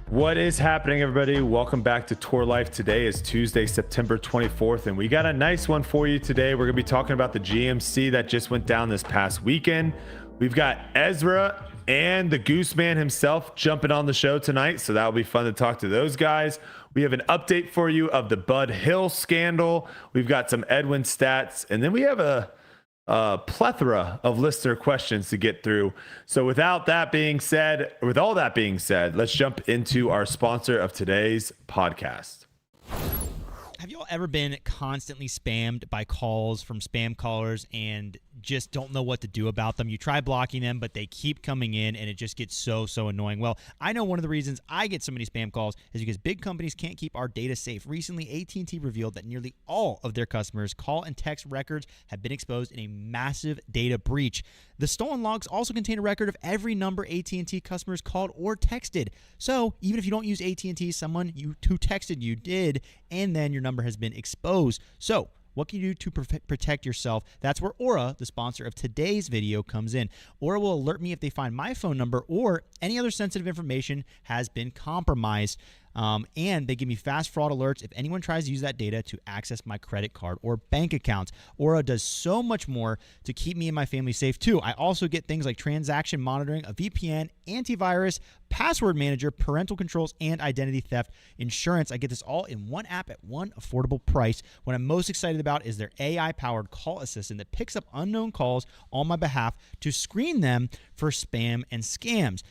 What is happening, everybody? Welcome back to Tour Life. Today is Tuesday, September 24th, and we got a nice one for you today. We're going to be talking about the GMC that just went down this past weekend. We've got Ezra and the Goose Man himself jumping on the show tonight, so that'll be fun to talk to those guys. We have an update for you of the Bud Hill scandal. We've got some Edwin stats, and then we have a plethora of listener questions to get through. So with all that being said, let's jump into our sponsor of today's podcast. Have y'all ever been constantly spammed by calls from spam callers and just don't know what to do about them? You try blocking them, but they keep coming in, and it just gets so annoying. Well, I know one of the reasons I get so many spam calls is because big companies can't keep our data safe. Recently, AT&T revealed that nearly all of their customers' call and text records have been exposed in a massive data breach. The stolen logs also contain a record of every number AT&T customers called or texted. So even if you don't use AT&T, someone who texted you did, and then your number has been exposed. So what can you do to protect yourself? That's where Aura, the sponsor of today's video, comes in. Aura will alert me if they find my phone number or any other sensitive information has been compromised. And they give me fast fraud alerts if anyone tries to use that data to access my credit card or bank accounts. Aura does so much more to keep me and my family safe too. I also get things like transaction monitoring, a VPN, antivirus, password manager, parental controls, and identity theft insurance. I get this all in one app at one affordable price. What I'm most excited about is their AI-powered call assistant that picks up unknown calls on my behalf to screen them for spam and scams.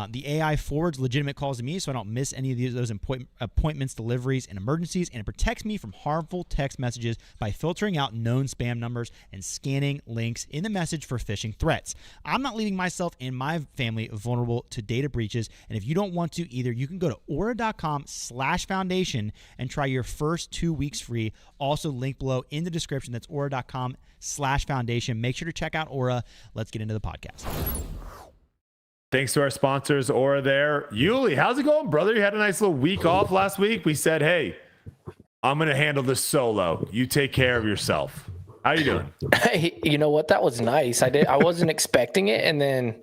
The AI forwards legitimate calls to me so I don't miss any of those appointments, deliveries, and emergencies, and it protects me from harmful text messages by filtering out known spam numbers and scanning links in the message for phishing threats. I'm not leaving myself and my family vulnerable to data breaches, and if you don't want to either, you can go to aura.com/foundation and try your first 2 weeks free. Also, link below in the description. That's aura.com/foundation. Make sure to check out Aura. Let's get into the podcast. Thanks to our sponsors, Aura there. Yuli, how's it going, brother? You had a nice little week off last week. We said, hey, I'm going to handle this solo. You take care of yourself. How you doing? Hey, you know what? That was nice. I wasn't expecting it. And then,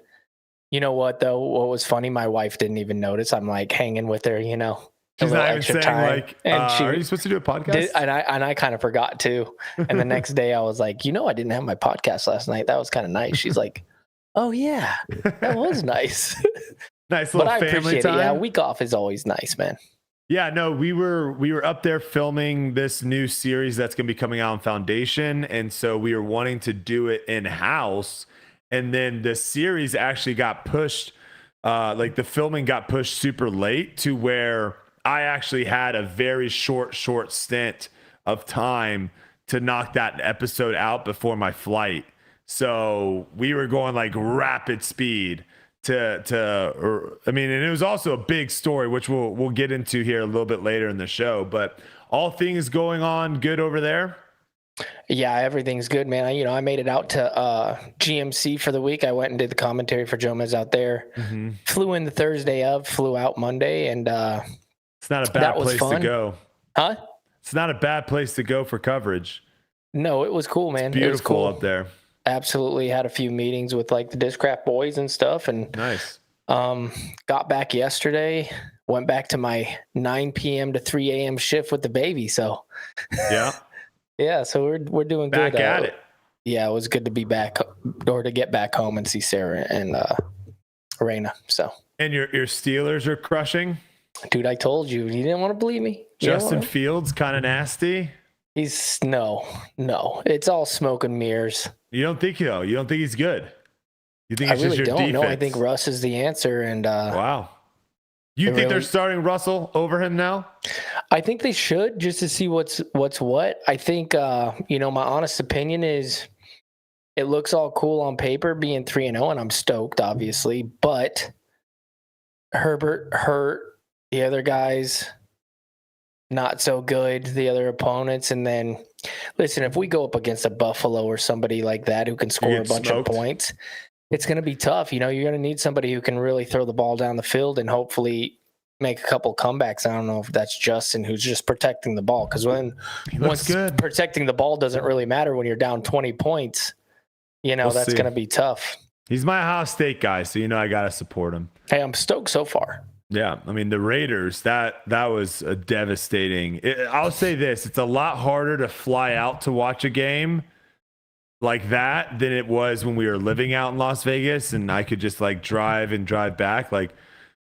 you know what, though? What was funny, my wife didn't even notice. I'm like hanging with her, you know. She's not even saying time. Like, are you supposed to do a podcast? And I kind of forgot too. And the next day I was like, you know, I didn't have my podcast last night. That was kind of nice. She's like, oh yeah, that was nice. Nice little family appreciate time. It. Yeah, a week off is always nice, man. Yeah, no, we were up there filming this new series that's going to be coming out on Foundation, and so we were wanting to do it in house, and then the series actually got pushed. Like the filming got pushed super late to where I actually had a very short stint of time to knock that episode out before my flight. So we were going like rapid speed and it was also a big story, which we'll get into here a little bit later in the show, but all things going on good over there. Yeah, everything's good, man. I made it out to GMC for the week. I went and did the commentary for Jomez out there. Mm-hmm. Flew in the Thursday of, flew out Monday, and it's not a bad place to go. Huh? It's not a bad place to go for coverage. No, it was cool, man. It's beautiful, it was cool up there. Absolutely. Had a few meetings with like the Discraft boys and stuff, and nice. Got back yesterday, went back to my 9 p.m. to 3 a.m. shift with the baby. So yeah. Yeah, so we're doing back good. At it. Yeah, it was good to be back or to get back home and see Sarah and Raina. So. And your Steelers are crushing? Dude, I told you. You didn't want to believe me. Justin Fields kind of nasty. He's no. It's all smoke and mirrors. You don't think so? You don't think he's good? You think it's I really just your don't. defense? No, I think Russ is the answer. And wow. You think they're starting Russell over him now? I think they should, just to see what's what. I think my honest opinion is it looks all cool on paper being 3-0, and I'm stoked, obviously. But Herbert hurt, the other guys not so good, the other opponents, and then listen, if we go up against a Buffalo or somebody like that who can score a bunch of points, it's going to be tough. You're going to need somebody who can really throw the ball down the field and hopefully make a couple comebacks. I don't know if that's Justin, who's just protecting the ball, because once protecting the ball doesn't really matter when you're down 20 points, that's going to be tough. He's my Ohio State guy, so I got to support him. Hey, I'm stoked so far. Yeah, I mean the Raiders, that was a devastating. I'll say this, it's a lot harder to fly out to watch a game like that than it was when we were living out in Las Vegas and I could just like drive back.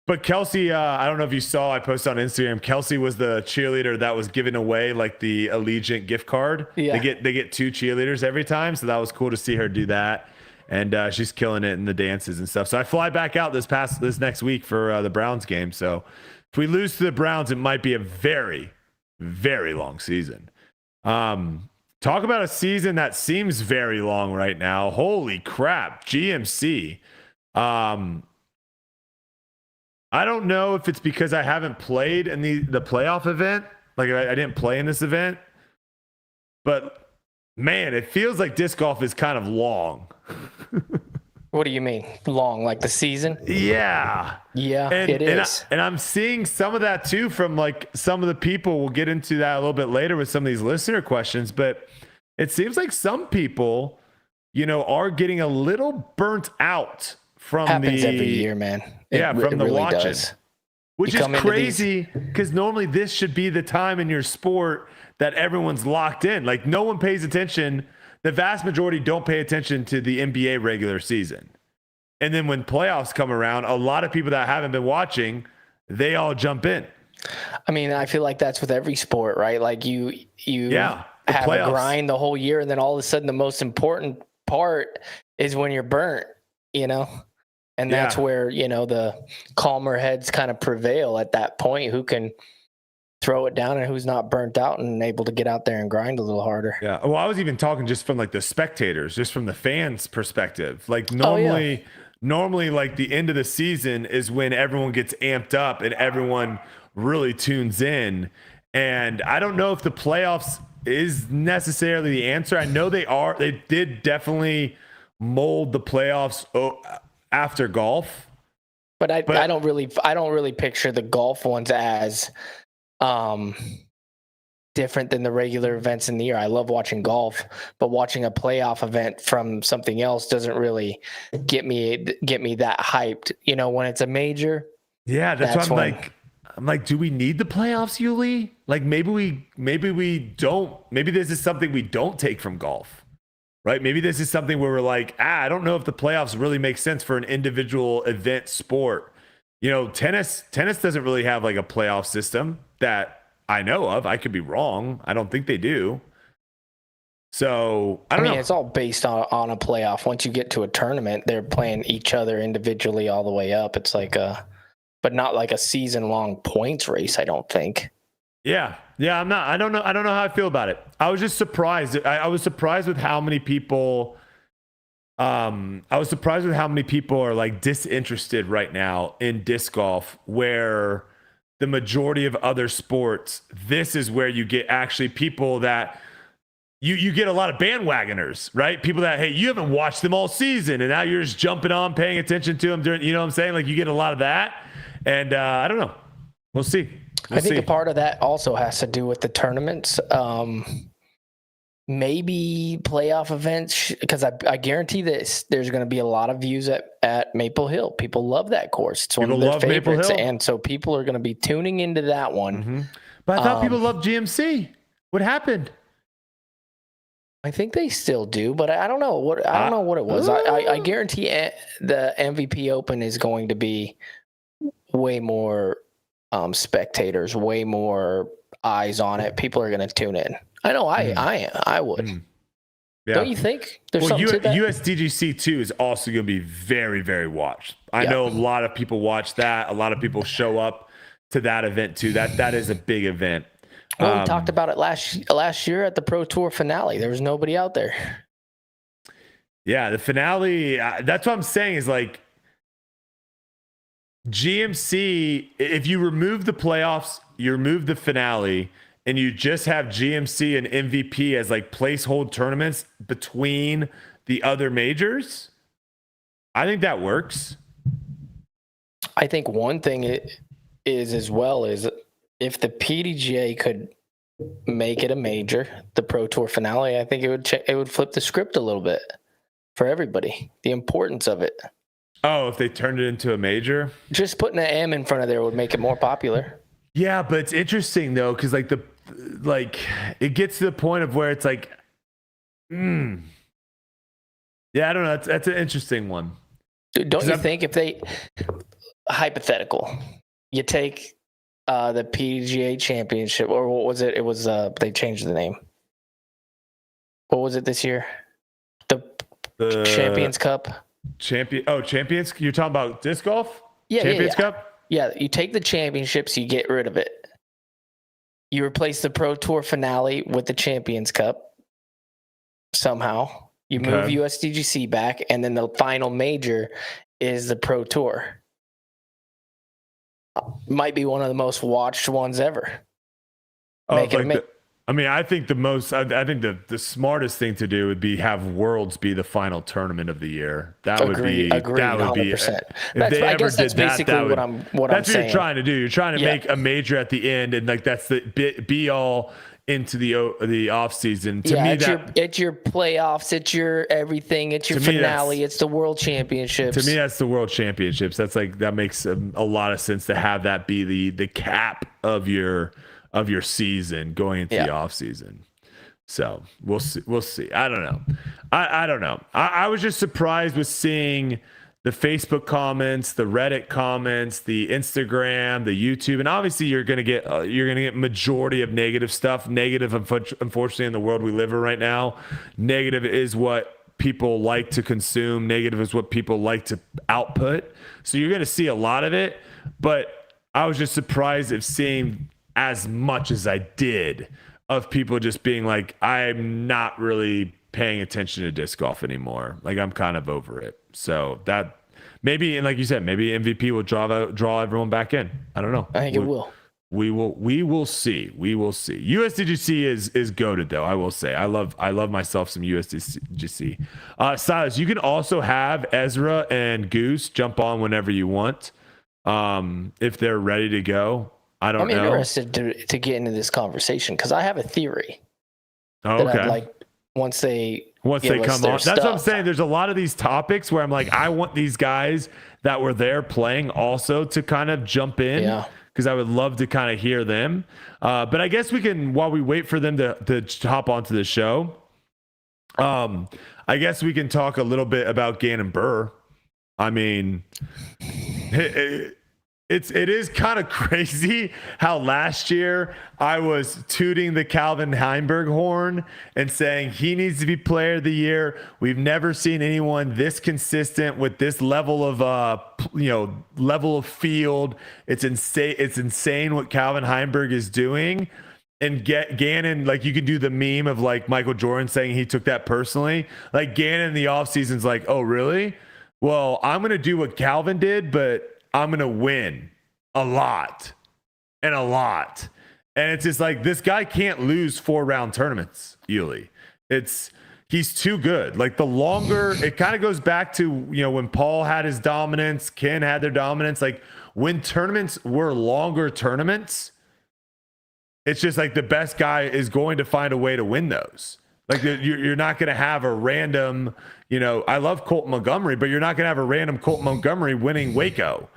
But Kelsey, I don't know if you saw, I posted on Instagram, Kelsey was the cheerleader that was giving away like the Allegiant gift card. Yeah. They get 2 cheerleaders every time, so that was cool to see her do that. And she's killing it in the dances and stuff. So I fly back out this next week for the Browns game. So if we lose to the Browns, it might be a very, very long season. Talk about a season that seems very long right now. Holy crap, GMC. I don't know if it's because I haven't played in the playoff event. Like I didn't play in this event, but man, it feels like disc golf is kind of long. What do you mean long? Like the season? Yeah. Yeah, it is. And I'm seeing some of that too from like some of the people. We'll get into that a little bit later with some of these listener questions, but it seems like some people, are getting a little burnt out from Happens every year, man. From the really watching. Does. Which is crazy because normally this should be the time in your sport that everyone's locked in. Like no one pays attention. The vast majority don't pay attention to the NBA regular season. And then when playoffs come around, a lot of people that haven't been watching, they all jump in. I mean, I feel like that's with every sport, right? Like you have playoffs. a grind the whole year, and then all of a sudden the most important part is when you're burnt, And that's where, the calmer heads kind of prevail at that point, who can throw it down and who's not burnt out and able to get out there and grind a little harder. Yeah. Well, I was even talking just from like the spectators, just from the fans' perspective. Like normally like the end of the season is when everyone gets amped up and everyone really tunes in. And I don't know if the playoffs is necessarily the answer. I know they did definitely mold the playoffs after golf. But I don't really picture the golf ones as different than the regular events in the year. I love watching golf, but watching a playoff event from something else doesn't really get me that hyped. When it's a major. Yeah, that's why I'm like, do we need the playoffs, Yuli? Like maybe we don't. Maybe this is something we don't take from golf, right? Maybe this is something where we're like, I don't know if the playoffs really make sense for an individual event sport. Tennis doesn't really have like a playoff system that I know of. I could be wrong. I don't think they do. So I don't know. It's all based on a playoff. Once you get to a tournament, they're playing each other individually all the way up. It's like but not like a season long points race, I don't think. Yeah. I don't know how I feel about it. I was just surprised. I was surprised with how many people are like disinterested right now in disc golf, where the majority of other sports, this is where you get actually people that you get a lot of bandwagoners, right? People that, hey, you haven't watched them all season and now you're just jumping on, paying attention to them during, you know what I'm saying? Like you get a lot of that. And I don't know. We'll see. I think a part of that also has to do with the tournaments. Maybe playoff events, because I guarantee there's going to be a lot of views at Maple Hill. People love that course. It's one of their favorites, and so people are going to be tuning into that one. Mm-hmm. But I thought people loved GMC. What happened? I think they still do, but I don't know what it was. I guarantee the MVP Open is going to be way more spectators, way more eyes on it. People are going to tune in. I know I would. Yeah. Don't you think? There's something to that? USDGC 2 is also going to be very, very watched. I know a lot of people watch that. A lot of people show up to that event too. That is a big event. Well, we talked about it last year at the Pro Tour finale. There was nobody out there. Yeah, the finale. That's what I'm saying is like GMC. If you remove the playoffs, you remove the finale, and you just have GMC and MVP as like placehold tournaments between the other majors, I think that works. I think one thing is as well is if the PDGA could make it a major, the Pro Tour finale, I think it would flip the script a little bit for everybody. The importance of it. Oh, if they turned it into a major? Just putting an M in front of there would make it more popular. Yeah, but it's interesting though, because it gets to the point of where it's like, yeah, I don't know. That's an interesting one. Don't you think if they, hypothetical, you take the PGA Championship, or what was it? It was they changed the name. What was it this year? The Champions Cup. Champions. You're talking about disc golf? Yeah, Champions Cup. Yeah, you take the championships, you get rid of it. You replace the Pro Tour finale with the Champions Cup. Somehow you move USDGC back, and then the final major is the Pro Tour. Might be one of the most watched ones ever. I think the smartest thing to do would be have Worlds be the final tournament of the year. That would be 100%. I guess that's basically what I'm that's what saying. you're trying to do. You're trying to make a major at the end, and like that's the be all into the off season. To me, it's your playoffs, it's your everything, it's your finale, it's the World Championships. To me, that's the World Championships. That makes a lot of sense to have that be the cap of your season going into the off season. So we'll see. I don't know. I don't know. I was just surprised with seeing the Facebook comments, the Reddit comments, the Instagram, the YouTube, and obviously you're gonna get majority of negative stuff. Negative, unfortunately, in the world we live in right now, negative is what people like to consume. Negative is what people like to output. So you're gonna see a lot of it. But I was just surprised of seeing as much as I did of people just being like, I'm not really paying attention to disc golf anymore. Like, I'm kind of over it. So that maybe, and like you said, maybe MVP will draw everyone back in. I don't know. I think it will. We will see. We will see. USDGC is goated though. I will say. I love myself some USDGC. Silas, you can also have Ezra and Goose jump on whenever you want. If they're ready to go. I'm interested to get into this conversation because I have a theory. Oh, okay. I'd like once they come on. That's what I'm saying. There's a lot of these topics where I'm like, I want these guys that were there playing also to kind of jump in. Yeah. Because I would love to kind of hear them. But I guess we can, while we wait for them to hop onto the show, I guess we can talk a little bit about Gannon Buhr. I mean, it is kind of crazy how last year I was tooting the Calvin Heimberg horn and saying he needs to be player of the year. We've never seen anyone this consistent with this level of level of field. It's insane what Calvin Heimberg is doing. And Gannon, like, you could do the meme of like Michael Jordan saying he took that personally. Like, Gannon in the offseason's like, oh really? Well, I'm gonna do what Calvin did, but I'm going to win a lot. And it's just like, this guy can't lose 4-round tournaments, Ely. He's too good. Like, the longer, it kind of goes back to, when Paul had his dominance, Ken had their dominance. Like, when tournaments were longer tournaments, it's just like the best guy is going to find a way to win those. Like, you're not going to have a random, I love Colt Montgomery, but you're not going to have a random Colt Montgomery winning Waco.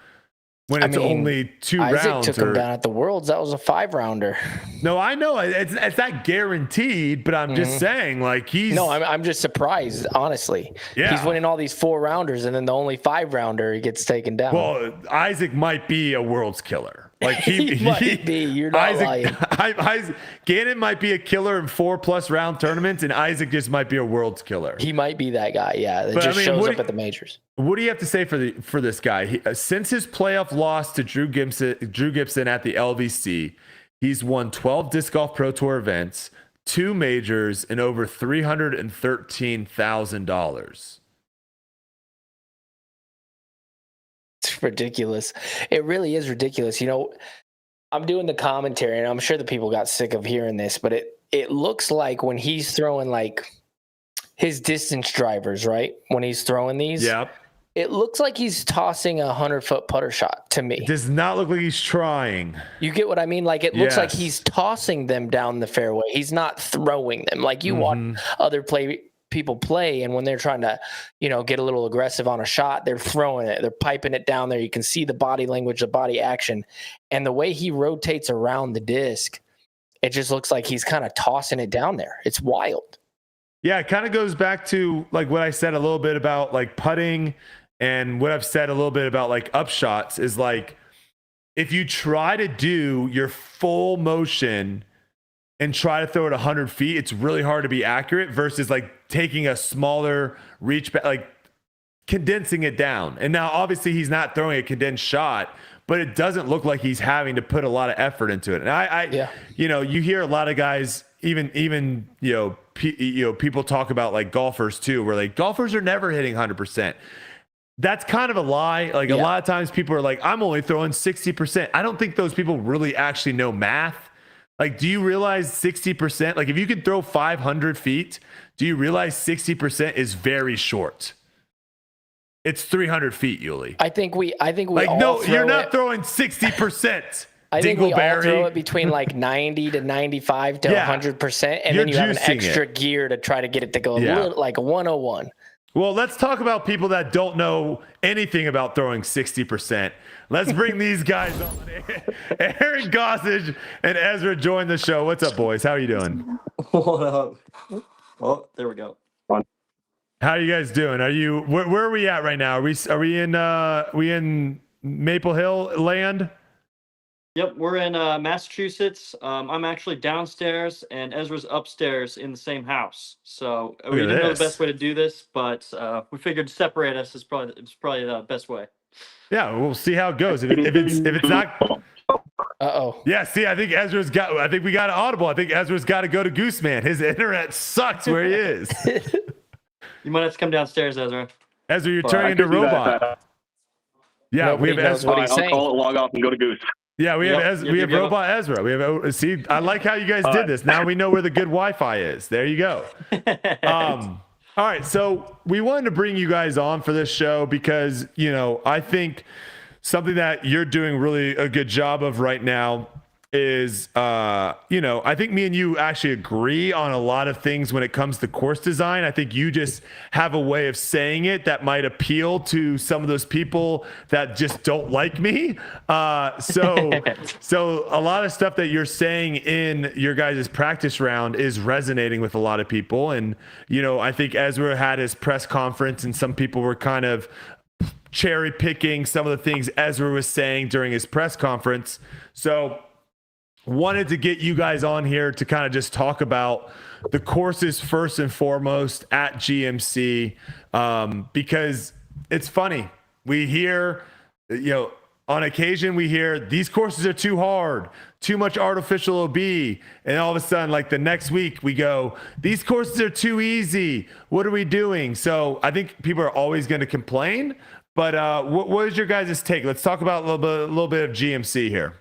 When it's only 2 rounds. Isaac took him down at the Worlds. That was a 5-rounder. No, I know. It's not guaranteed, but I'm just saying, like, he's... No, I'm just surprised, honestly. Yeah. He's winning all these 4-rounders, and then the only 5-rounder, he gets taken down. Well, Isaac might be a Worlds killer. Like, he might be. You're not lying. Gannon might be a killer in 4+ round tournaments, and Isaac just might be a Worlds killer. He might be that guy, yeah. That shows up at the majors. What do you have to say for this guy? Since his playoff loss to Drew Gibson at the LVC, he's won 12 Disc Golf Pro Tour events, 2 majors, and over $313,000. It's ridiculous. It really is ridiculous. I'm doing the commentary, and I'm sure the people got sick of hearing this, but it looks like when he's throwing like his distance drivers, right? When he's throwing these, yep. It looks like he's tossing a 100-foot putter shot to me. It does not look like he's trying. You get what I mean? Like, it looks like he's tossing them down the fairway. He's not throwing them. Like, you watch other people play, and when they're trying to, get a little aggressive on a shot, they're throwing it, they're piping it down there. You can see the body language, the body action, and the way he rotates around the disc, it just looks like he's kind of tossing it down there. It's wild. Yeah, it kind of goes back to like what I said a little bit about like putting, and what I've said a little bit about like upshots is like, if you try to do your full motion and try to throw it 100 feet, it's really hard to be accurate versus like taking a smaller reach back, like condensing it down. And now obviously he's not throwing a condensed shot, but it doesn't look like he's having to put a lot of effort into it. And you hear a lot of guys, even people talk about like golfers too, where like golfers are never hitting 100%. That's kind of a lie. Like a lot of times people are like, I'm only throwing 60%. I don't think those people really actually know math. Like, do you realize 60%? Like, if you can throw 500 feet, do you realize 60% is very short? It's 300 feet, Yuli. I think we like, all no, throw you're not it. throwing 60%. I think we all throw it between like 90 to 95 to 100%, and then you have an extra gear to try to get it to go a little, like 101. Well, let's talk about people that don't know anything about throwing 60%. Let's bring these guys on. Aaron Gossage and Ezra join the show. What's up, boys? How are you doing? What up? Oh, there we go. How are you guys doing? Are you where are we at right now? Are we in Maple Hill land? Yep, we're in Massachusetts. I'm actually downstairs, and Ezra's upstairs in the same house. So we didn't know the best way to do this, but we figured to separate us is probably the best way. Yeah, we'll see how it goes. If it's not. Yeah, see, I think we got an audible. I think Ezra's got to go to Gooseman. His internet sucks where he is. You might have to come downstairs, Ezra. Ezra, you're turning into a robot. Yeah, we have Ezra. I'll call it, log off, and go to Goose. Yeah, we have Robot Ezra. See, I like how you guys did this. Now we know where the good Wi-Fi is. There you go. All right, so we wanted to bring you guys on for this show because, I think something that you're doing really a good job of right now is, I think me and you actually agree on a lot of things when it comes to course design. I think you just have a way of saying it that might appeal to some of those people that just don't like me. So a lot of stuff that you're saying in your guys' practice round is resonating with a lot of people. And, I think Ezra had his press conference and some people were kind of cherry picking some of the things Ezra was saying during his press conference. So wanted to get you guys on here to kind of just talk about the courses first and foremost at GMC, because it's funny. We hear, on occasion we hear these courses are too hard, too much artificial OB, and all of a sudden, like the next week we go, these courses are too easy. What are we doing? So I think people are always going to complain, but what is your guys' take? Let's talk about a little bit of GMC here.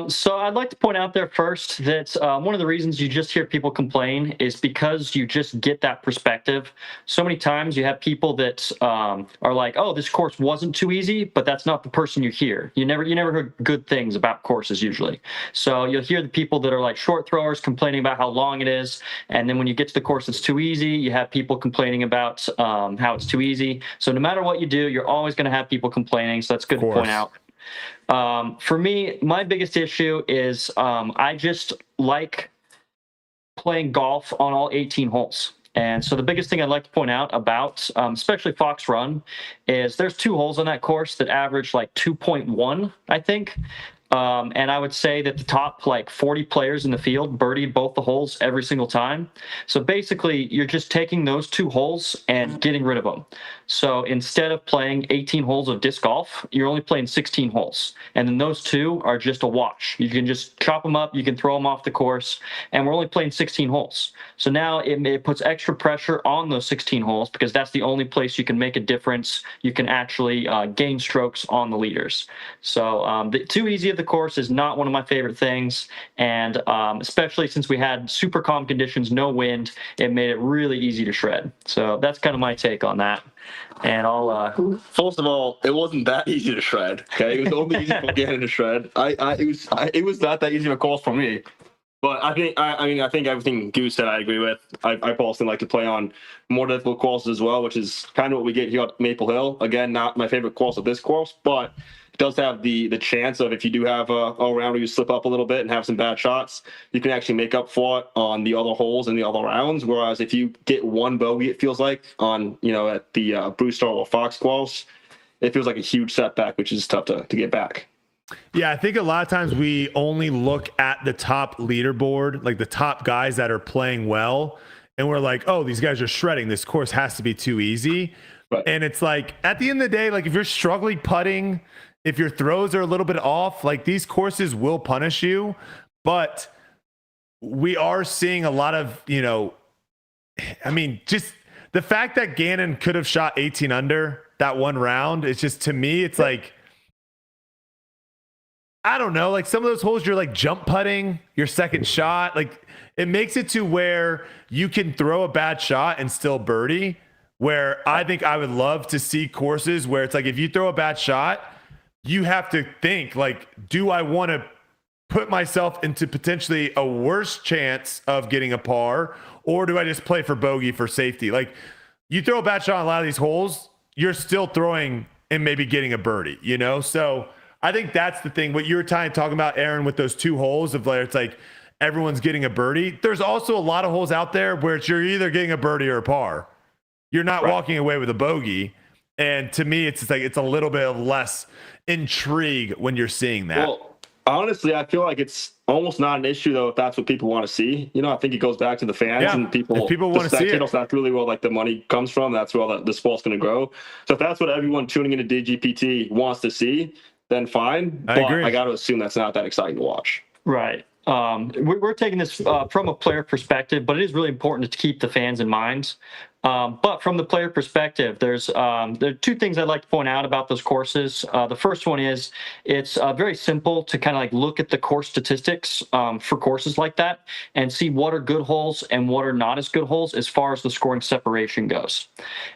So I'd like to point out there first that one of the reasons you just hear people complain is because you just get that perspective. So many times you have people that are like, oh, this course wasn't too easy, but that's not the person you hear. You never heard good things about courses usually. So you'll hear the people that are like short throwers complaining about how long it is. And then when you get to the course that's too easy, you have people complaining about how it's too easy. So no matter what you do, you're always going to have people complaining. So that's good to point out. For me, my biggest issue is I just like playing golf on all 18 holes. And so the biggest thing I'd like to point out about, especially Fox Run, is there's 2 holes on that course that average like 2.1, I think. And I would say that the top like 40 players in the field birdied both the holes every single time. So basically, you're just taking those 2 holes and getting rid of them. So instead of playing 18 holes of disc golf, you're only playing 16 holes. And then those 2 are just a wash. You can just chop them up, you can throw them off the course, and we're only playing 16 holes. So now it puts extra pressure on those 16 holes because that's the only place you can make a difference. You can actually gain strokes on the leaders. So the too easy of the course is not one of my favorite things. And especially since we had super calm conditions, no wind, it made it really easy to shred. So that's kind of my take on that. And I'll First of all, it wasn't that easy to shred. Okay, it was only easy for Gannon to shred. It was not that easy of a course for me. But I think everything Goose said I agree with. I personally like to play on more difficult courses as well, which is kind of what we get here at Maple Hill. Again, not my favorite course of this course, but it does have the chance of, if you do have a round where you slip up a little bit and have some bad shots, you can actually make up for it on the other holes and the other rounds. Whereas if you get one bogey, it feels like on, at the Brewster or Fox course, it feels like a huge setback, which is tough to get back. Yeah, I think a lot of times we only look at the top leaderboard, like the top guys that are playing well, and we're like, oh, these guys are shredding. This course has to be too easy. Right. And it's like, at the end of the day, like if you're struggling putting, if your throws are a little bit off, like these courses will punish you. But we are seeing a lot of, just the fact that Gannon could have shot 18 under that one round, it's just, to me, it's like, I don't know, like some of those holes you're like jump putting your second shot, like it makes it to where you can throw a bad shot and still birdie, where I think I would love to see courses where it's like, if you throw a bad shot, you have to think like, do I want to put myself into potentially a worse chance of getting a par, or do I just play for bogey for safety? Like you throw a bad shot on a lot of these holes, you're still throwing and maybe getting a birdie, So I think that's the thing. What you were talking about, Aaron, with those two holes of where it's like everyone's getting a birdie. There's also a lot of holes out there where you're either getting a birdie or a par. You're not walking away with a bogey. And to me, it's just like it's a little bit of less intrigue when you're seeing that. Well, honestly, I feel like it's almost not an issue though if that's what people want to see. I think it goes back to the fans and people. If people want to see it, that's really where like the money comes from. That's where the sport's going to grow. So if that's what everyone tuning into DGPT wants to see, then fine. I agree. I got to assume that's not that exciting to watch. Right. We're taking this from a player perspective, but it is really important to keep the fans in mind. But from the player perspective, there are two things I'd like to point out about those courses. The first one is it's very simple to kind of like look at the course statistics for courses like that and see what are good holes and what are not as good holes as far as the scoring separation goes.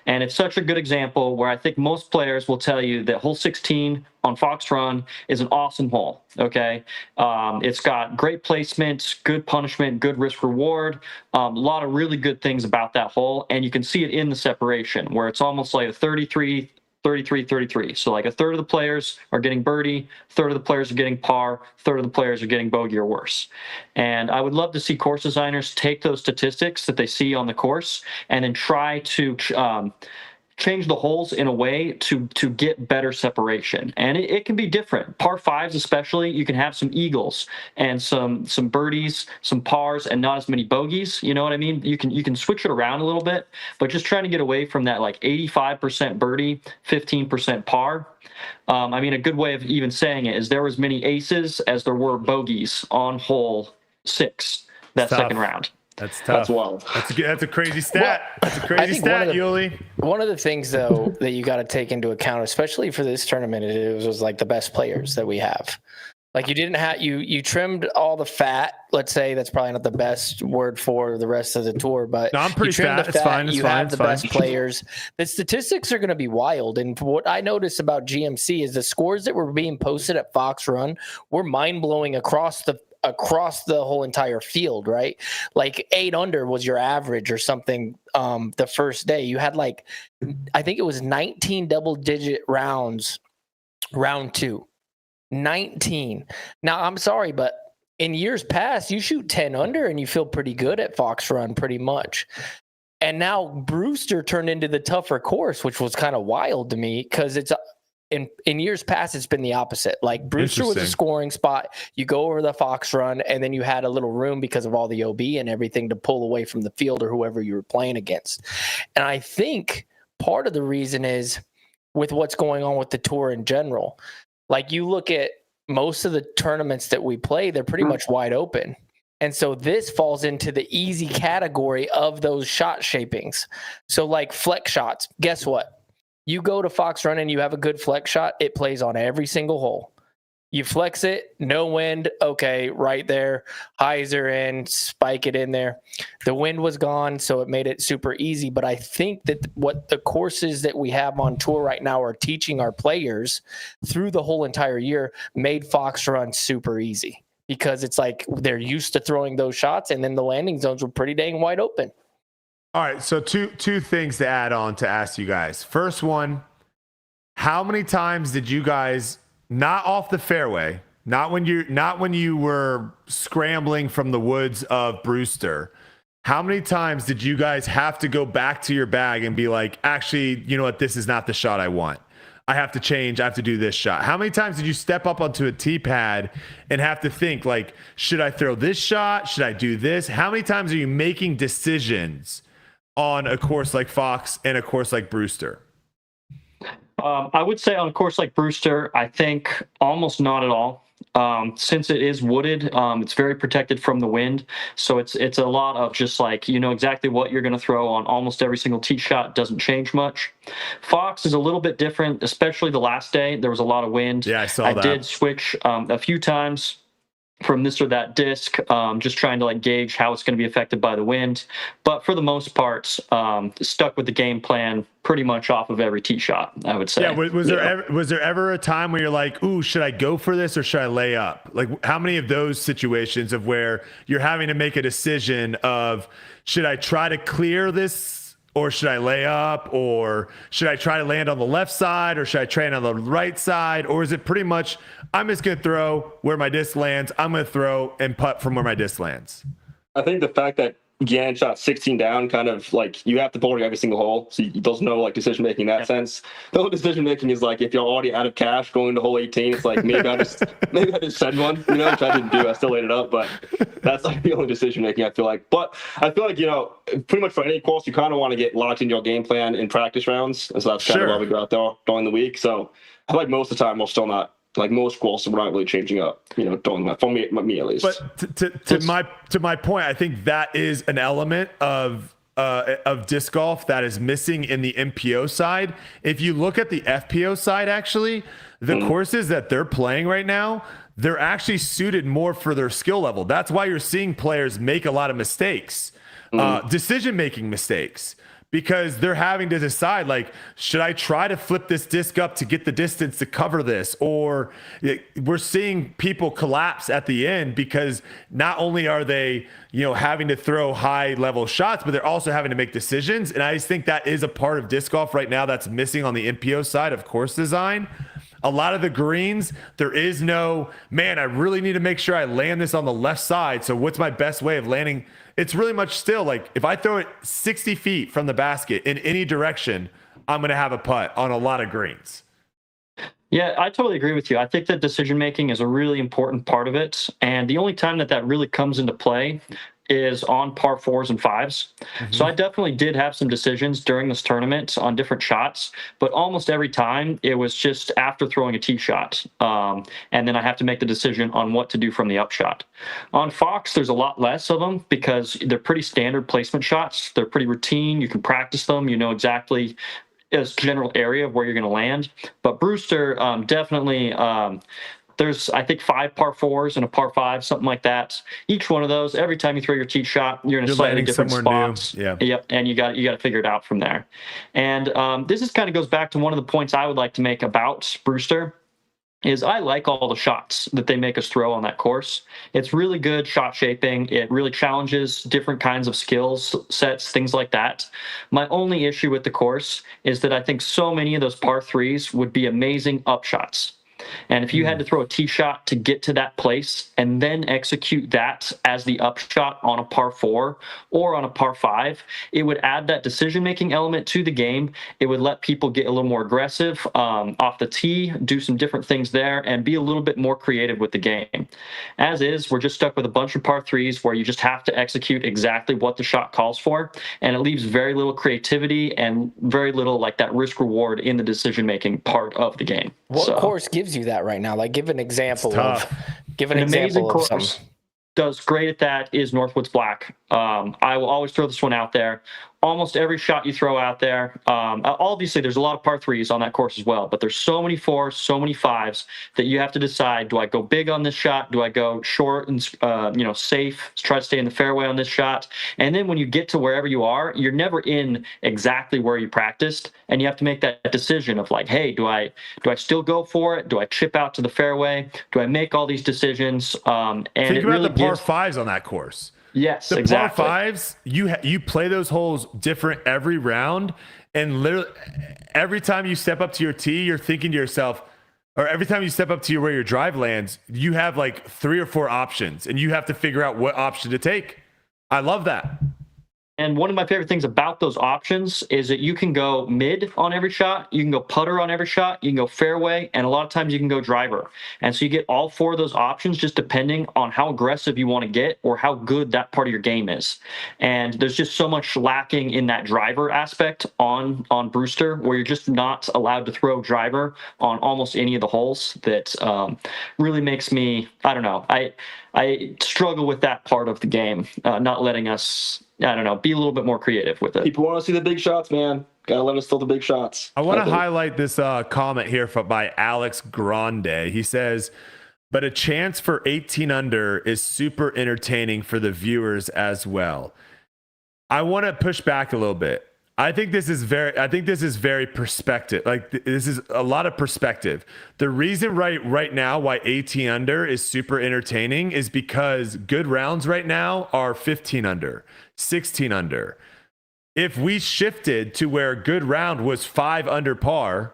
And it's such a good example where I think most players will tell you that hole 16 on Fox Run is an awesome hole. Okay. It's got great placement, good punishment, good risk reward, a lot of really good things about that hole. And you can see it in the separation where it's almost like a 33, 33, 33. So like a third of the players are getting birdie, third of the players are getting par, third of the players are getting bogey or worse. And I would love to see course designers take those statistics that they see on the course and then try to change the holes in a way to get better separation. And it can be different. Par fives especially, you can have some eagles and some birdies, some pars, and not as many bogeys. You know what I mean? You can switch it around a little bit, but just trying to get away from that like 85% birdie, 15% par. A good way of even saying it is there was many aces as there were bogeys on hole 6 that second round. That's tough. That's wild. That's a crazy stat. That's a crazy stat, Yuli. One of the things, though, that you got to take into account, especially for this tournament, it was like the best players that we have. Like you didn't have you trimmed all the fat. Let's say that's probably not the best word for the rest of the tour, but no, I'm pretty fat. It's fine. You have the best players. The statistics are going to be wild. And what I noticed about GMC is the scores that were being posted at Fox Run were mind blowing across the whole entire field, right? Like 8 under was your average or something. The first day you had like, I think it was 19 double-digit rounds. Round 2. 19. Now, I'm sorry, but in years past, you shoot 10 under and you feel pretty good at Fox Run pretty much. And now Brewster turned into the tougher course, which was kind of wild to me because it's in years past, it's been the opposite. Like Brewster was a scoring spot. You go over the Fox Run and then you had a little room because of all the OB and everything to pull away from the field or whoever you were playing against. And I think part of the reason is with what's going on with the tour in general. Like you look at most of the tournaments that we play, they're pretty much wide open. And so this falls into the easy category of those shot shapings. So like flex shots, guess what? You go to Fox Run and you have a good flex shot, it plays on every single hole. You flex it, no wind, okay, right there. Highs are in, spike it in there. The wind was gone, so it made it super easy. But I think that what the courses that we have on tour right now are teaching our players through the whole entire year made Fox Run super easy. because it's like they're used to throwing those shots, and then the landing zones were pretty dang wide open. All right, so two things to add on to ask you guys. First one, how many times did you guys, not off the fairway, not when you were scrambling from the woods of Brewster, how many times did you guys have to go back to your bag and be like, actually, you know what, this is not the shot I want. I have to change. I have to do this shot. How many times did you step up onto a tee pad and have to think like, should I throw this shot? Should I do this? How many times are you making decisions on a course like Fox and a course like Brewster? I would say on a course like Brewster, I think almost not at all. Since it is wooded, it's very protected from the wind. So it's a lot of just like, you know exactly what you're going to throw on almost every single tee shot. Doesn't change much. Fox is a little bit different, especially the last day. There was a lot of wind. Yeah, I saw that. I did switch a few times from this or that disc, just trying to like gauge how it's going to be affected by the wind. But for the most part, stuck with the game plan pretty much off of every tee shot, I would say. Yeah, was there ever a time where you're like, ooh, should I go for this or should I lay up? Like, how many of those situations of where you're having to make a decision of, should I try to clear this or should I lay up, or should I try to land on the left side, or should I train on the right side? Or is it pretty much, I'm just going to throw where my disc lands, I'm going to throw and putt from where my disc lands? I think the fact that Gannon shot 16 down, kind of like you have to bowl every single hole, so there's no like decision making in that sense. The whole decision making is like if you're already out of cash going to hole 18, it's like maybe I just send one, you know, which I didn't do. I still laid it up, but that's like the only decision making I feel like. But I feel like, you know, pretty much for any course, you kind of want to get locked into your game plan in practice rounds, and so that's kind of why we go out there during the week. So I feel like most of the time we're still not. Like most courses, we're not really changing up, you know, during that, for me at least. But to my point, I think that is an element of disc golf that is missing in the MPO side. If you look at the FPO side, actually, the courses that they're playing right now, they're actually suited more for their skill level. That's why you're seeing players make a lot of mistakes, decision-making mistakes. Because they're having to decide, like, should I try to flip this disc up to get the distance to cover this? Or we're seeing people collapse at the end because not only are they, you know, having to throw high level shots, but they're also having to make decisions. And I just think that is a part of disc golf right now that's missing on the MPO side of course design. A lot of the greens, there is no, man, I really need to make sure I land this on the left side. So what's my best way of landing? It's really much still like if I throw it 60 feet from the basket in any direction, I'm going to have a putt on a lot of greens. Yeah, I totally agree with you. I think that decision making is a really important part of it. And the only time that really comes into play is on par 4s and 5s. So I definitely did have some decisions during this tournament on different shots, but almost every time it was just after throwing a tee shot. And then I have to make the decision on what to do from the upshot. On Fox, there's a lot less of them because they're pretty standard placement shots. They're pretty routine. You can practice them. You know exactly this general area of where you're going to land. But Brewster, definitely, there's, I think, 5 par 4s and a par 5, something like that. Each one of those, every time you throw your tee shot, you're in a slightly different spot. Yeah. Yep. And you got to figure it out from there. And this is kind of goes back to one of the points I would like to make about Brewster. Is I like all the shots that they make us throw on that course. It's really good shot shaping. It really challenges different kinds of skills sets, things like that. My only issue with the course is that I think so many of those par 3s would be amazing upshots. And if you had to throw a tee shot to get to that place and then execute that as the upshot on a par 4 or on a par 5, it would add that decision-making element to the game. It would let people get a little more aggressive off the tee, do some different things there, and be a little bit more creative with the game. As is, we're just stuck with a bunch of par 3s where you just have to execute exactly what the shot calls for, and it leaves very little creativity and very little like that risk-reward in the decision-making part of the game. What course gives you that right now? Like, give an example of amazing of course does great at that is Northwoods Black. I will always throw this one out there. almost every shot you throw out there. Obviously, there's a lot of par threes on that course as well, but there's so many fours, so many fives that you have to decide: do I go big on this shot? Do I go short and safe? Try to stay in the fairway on this shot. And then when you get to wherever you are, you're never in exactly where you practiced, and you have to make that decision of like, hey, do I still go for it? Do I chip out to the fairway? Do I make all these decisions? And think it about really the par gives. fives on that course. Yes, The exactly. par fives, you play those holes different every round, and literally every time you step up to your tee, you're thinking to yourself, or every time you step up to where your drive lands, you have like 3 or 4 options, and you have to figure out what option to take. I love that. And one of my favorite things about those options is that you can go mid on every shot, you can go putter on every shot, you can go fairway, and a lot of times you can go driver. And so you get all 4 of those options just depending on how aggressive you want to get or how good that part of your game is. And there's just so much lacking in that driver aspect on Brewster, where you're just not allowed to throw driver on almost any of the holes. That really makes me, I don't know, I struggle with that part of the game, not letting us, I don't know, be a little bit more creative with it. People want to see the big shots, man. Gotta let us throw the big shots. I want to highlight this comment here by Alex Grande. He says, but a chance for 18 under is super entertaining for the viewers as well. I want to push back a little bit. I think this is very perspective. Like this is a lot of perspective. The reason right now why 18 under is super entertaining is because good rounds right now are 15 under, 16 under. If we shifted to where a good round was 5 under par,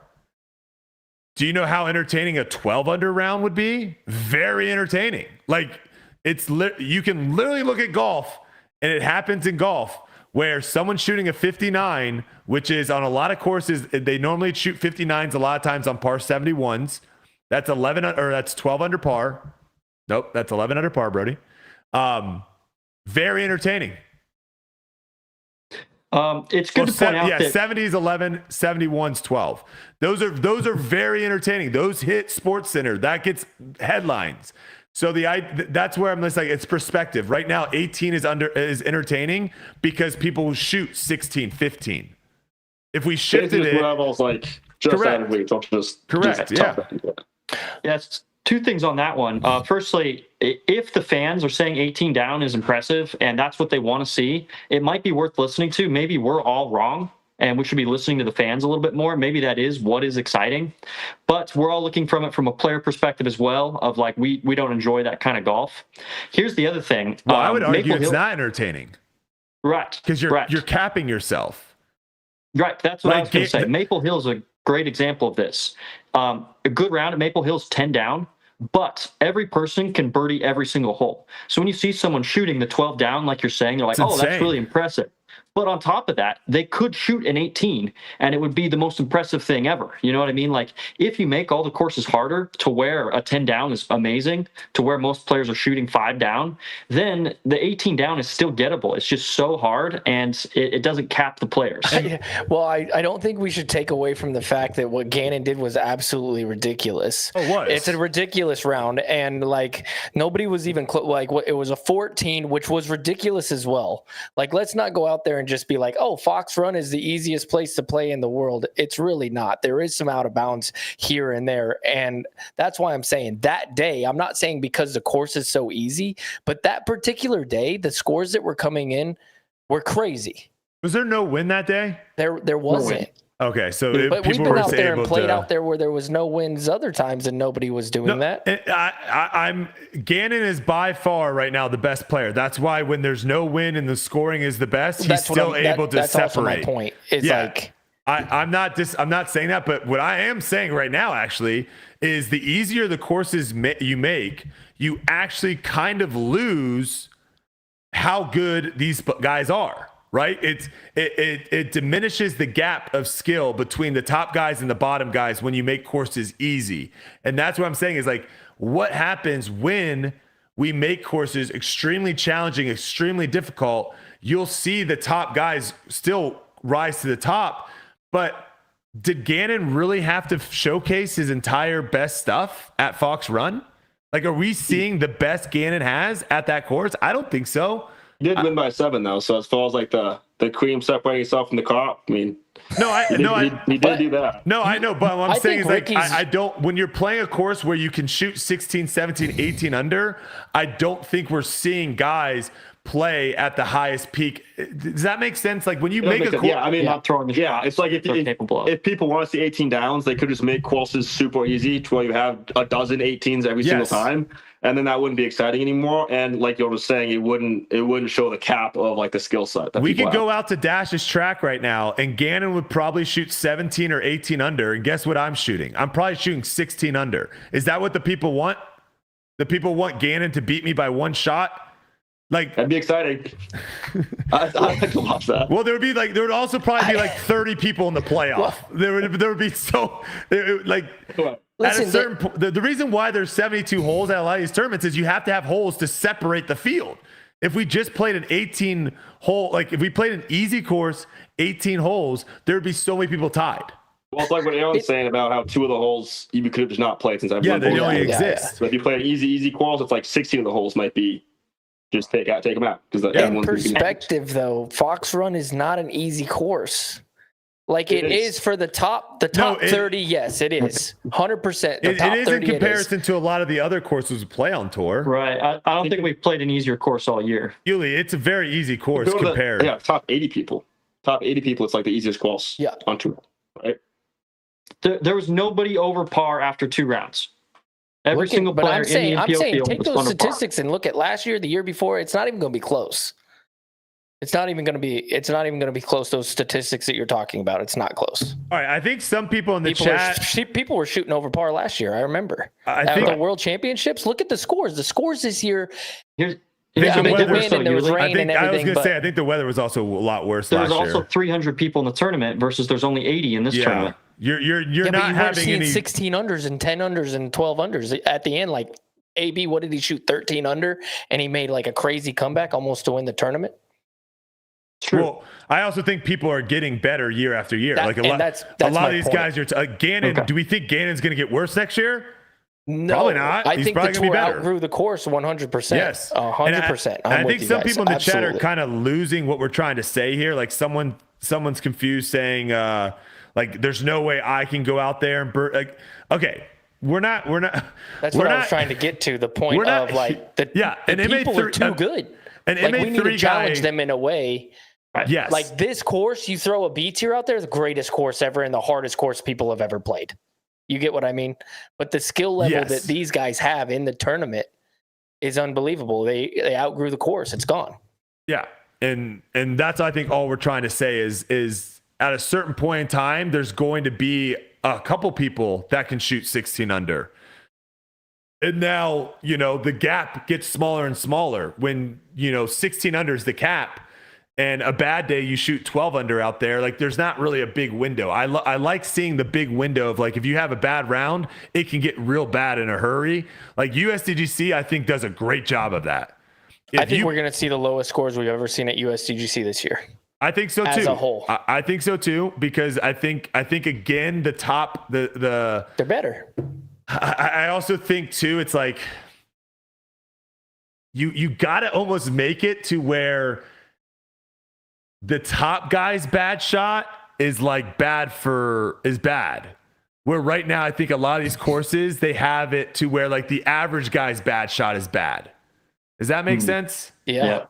do you know how entertaining a 12 under round would be? Very entertaining. Like you can literally look at golf, and it happens in golf, where someone's shooting a 59, which is on a lot of courses, they normally shoot 59s a lot of times on par 71s. That's 12 under par. Nope, that's 11 under par, Brody. Very entertaining. It's good to point out that 70s 11, 71s 12. Those are very entertaining. Those hit Sports Center. That gets headlines. So that's where I'm just like, it's perspective. Right now, 18 is entertaining because people shoot 16, 15. If we shifted it, levels like just out of reach, just correct. Yeah. Yes. 2 things on that one. Firstly, if the fans are saying 18 down is impressive and that's what they want to see, it might be worth listening to. Maybe we're all wrong, and we should be listening to the fans a little bit more. Maybe that is what is exciting, but we're all looking from it from a player perspective as well, of like, we don't enjoy that kind of golf. Here's the other thing. Well, I would argue it's not entertaining. Right. Because you're capping yourself. Right. That's what I was going to say. Maple Hill is a great example of this. A good round at Maple Hill is 10 down, but every person can birdie every single hole. So when you see someone shooting the 12 down, like you're saying, they're like, oh, that's really impressive. But on top of that, they could shoot an 18 and it would be the most impressive thing ever. You know what I mean? Like, if you make all the courses harder to where a 10 down is amazing, to where most players are shooting 5 down, then the 18 down is still gettable. It's just so hard, and it doesn't cap the players. Well, I don't think we should take away from the fact that what Gannon did was absolutely ridiculous. Oh, what? It's a ridiculous round, and like nobody was even it was a 14, which was ridiculous as well. Like, let's not go out there and just be like, oh, Fox Run is the easiest place to play in the world. It's really not. There is some out of bounds here and there. And that's why I'm saying that day, I'm not saying because the course is so easy, but that particular day, the scores that were coming in were crazy. Was there no win that day? There wasn't. Okay, so but we've been out there and played out there where there was no wins other times and nobody was doing that. Gannon is by far right now the best player. That's why when there's no win and the scoring is the best, he's still able to separate. That's also my point. It's like I'm not saying that, but what I am saying right now actually is the easier the courses you make, you actually kind of lose how good these guys are. Right? It diminishes the gap of skill between the top guys and the bottom guys when you make courses easy. And that's what I'm saying is like, what happens when we make courses extremely challenging, extremely difficult? You'll see the top guys still rise to the top, but did Gannon really have to showcase his entire best stuff at Fox Run? Like, are we seeing the best Gannon has at that course? I don't think so. He did win by 7 though, so as far as like the the cream separating itself from the crop. I mean, he did do that. No, I know, but what I'm saying is like Ricky's- I don't. When you're playing a course where you can shoot 16, 17, 18 under, I don't think we're seeing guys play at the highest peak. Does that make sense? Like when you make a course, yeah, I mean, Not throwing the yeah, shots it's like they're capable of. if people want to see 18 downs, they could just make courses super easy to where you have a dozen 18s every single time, and then that wouldn't be exciting anymore. And like you were saying, it wouldn't show the cap of like the skill set. That we people could have. go out to Dash's track right now, and Gannon would probably shoot 17 or 18 under. And guess what I'm shooting? I'm probably shooting 16 under. Is that what the people want? The people want Gannon to beat me by one shot? Like That'd be exciting. I'd like to watch that. well, there would also probably be like 30 people in the playoff. There would be so like Listen, at a certain point. The reason why there's 72 holes at a lot of these tournaments is you have to have holes to separate the field. If we just played an 18 hole, like if we played an easy course, 18 holes, there would be so many people tied. Well, it's like what Aaron's saying about how 2 of the holes you could have just not played since Yeah, everyone they played. only Yeah, exist. So if you play an easy course, it's like 16 of the holes might be just take them out because in perspective, though, Fox Run is not an easy course. Like it is for the top 30. Yes, it is 100%. It is in comparison to a lot of the other courses we play on tour. Right. I don't think we've played an easier course all year. Yuli, it's a very easy course Go to compared. top 80 people. Top 80 people, it's like the easiest course on tour, right? There was nobody over par after 2 rounds. Every single but player I'm saying, in the FPO field take was those under par. statistics and look at last year, the year before. It's not even going to be close. It's not even going to be close. Those statistics that you're talking about, it's not close. All right, I think some people in the People were shooting over par last year. I remember. I think the World Championships. Look at the scores. The scores this year. Here's Yeah, the I mean, big the difference, wind and there was though, rain and I was everything. going to say, I think the weather was also a lot worse There was last also year. 300 people in the tournament versus there's only 80 in this tournament. You're but not you were having seeing any 16 unders and 10 unders and 12 unders at the end. Like AB, what did he shoot? 13 under, and he made like a crazy comeback almost to win the tournament. True. Well, I also think people are getting better year after year. That- like and that's a lot my of these point. guys are Gannon. Okay. Do we think Gannon's going to get worse next year? No, Probably not. I He's think the probably gonna be tour better. outgrew the course 100%. Yes, 100%. And I think some people in the chat are kind of losing what we're trying to say here. Like someone's confused, saying like there's no way I can go out there and like okay. We're not. That's we're what I not, was trying to get to. The point we're not- of like the and people are too good. And Like we need to MA3 challenge guy, them in a way. yes, Like this course, you throw a B tier out there, the greatest course ever and the hardest course people have ever played. You get what I mean? But the skill level that these guys have in the tournament is unbelievable. They outgrew the course. It's gone. Yeah, and that's I think all we're trying to say is at a certain point in time, there's going to be a couple people that can shoot 16 under. And now, the gap gets smaller and smaller when, 16 under is the cap and a bad day you shoot 12 under out there. Like there's not really a big window. I like seeing the big window of like, if you have a bad round, it can get real bad in a hurry. Like USDGC, I think does a great job of that. I think we're going to see the lowest scores we've ever seen at USDGC this year. I think so too. As a whole. I think so too, because I think again, the top, they're better. I also think too, it's like you got to almost make it to where the top guy's bad shot is like bad. Where right now, I think a lot of these courses, they have it to where like the average guy's bad shot is bad. Does that make sense? Yeah.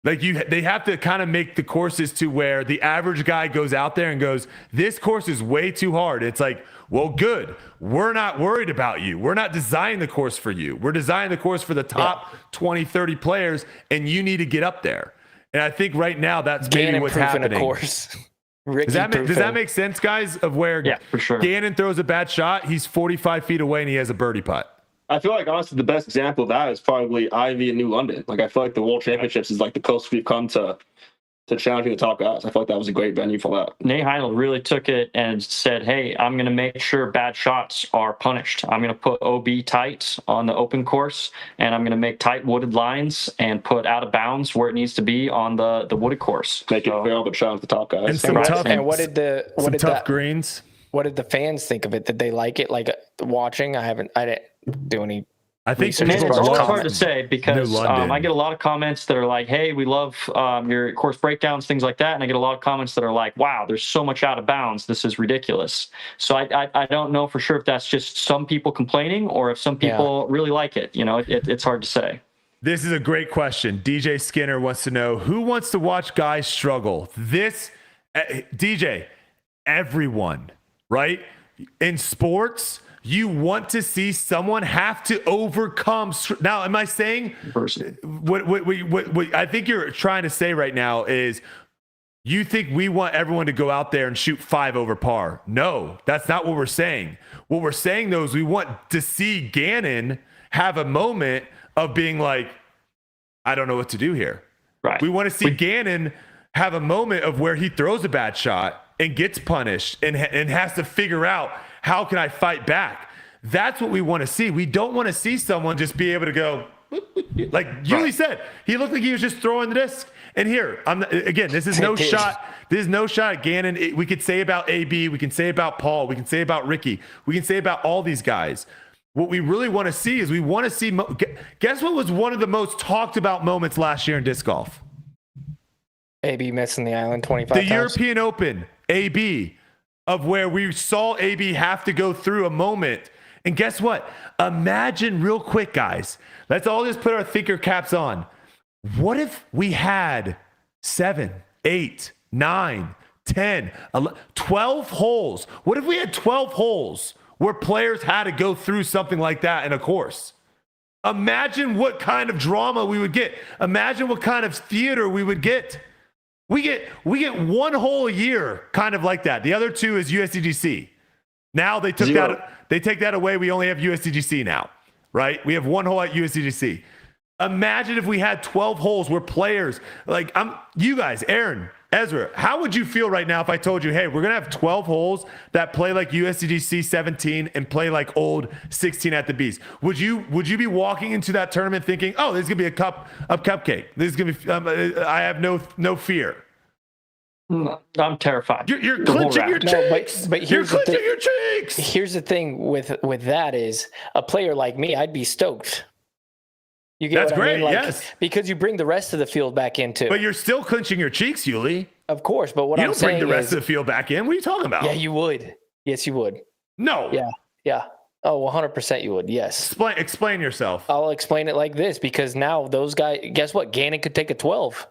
Like they have to kind of make the courses to where the average guy goes out there and goes, this course is way too hard. It's like, well, good. We're not worried about you. We're not designing the course for you. We're designing the course for the top 20, 30 players, and you need to get up there. And I think right now that's maybe what's happening. A course. Does that make sense, guys, of where for sure. Gannon throws a bad shot, he's 45 feet away and he has a birdie putt? I feel like honestly the best example of that is probably Ivy in New London. Like I feel like the World Championships is like the closest we've come to challenging the top guys. I feel like that was a great venue for that. Nate Heinold really took it and said, hey, I'm going to make sure bad shots are punished. I'm going to put OB tight on the open course, and I'm going to make tight wooded lines and put out of bounds where it needs to be on the wooded course. Make it fair, but challenge the top guys. And some tough, and what did the greens? What did the fans think of it? Did they like it? Like watching? I didn't do any I think research Man, as it's far as always hard to comments. say because New London. I get a lot of comments that are like, "Hey, we love your course breakdowns, things like that," and I get a lot of comments that are like, "Wow, there's so much out of bounds. This is ridiculous." So I don't know for sure if that's just some people complaining or if some people really like it. You know, it's hard to say. This is a great question. DJ Skinner wants to know, who wants to watch guys struggle? DJ, everyone, right? In sports, you want to see someone have to overcome. Now, am I saying what I think you're trying to say right now is you think we want everyone to go out there and shoot 5 over par? No, that's not what we're saying. What we're saying, though, is we want to see Gannon have a moment of being like, I don't know what to do here. Right. We want to see Gannon have a moment of where he throws a bad shot and gets punished and has to figure out, how can I fight back? That's what we want to see. We don't want to see someone just be able to go, like Yuli said, he looked like he was just throwing the disc. And here, this is no shot. This is no shot at Gannon. We could say about AB. We can say about Paul. We can say about Ricky. We can say about all these guys. What we really want to see is guess what was one of the most talked about moments last year in disc golf? AB missing the island 25 times. The European Open, AB, of where we saw AB have to go through a moment. And guess what? Imagine real quick, guys. Let's all just put our thinker caps on. What if we had 7, 8, 9, 10, 11, 12 holes? What if we had 12 holes where players had to go through something like that in a course? Imagine what kind of drama we would get. Imagine what kind of theater we would get. We get 1 hole a year kind of like that. The other 2 is USDGC. Now they take that away. We only have USDGC now, right? We have 1 hole at USDGC. Imagine if we had 12 holes where players like you guys, Aaron, Ezra, how would you feel right now if I told you, hey, we're going to have 12 holes that play like USDGC 17 and play like old 16 at the Beast? Would you be walking into that tournament thinking, oh, this is going to be a cupcake. This is going to be, I have no fear. I'm terrified. You're clenching your cheeks. But You're clenching your cheeks. Here's the thing with that is a player like me, I'd be stoked. You get That's what great, I mean? Like, yes. Because you bring the rest of the field back into. But you're still clenching your cheeks, Yuli. Of course, but what you I'm don't saying bring the rest is, of the field back in. What are you talking about? yeah, you would. Yes, you would. No. Yeah. Oh, 100% you would. Yes. Explain yourself. I'll explain it like this because now those guys, guess what? Gannon could take a 12.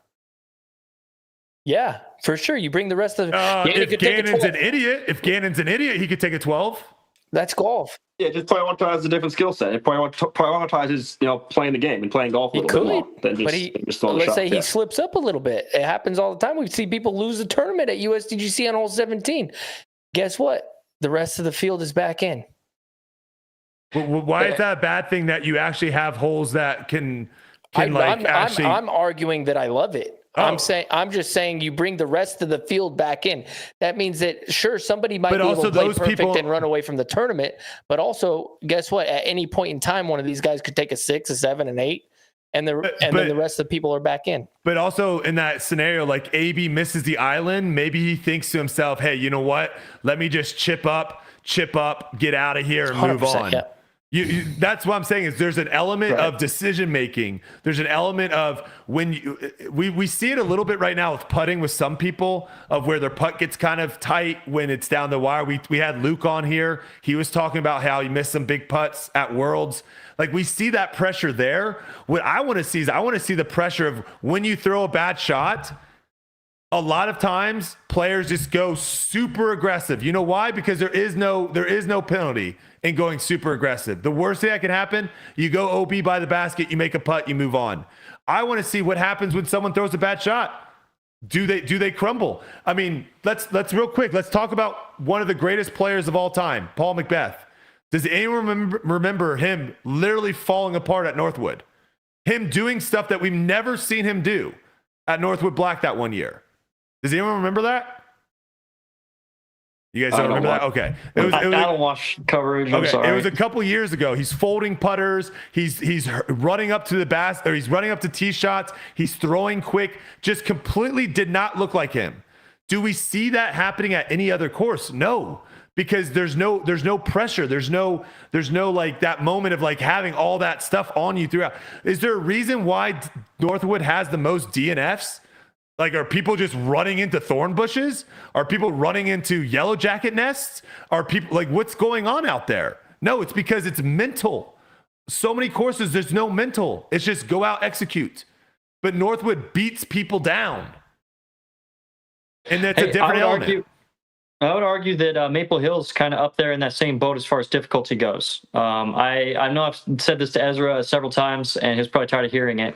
Yeah, for sure. You bring the rest of if Gannon's an idiot, he could take a 12. That's golf. Yeah, just prioritize a different skill set. It prioritizes, playing the game and playing golf a He little bit more could, than but just throwing a let's shot. say he slips up a little bit. It happens all the time. We see people lose the tournament at USDGC on hole 17. Guess what? The rest of the field is back in. Why is that a bad thing that you actually have holes that can I'm actually? I'm arguing that I love it. Oh. I'm just saying you bring the rest of the field back in. That means that sure somebody might be able to play perfect and run away from the tournament, but also guess what? At any point in time, one of these guys could take a 6, a 7, an 8, and then the rest of the people are back in. But also in that scenario, like AB misses the island, maybe he thinks to himself, "Hey, you know what? Let me just chip up, get out of here, and move on." Yeah. That's what I'm saying is there's an element of decision making. There's an element of when we see it a little bit right now with putting with some people of where their putt gets kind of tight when it's down the wire. We had Luke on here. He was talking about how he missed some big putts at Worlds. Like we see that pressure there. What I want to see is the pressure of when you throw a bad shot. A lot of times players just go super aggressive. You know why? Because there is no penalty in going super aggressive. The worst thing that can happen, you go OB by the basket, you make a putt, you move on. I want to see what happens when someone throws a bad shot. Do they crumble? I mean, let's real quick. Let's talk about one of the greatest players of all time, Paul Macbeth. Does anyone remember him literally falling apart at Northwood? Him doing stuff that we've never seen him do at Northwood Black that one year. Does anyone remember that? You guys don't remember that? Okay. I don't watch coverage. I'm sorry. It was a couple years ago. He's folding putters. He's running up to the basket, or he's running up to tee shots. He's throwing quick. Just completely did not look like him. Do we see that happening at any other course? No. because there's no pressure. There's no like that moment of like having all that stuff on you throughout. Is there a reason why Northwood has the most DNFs? Like, are people just running into thorn bushes? Are people running into yellow jacket nests? Are people like, what's going on out there? No, it's because it's mental. So many courses, there's no mental. It's just go out, execute. But Northwood beats people down. And that's a different element. I would argue that Maple Hill's kind of up there in that same boat as far as difficulty goes. I know I've said this to Ezra several times, and he's probably tired of hearing it.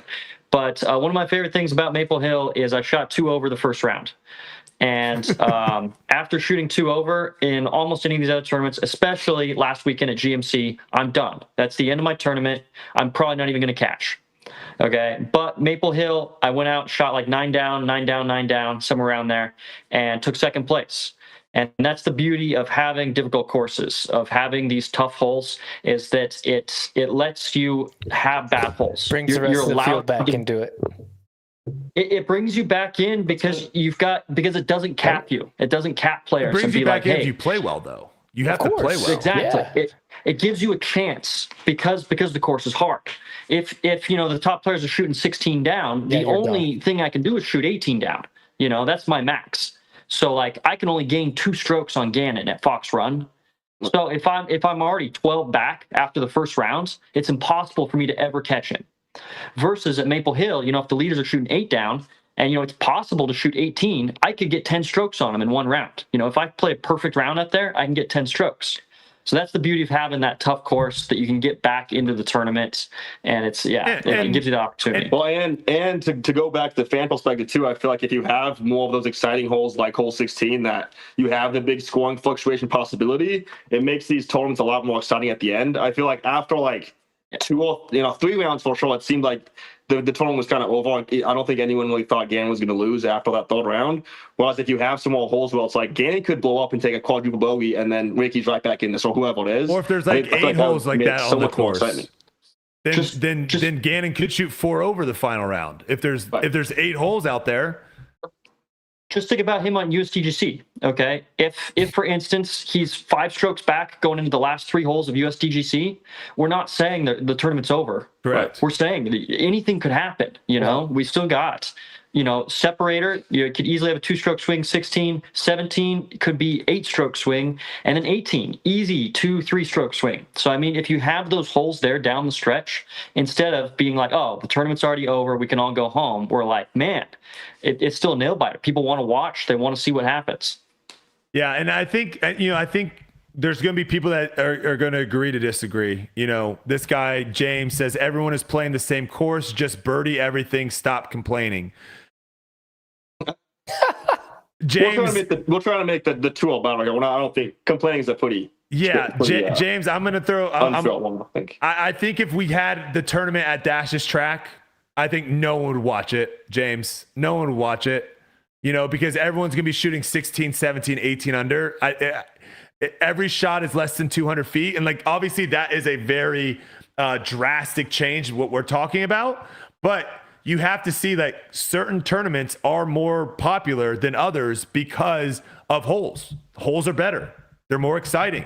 But one of my favorite things about Maple Hill is I shot 2 over the first round. And after shooting 2 over in almost any of these other tournaments, especially last weekend at GMC, I'm done. That's the end of my tournament. I'm probably not even going to cash. Okay. But Maple Hill, I went out, shot like 9 down, 9 down, 9 down, somewhere around there, and took second place. And that's the beauty of having difficult courses, of having these tough holes, is that it lets you have bad holes. Brings the rest of the field back into it. It brings you back in because it doesn't cap you. It doesn't cap players. It brings you back in if you hey, play well, though. You have to play well. Exactly. Yeah. It gives you a chance because the course is hard. If the top players are shooting 16 down, the only thing I can do is shoot 18 down. That's my max. So like I can only gain 2 strokes on Gannon at Fox Run. So if I'm already 12 back after the first round, it's impossible for me to ever catch him. Versus at Maple Hill, if the leaders are shooting 8 down and it's possible to shoot 18, I could get 10 strokes on them in one round. If I play a perfect round up there, I can get 10 strokes. So that's the beauty of having that tough course that you can get back into the tournament, and it gives you the opportunity. Well, and to go back to the fan perspective too, I feel like if you have more of those exciting holes like hole 16, that you have the big scoring fluctuation possibility, it makes these tournaments a lot more exciting at the end. I feel like after like 3 rounds for sure, it seemed like the tournament was kind of over. I don't think anyone really thought Gannon was going to lose after that third round. Whereas if you have some more holes, well, it's like Gannon could blow up and take a quadruple bogey, and then Ricky's right back in this, or whoever it is. Or if there's like 8 holes like that on the course, then Gannon could shoot 4 over the final round. If there's 8 holes out there. Just think about him on USDGC, okay? If for instance, he's 5 strokes back going into the last 3 holes of USDGC, we're not saying that the tournament's over. Correct. We're saying that anything could happen, We still got, separator, you could easily have a 2-stroke swing, 16, 17 could be 8-stroke swing, and then 18, easy 2, 3-stroke swing. So, I mean, if you have those holes there down the stretch, instead of being like, oh, the tournament's already over, we can all go home, we're like, man, it's still a nail biter. People want to watch. They want to see what happens. Yeah, and I think there's going to be people that are going to agree to disagree. This guy, James, says everyone is playing the same course, just birdie everything, stop complaining. James, we're trying to make the 2-hole battle here. I don't think complaining is a pretty. Yeah, James, I'm going to throw. I think if we had the tournament at Dash's track, I think no one would watch it, James. No one would watch it, because everyone's going to be shooting 16, 17, 18 under. Every shot is less than 200 feet. And like, obviously that is a very drastic change what we're talking about, but you have to see that certain tournaments are more popular than others because of holes. Holes are better. They're more exciting.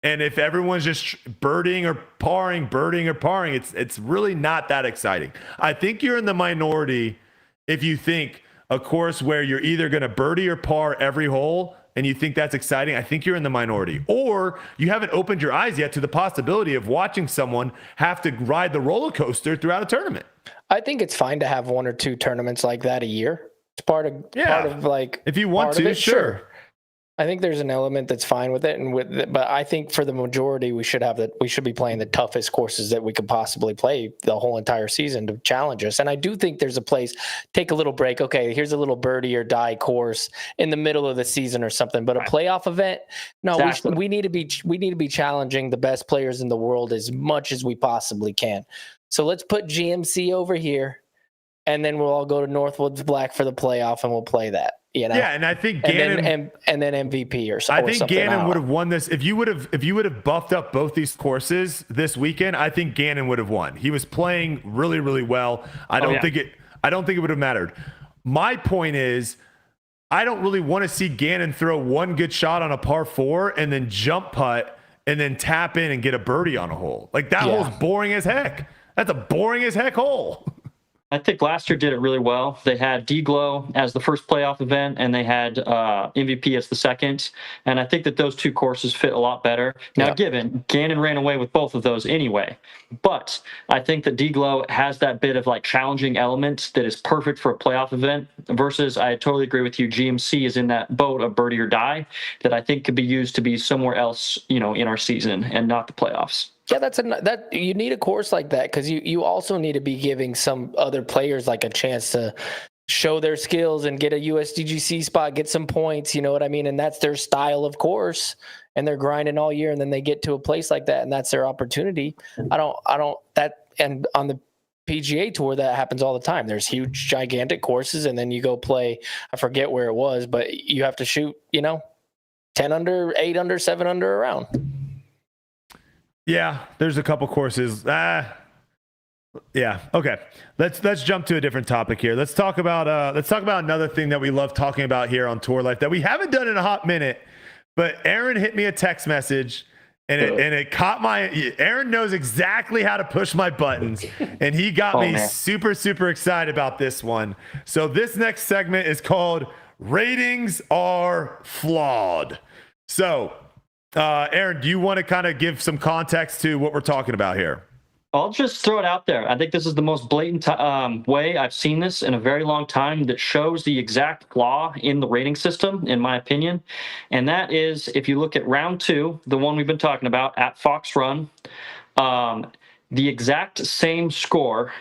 And if everyone's just birding or parring, it's really not that exciting. I think you're in the minority if you think a course where you're either going to birdie or par every hole and you think that's exciting. I think you're in the minority. Or you haven't opened your eyes yet to the possibility of watching someone have to ride the roller coaster throughout a tournament. I think it's fine to have 1 or 2 tournaments like that a year. It's part of like, if you want to, sure. I think there's an element that's fine with it, but I think for the majority, we should be playing the toughest courses that we could possibly play the whole entire season to challenge us. And I do think there's a place, take a little break. Okay, here's a little birdie or die course in the middle of the season or something. But a playoff event, no, exactly. we need to be challenging the best players in the world as much as we possibly can. So let's put GMC over here, and then we'll all go to Northwoods Black for the playoff, and we'll play that. Yeah, and I think Gannon and then MVP or something. I think Gannon would have won this if you would have buffed up both these courses this weekend. I think Gannon would have won. He was playing really, really well. I don't think it would have mattered. My point is, I don't really want to see Gannon throw one good shot on a par 4 and then jump putt and then tap in and get a birdie on a hole. Like that hole's boring as heck. That's a boring as heck hole. I think last year did it really well. They had D-Glow as the first playoff event, and they had MVP as the second. And I think that those two courses fit a lot better. Now, given Gannon ran away with both of those anyway, but I think that D-Glow has that bit of like challenging element that is perfect for a playoff event. Versus, I totally agree with you. GMC is in that boat of birdie or die that I think could be used to be somewhere else, in our season and not the playoffs. Yeah, that you need a course like that because you also need to be giving some other players like a chance to show their skills and get a USDGC spot, get some points. You know what I mean? And that's their style of course, and they're grinding all year, and then they get to a place like that, and that's their opportunity. And on the PGA Tour, that happens all the time. There's huge, gigantic courses, and then you go play. I forget where it was, but you have to shoot, 10 under, 8 under, 7 under around. Yeah, there's a couple courses. Yeah. Okay. Let's jump to a different topic here. Let's talk about another thing that we love talking about here on Tour Life that we haven't done in a hot minute. But Aaron hit me a text message, and it caught my. Aaron knows exactly how to push my buttons, and he got me super excited about this one. So this next segment is called "Ratings Are Flawed." So. Aaron, do you want to kind of give some context to what we're talking about here? I'll just throw it out there. I think this is the most blatant way I've seen this in a very long time that shows the exact flaw in the rating system, in my opinion. And that is, if you look at round 2, the one we've been talking about at Fox Run, the exact same score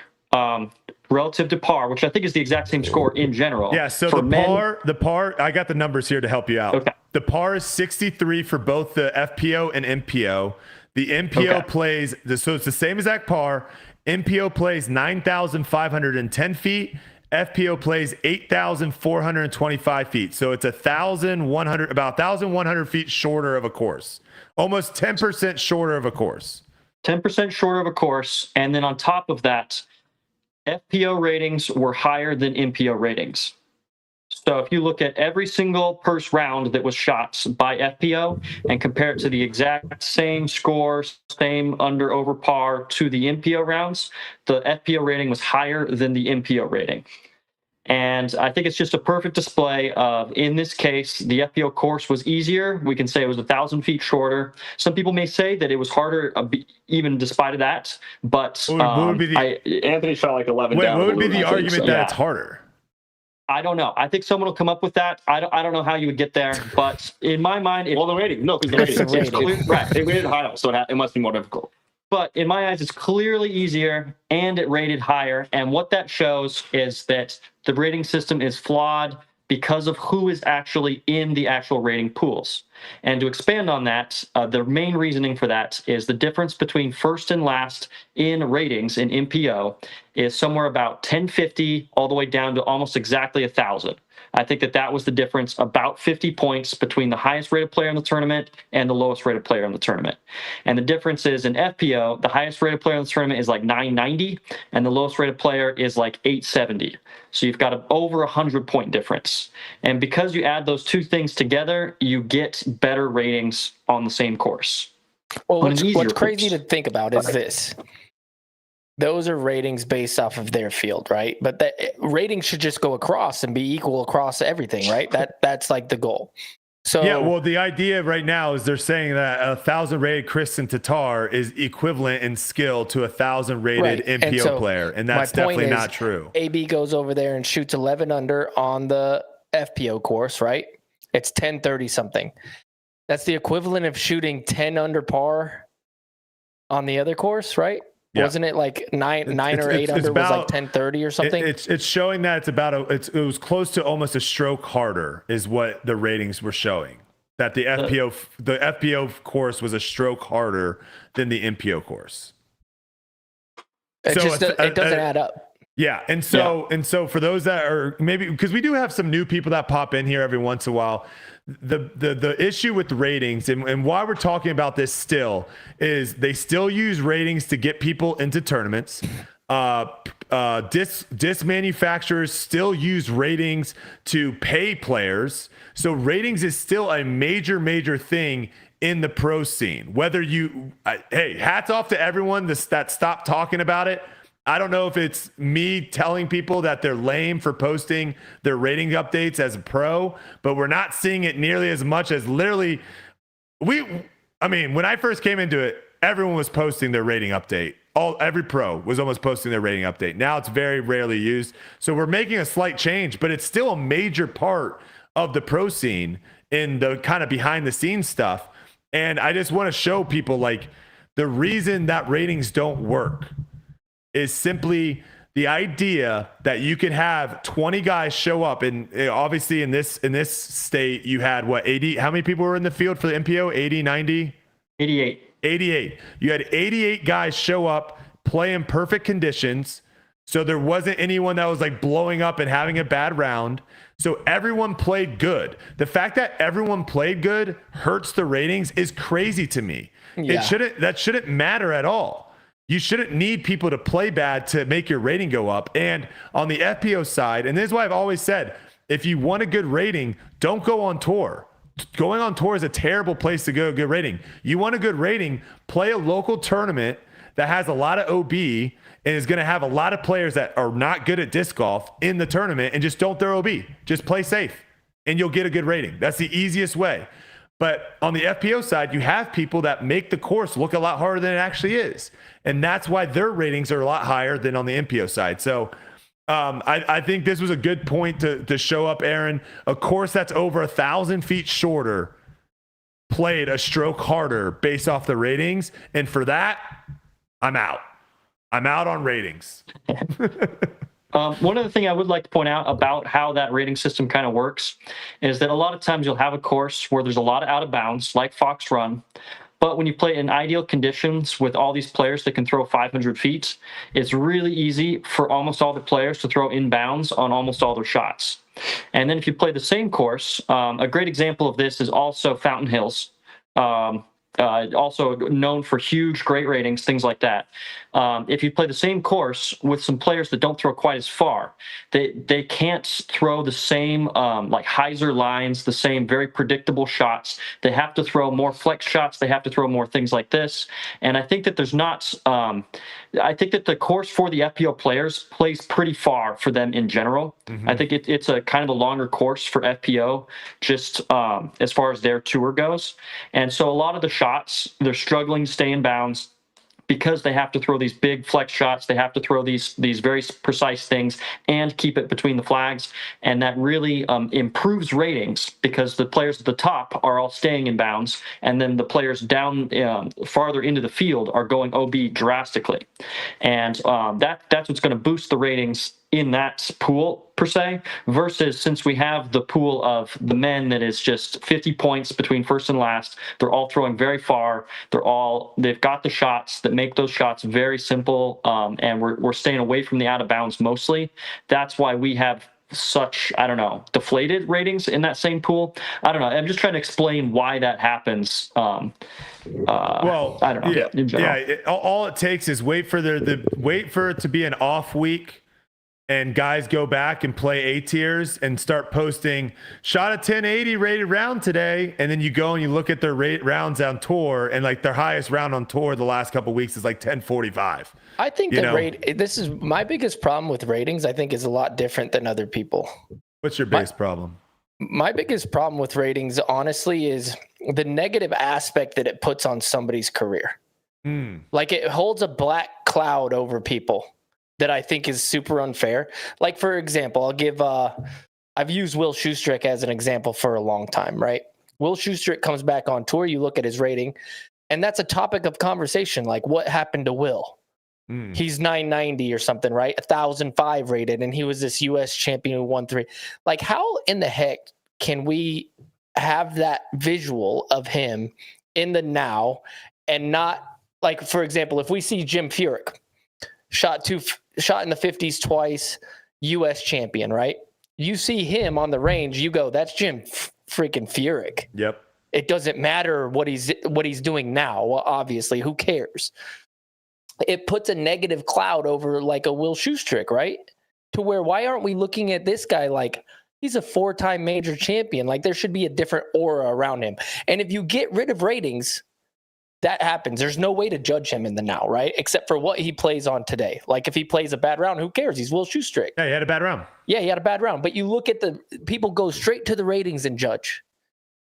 relative to par, which I think is the exact same score in general. Yeah, so the par, I got the numbers here to help you out. Okay. The par is 63 for both the FPO and MPO. The MPO plays, so it's the same exact par. MPO plays 9,510 feet. FPO plays 8,425 feet. So it's about 1,100 feet shorter of a course. Almost 10% shorter of a course. 10% shorter of a course. And then on top of that, FPO ratings were higher than MPO ratings. So if you look at every single first round that was shot by FPO and compare it to the exact same score, same under over par to the MPO rounds, the FPO rating was higher than the MPO rating. And I think it's just a perfect display of, in this case, the FPO course was easier. We can say it was 1,000 feet shorter. Some people may say that it was harder, even despite of that. But Anthony shot like 11 down. What would be the argument that it's harder? I don't know. I think someone will come up with that. I don't know how you would get there, but in my mind, the rating. No, because the rating. Clear, right. They rated higher, so it must be more difficult. But in my eyes, it's clearly easier, and it rated higher. And what that shows is that the rating system is flawed because of who is actually in the actual rating pools. And to expand on that, the main reasoning for that is the difference between first and last in ratings in MPO is somewhere about 1050 all the way down to almost exactly 1,000. I think that was the difference, about 50 points between the highest rated player in the tournament and the lowest rated player in the tournament. And the difference is in FPO, the highest rated player in the tournament is like 990, and the lowest rated player is like 870. So you've got over 100-point difference. And because you add those two things together, you get better ratings on the same course. Well, what's crazy to think about is this. Those are ratings based off of their field, right? But that ratings should just go across and be equal across everything, right? That's like the goal. So yeah, well, the idea right now is they're saying that 1,000 rated Kristin Tattar is equivalent in skill to 1,000 rated MPO player, and that's definitely not true. AB goes over there and shoots 11 under on the FPO course, right? It's 1030 something. That's the equivalent of shooting 10 under par on the other course, right? Yeah. Wasn't it like nine or 8 under was like 1030 or something? It's showing that it was close to almost a stroke harder is what the ratings were showing. That the FPO course was a stroke harder than the MPO course. It doesn't add up. Yeah, and so for those that are maybe, because we do have some new people that pop in here every once in a while, the issue with ratings and why we're talking about this still is they still use ratings to get people into tournaments. disc manufacturers still use ratings to pay players. So ratings is still a major thing in the pro scene. Whether hey, hats off to everyone that stopped talking about it. I don't know if it's me telling people that they're lame for posting their rating updates as a pro, but we're not seeing it nearly as much as literally when I first came into it, everyone was posting their rating update. Every pro was almost posting their rating update. Now it's very rarely used. So we're making a slight change, but it's still a major part of the pro scene in the kind of behind the scenes stuff. And I just want to show people, like, the reason that ratings don't work is simply the idea that you can have 20 guys show up, and obviously in this state you had 80, how many people were in the field for the MPO? 80, 90? 88. You had 88 guys show up, play in perfect conditions. So there wasn't anyone that was like blowing up and having a bad round. So everyone played good. The fact that everyone played good hurts the ratings is crazy to me. Yeah. That shouldn't matter at all. You shouldn't need people to play bad to make your rating go up. And on the FPO side, and this is why I've always said, if you want a good rating, don't go on tour. Going on tour is a terrible place to go good rating. You want a good rating, play a local tournament that has a lot of OB and is going to have a lot of players that are not good at disc golf in the tournament, and just don't throw OB. Just play safe and you'll get a good rating. That's the easiest way. But on the FPO side, you have people that make the course look a lot harder than it actually is. And that's why their ratings are a lot higher than on the MPO side. So I think this was a good point to show up, Aaron. A course that's over 1,000 feet shorter played a stroke harder based off the ratings. And for that, I'm out. I'm out on ratings. One other thing I would like to point out about how that rating system kind of works is that a lot of times you'll have a course where there's a lot of out of bounds, like Fox Run. But when you play in ideal conditions with all these players that can throw 500 feet, it's really easy for almost all the players to throw inbounds on almost all their shots. And then if you play the same course, a great example of this is also Fountain Hills. Also known for huge, great ratings, things like that. If you play the same course with some players that don't throw quite as far, they can't throw the same like hyzer lines, the same very predictable shots. They have to throw more flex shots. They have to throw more things like this. And I think that there's not. I think that the course for the FPO players plays pretty far for them in general. Mm-hmm. I think it's a kind of a longer course for FPO, just as far as their tour goes. And so a lot of the shots, they're struggling to stay in bounds because they have to throw these big flex shots. They have to throw these very precise things and keep it between the flags. And that really improves ratings because the players at the top are all staying in bounds. And then the players down farther into the field are going OB drastically. And that's what's going to boost the ratings in that pool per se, versus since we have the pool of the men that is just 50 points between first and last, they're all throwing very far. They've got the shots that make those shots very simple, and we're staying away from the out of bounds mostly. That's why we have such, I don't know, deflated ratings in that same pool. I don't know. I'm just trying to explain why that happens. Well, I don't know. Yeah, in general. All it takes is wait for it to be an off week, and guys go back and play A tiers and start posting shot a 1080 rated round today. And then you go and you look at their rounds on tour, and like their highest round on tour the last couple of weeks is like 1045. I think this is my biggest problem with ratings. I think is a lot different than other people. What's your biggest problem? My biggest problem with ratings, honestly, is the negative aspect that it puts on somebody's career. Like it holds a black cloud over people that I think is super unfair. Like, for example, I've used Will Schustrick as an example for a long time, right? Will Schustrick comes back on tour. You look at his rating, and that's a topic of conversation. Like, what happened to Will? He's 990 or something, right? 1,005 rated, and he was this U.S. champion who won 3. Like, how in the heck can we have that visual of him in the now and not, like, for example, if we see Jim Furyk, shot in the 50s twice, U.S. champion, right? You see him on the range, you go, that's Jim freaking Furyk. Yep. It doesn't matter what he's doing now. Well, obviously, who cares? it puts a negative cloud over like a Will Schustrick, right? To where why aren't we looking at this guy like he's a 4-time major champion? Like there should be a different aura around him. And if you get rid of ratings, that happens. There's no way to judge him in the now, right? Except for what he plays on today. Like if he plays a bad round, who cares? He's Will Schustrick. Yeah, he had a bad round. Yeah, he had a bad round. But you look at the people go straight to the ratings and judge.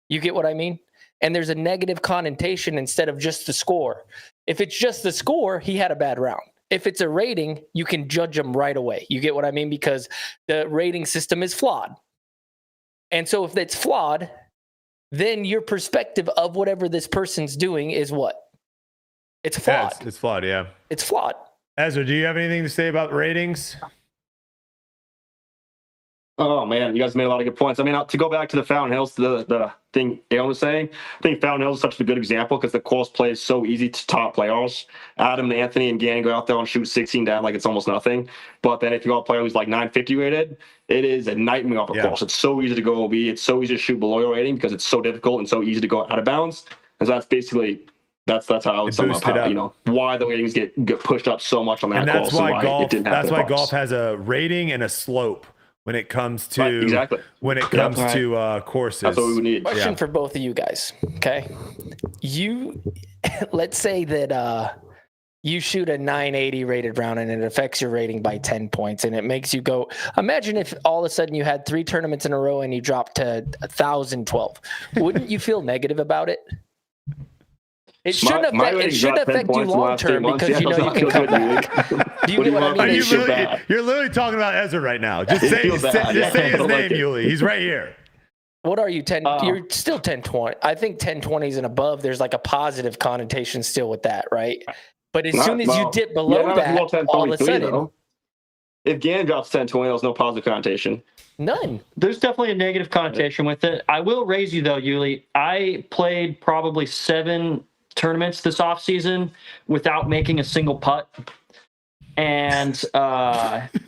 You get what I mean? And there's a negative connotation instead of just the score. If it's just the score, he had a bad round. If it's a rating, you can judge him right away. You get what I mean? Because the rating system is flawed. And so if it's flawed, then your perspective of whatever this person's doing is what? It's flawed. Yeah, it's flawed, yeah. It's flawed. Ezra, do you have anything to say about ratings? Oh man, you guys made a lot of good points. I mean, to go back to the Fountain Hills, the thing Aaron was saying, I think Fountain Hills is such a good example because the course play is so easy to top playoffs. Adam, Anthony, and Gannon go out there and shoot 16 down like it's almost nothing. But then if you got a player who's like 950 rated, it is a nightmare off the course. It's so easy to go OB. It's so easy to shoot below your rating because it's so difficult and so easy to go out of bounds. And so that's basically that's how I would sum up how, why the ratings get pushed up so much on that course. And that's why golf. It didn't happen That's why golf has a rating and a slope. When it comes to courses, that's what we would need. Question for both of you guys. Okay, let's say that you shoot a 980 rated round and it affects your rating by 10 points, and it makes you go. Imagine if all of a sudden you had 3 tournaments in a row and you dropped to 1,012. Wouldn't you feel negative about it? It shouldn't affect you long term because you can come back. Do you get what I mean? You're literally talking about Ezra right now. Just say his name, Yuli. He's right here. What are you? 10? You're still 1020. I think 1020s and above. There's like a positive connotation still with that, right? But as soon as you dip below that, all of a sudden, if Gannon drops 1020, there's no positive connotation. None. There's definitely a negative connotation with it. I will raise you though, Yuli. I played probably 7 tournaments this off season without making a single putt, and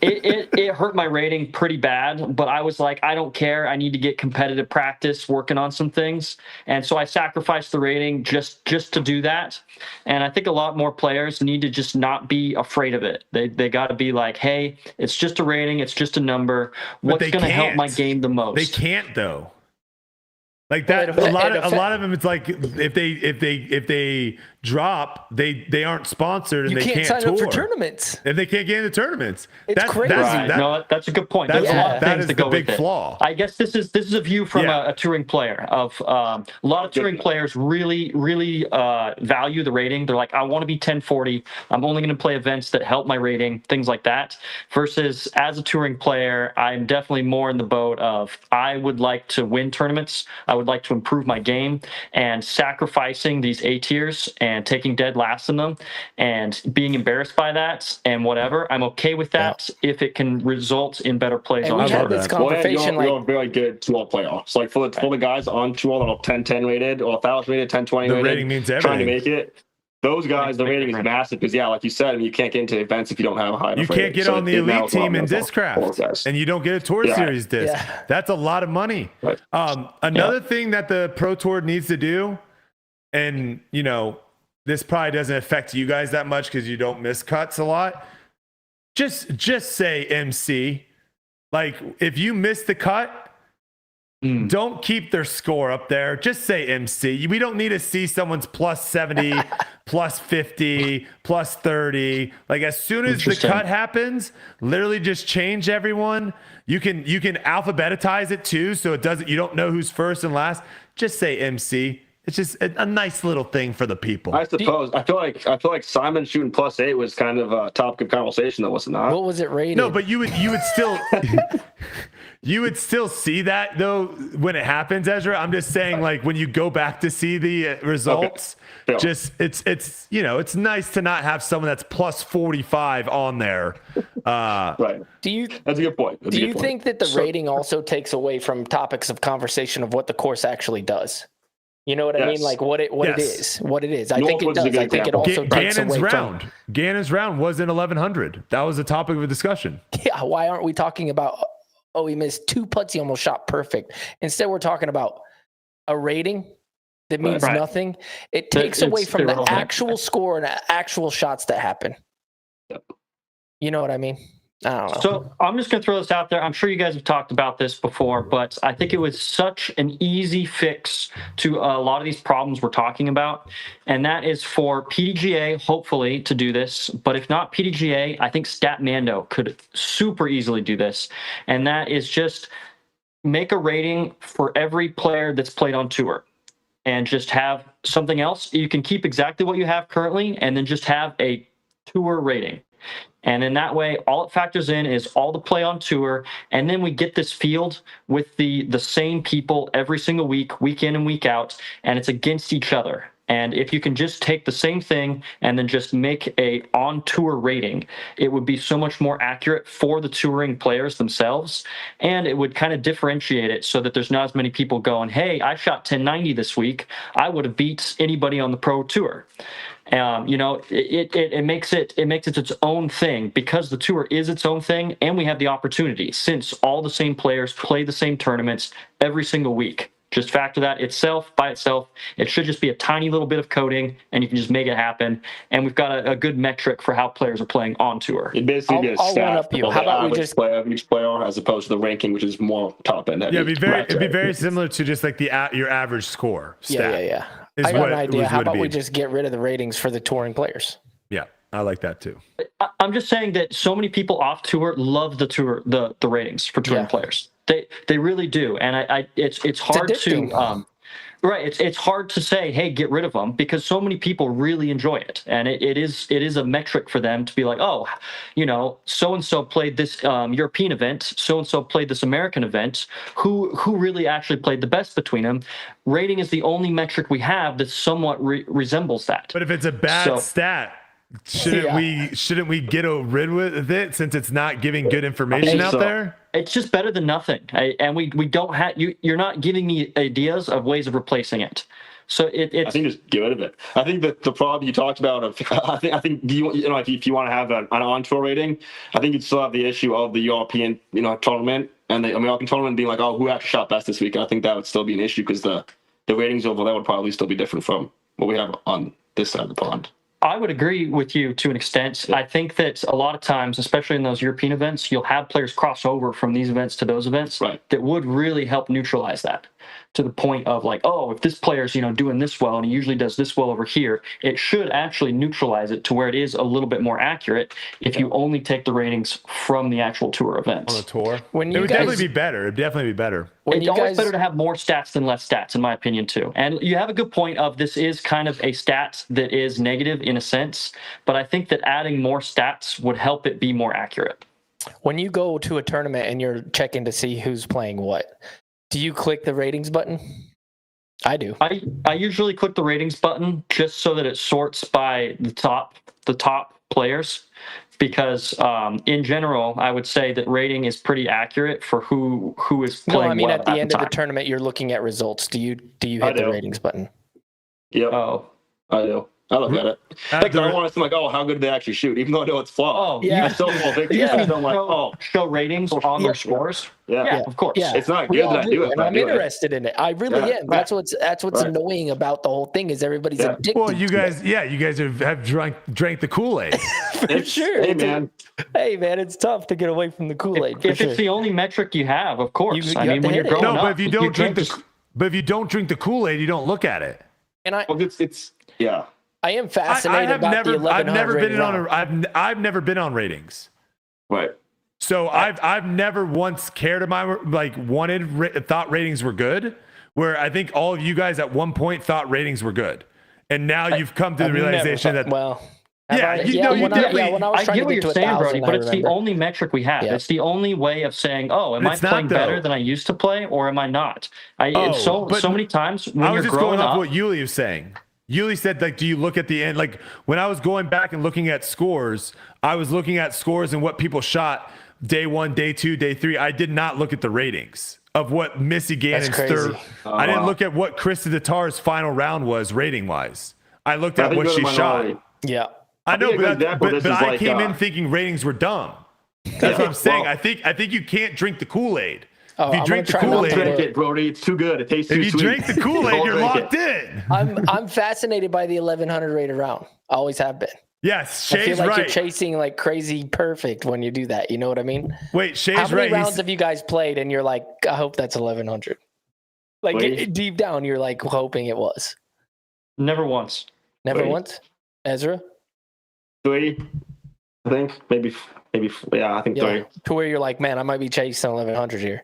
it hurt my rating pretty bad. But I was like, I don't care. I need to get competitive practice working on some things, and so I sacrificed the rating just to do that. And I think a lot more players need to just not be afraid of it. They got to be like, hey, it's just a rating, it's just a number. What's going to help my game the most? They can't though. Like that, a lot of them. It's like if they drop, they aren't sponsored and they can't sign tour. Up for tournaments. If they can't get into tournaments, it's crazy. No, that's a good point. There's a lot of things to go with it. Flaw. I guess this is a view from a touring player. Of a lot of touring players really value the rating. They're like, I want to be 1040. I'm only going to play events that help my rating, things like that. Versus as a touring player, I'm definitely more in the boat of I would like to win tournaments. I would like to improve my game, and sacrificing these A tiers and taking dead last in them and being embarrassed by that and whatever. I'm okay with that if it can result in better plays on tour. We had this conversation you're very good 2-all playoffs. Like for the guys on 2-all that are 1010 rated or 1,000 rated, 1020 rated, rating means everything. Trying to make it. Those guys, the rating is massive because, like you said, you can't get into events if you don't have a high enough rating. You can't get on the elite team in Discraft, and you don't get a Tour Series disc. Yeah. That's a lot of money. Right. Another thing that the Pro Tour needs to do, and this probably doesn't affect you guys that much because you don't miss cuts a lot. Just say MC. Like if you miss the cut, don't keep their score up there. Just say MC. We don't need to see someone's plus 70, plus 50, plus 30. Like as soon as the cut happens, literally just change everyone. You can alphabetize it too, so it doesn't. You don't know who's first and last. Just say MC. It's just a nice little thing for the people. I suppose. I feel like Simon shooting +8 was kind of a topic of conversation, though, was it not? What was it rated? No, but you would still you would still see that though when it happens, Ezra. I'm just saying, like when you go back to see the results, just it's it's nice to not have someone that's plus 45 on there. Right. That's a good point. Do you think that the rating also takes away from topics of conversation of what the course actually does? You know what I mean? Like what it is. I think it does. I think it also takes away from Gannon's round was in 1100. That was a topic of discussion. Yeah. Why aren't we talking about? Oh, he missed 2 putts. He almost shot perfect. Instead, we're talking about a rating that means Right. nothing. It takes away It's from the irrelevant. actual score and actual shots that happen. Yep. You know what I mean? I don't know. So I'm just going to throw this out there. I'm sure you guys have talked about this before, but I think it was such an easy fix to a lot of these problems we're talking about. And that is for PDGA, hopefully, to do this. But if not PDGA, I think Statmando could super easily do this. And that is just make a rating for every player that's played on tour and just have something else. You can keep exactly what you have currently and then just have a tour rating. And in that way, all it factors in is all the play on tour. And then we get this field with the same people every single week in and week out, and it's against each other. And if you can just take the same thing and then just make a on-tour rating, it would be so much more accurate for the touring players themselves. And it would kind of differentiate it so that there's not as many people going, hey, I shot 1090 this week. I would have beat anybody on the pro tour. It makes it its own thing because the tour is its own thing, and we have the opportunity since all the same players play the same tournaments every single week. Just factor that by itself. It should just be a tiny little bit of coding, and you can just make it happen. And we've got a good metric for how players are playing on tour. It basically be a I'll stat one up you. of How the about we average just player of each player as opposed to the ranking, which is more top end. Yeah, it'd be very similar to just like your average score stat. Yeah. is I got what an it idea. was How would about we be. just get rid of the ratings for the touring players? Yeah, I like that too. I'm just saying that so many people off tour love the tour, the ratings for touring players. They really do, and it's hard to right. It's hard to say, hey, get rid of them because so many people really enjoy it, and it is a metric for them to be like, oh, so and so played this European event, so and so played this American event. Who really actually played the best between them? Rating is the only metric we have that somewhat resembles that. But if it's a bad stat, shouldn't we get rid with it since it's not giving good information out there? It's just better than nothing, and we don't have you're not giving me ideas of ways of replacing it. So it's. I think just get rid of it. I think that the problem you talked about if you want to have an on-tour rating, I think you'd still have the issue of the European tournament and the American tournament being like, oh, who actually shot best this week? I think that would still be an issue because the ratings over there would probably still be different from what we have on this side of the pond. I would agree with you to an extent. I think that a lot of times, especially in those European events, you'll have players cross over from these events to those events that would really help neutralize that to the point of like, oh, if this player's, doing this well and he usually does this well over here, it should actually neutralize it to where it is a little bit more accurate if you only take the ratings from the actual tour events. On the tour? It would guys- definitely be better. It'd definitely be better. It's always better to have more stats than less stats, in my opinion, too. And you have a good point of this is kind of a stat that is negative in a sense, but I think that adding more stats would help it be more accurate. When you go to a tournament and you're checking to see who's playing what, do you click the ratings button? I do. I usually click the ratings button just so that it sorts by the top players. Because in general, I would say that rating is pretty accurate for who is playing. No, I mean well at the end of the time. tournament, you're looking at results. Do you hit the ratings button? Yeah. Oh, I do. I look at it. Like, I want to see like, oh, how good did they actually shoot? Even though I know it's flawed. Oh, yeah. I still fall victim. Yeah. I still like, oh, show ratings on their scores. yeah. Of course. Yeah. It's not We good all that I do it. and but I I'm do it. interested in it. I really am. That's what's Right. annoying about the whole thing is everybody's Yeah. addicted. Well, you to guys, you guys have drank the Kool-Aid. it. For sure. Hey, man. Hey, man, it's tough to get away from the Kool-Aid. If it's the only metric you have, of course. You I have mean, to when you're hit it. growing No, up, but if you don't drink can't if you don't drink the Kool-Aid, you don't look at it. And Well, it's yeah. I am fascinated about the 1100 I've never been rated on round. I've never been on ratings. Right. So I've never once cared about thought ratings were good. Where I think all of you guys at one point thought ratings were good, and now you've come to the I've never realization thought- that well, you when I was I trying get to what get to you're saying, 1,000, Brody, but I it's the remember. only metric we have. Yeah. It's the only way of saying, oh, am I It's not, playing better though. than I used to play, or am I not? Oh, It's so but many times when I you're was just growing going off up. what Yuli was saying. Yuli said, like, do you look at the end? Like, when I was going back and looking at scores, I was looking at scores and what people shot day 1, day 2, day 3. I did not look at the ratings of what Missy Gannon's crazy. third. I didn't look at what Kristin Tattar's final round was rating wise. I looked I at think what you're she the minority. shot. Yeah. I know, think a good but example of this is I like, came in thinking ratings were dumb. That's what I'm saying. well- I think you can't drink the Kool-Aid. Oh, If you I'm drink the gonna try not Don't to Kool-Aid, drink look. it, Brody. It's too good. It tastes too if you sweet. drink the Kool-Aid, Don't you're drink locked it. in. I'm fascinated by the 1100 rated round. Always have been. Yes, I feel Shay's like right. you're chasing like crazy perfect when you do that. You know what I mean? Wait, Shay's How many right. rounds have you guys played and you're like, I hope that's 1100? Like Wait. deep down, you're like hoping it was. Never once. Never Wait. once? Ezra? 3, I think. Maybe. Yeah, I think Yeah. 3. To where you're like, man, I might be chasing 1100 here.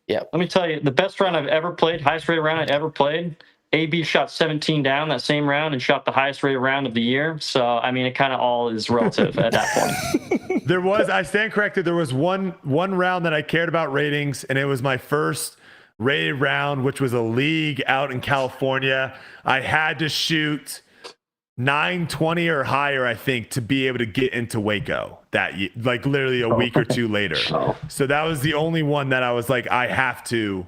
Yeah. Let me tell you, the best round I've ever played, highest rated round I ever played, AB shot 17 down that same round and shot the highest rated round of the year. So, I mean, it kind of all is relative at that point. I stand corrected. There was one round that I cared about ratings, and it was my first rated round, which was a league out in California. I had to shoot 920 or higher, I think, to be able to get into Waco like literally a week or two later. Oh. So that was the only one that I was like, I have to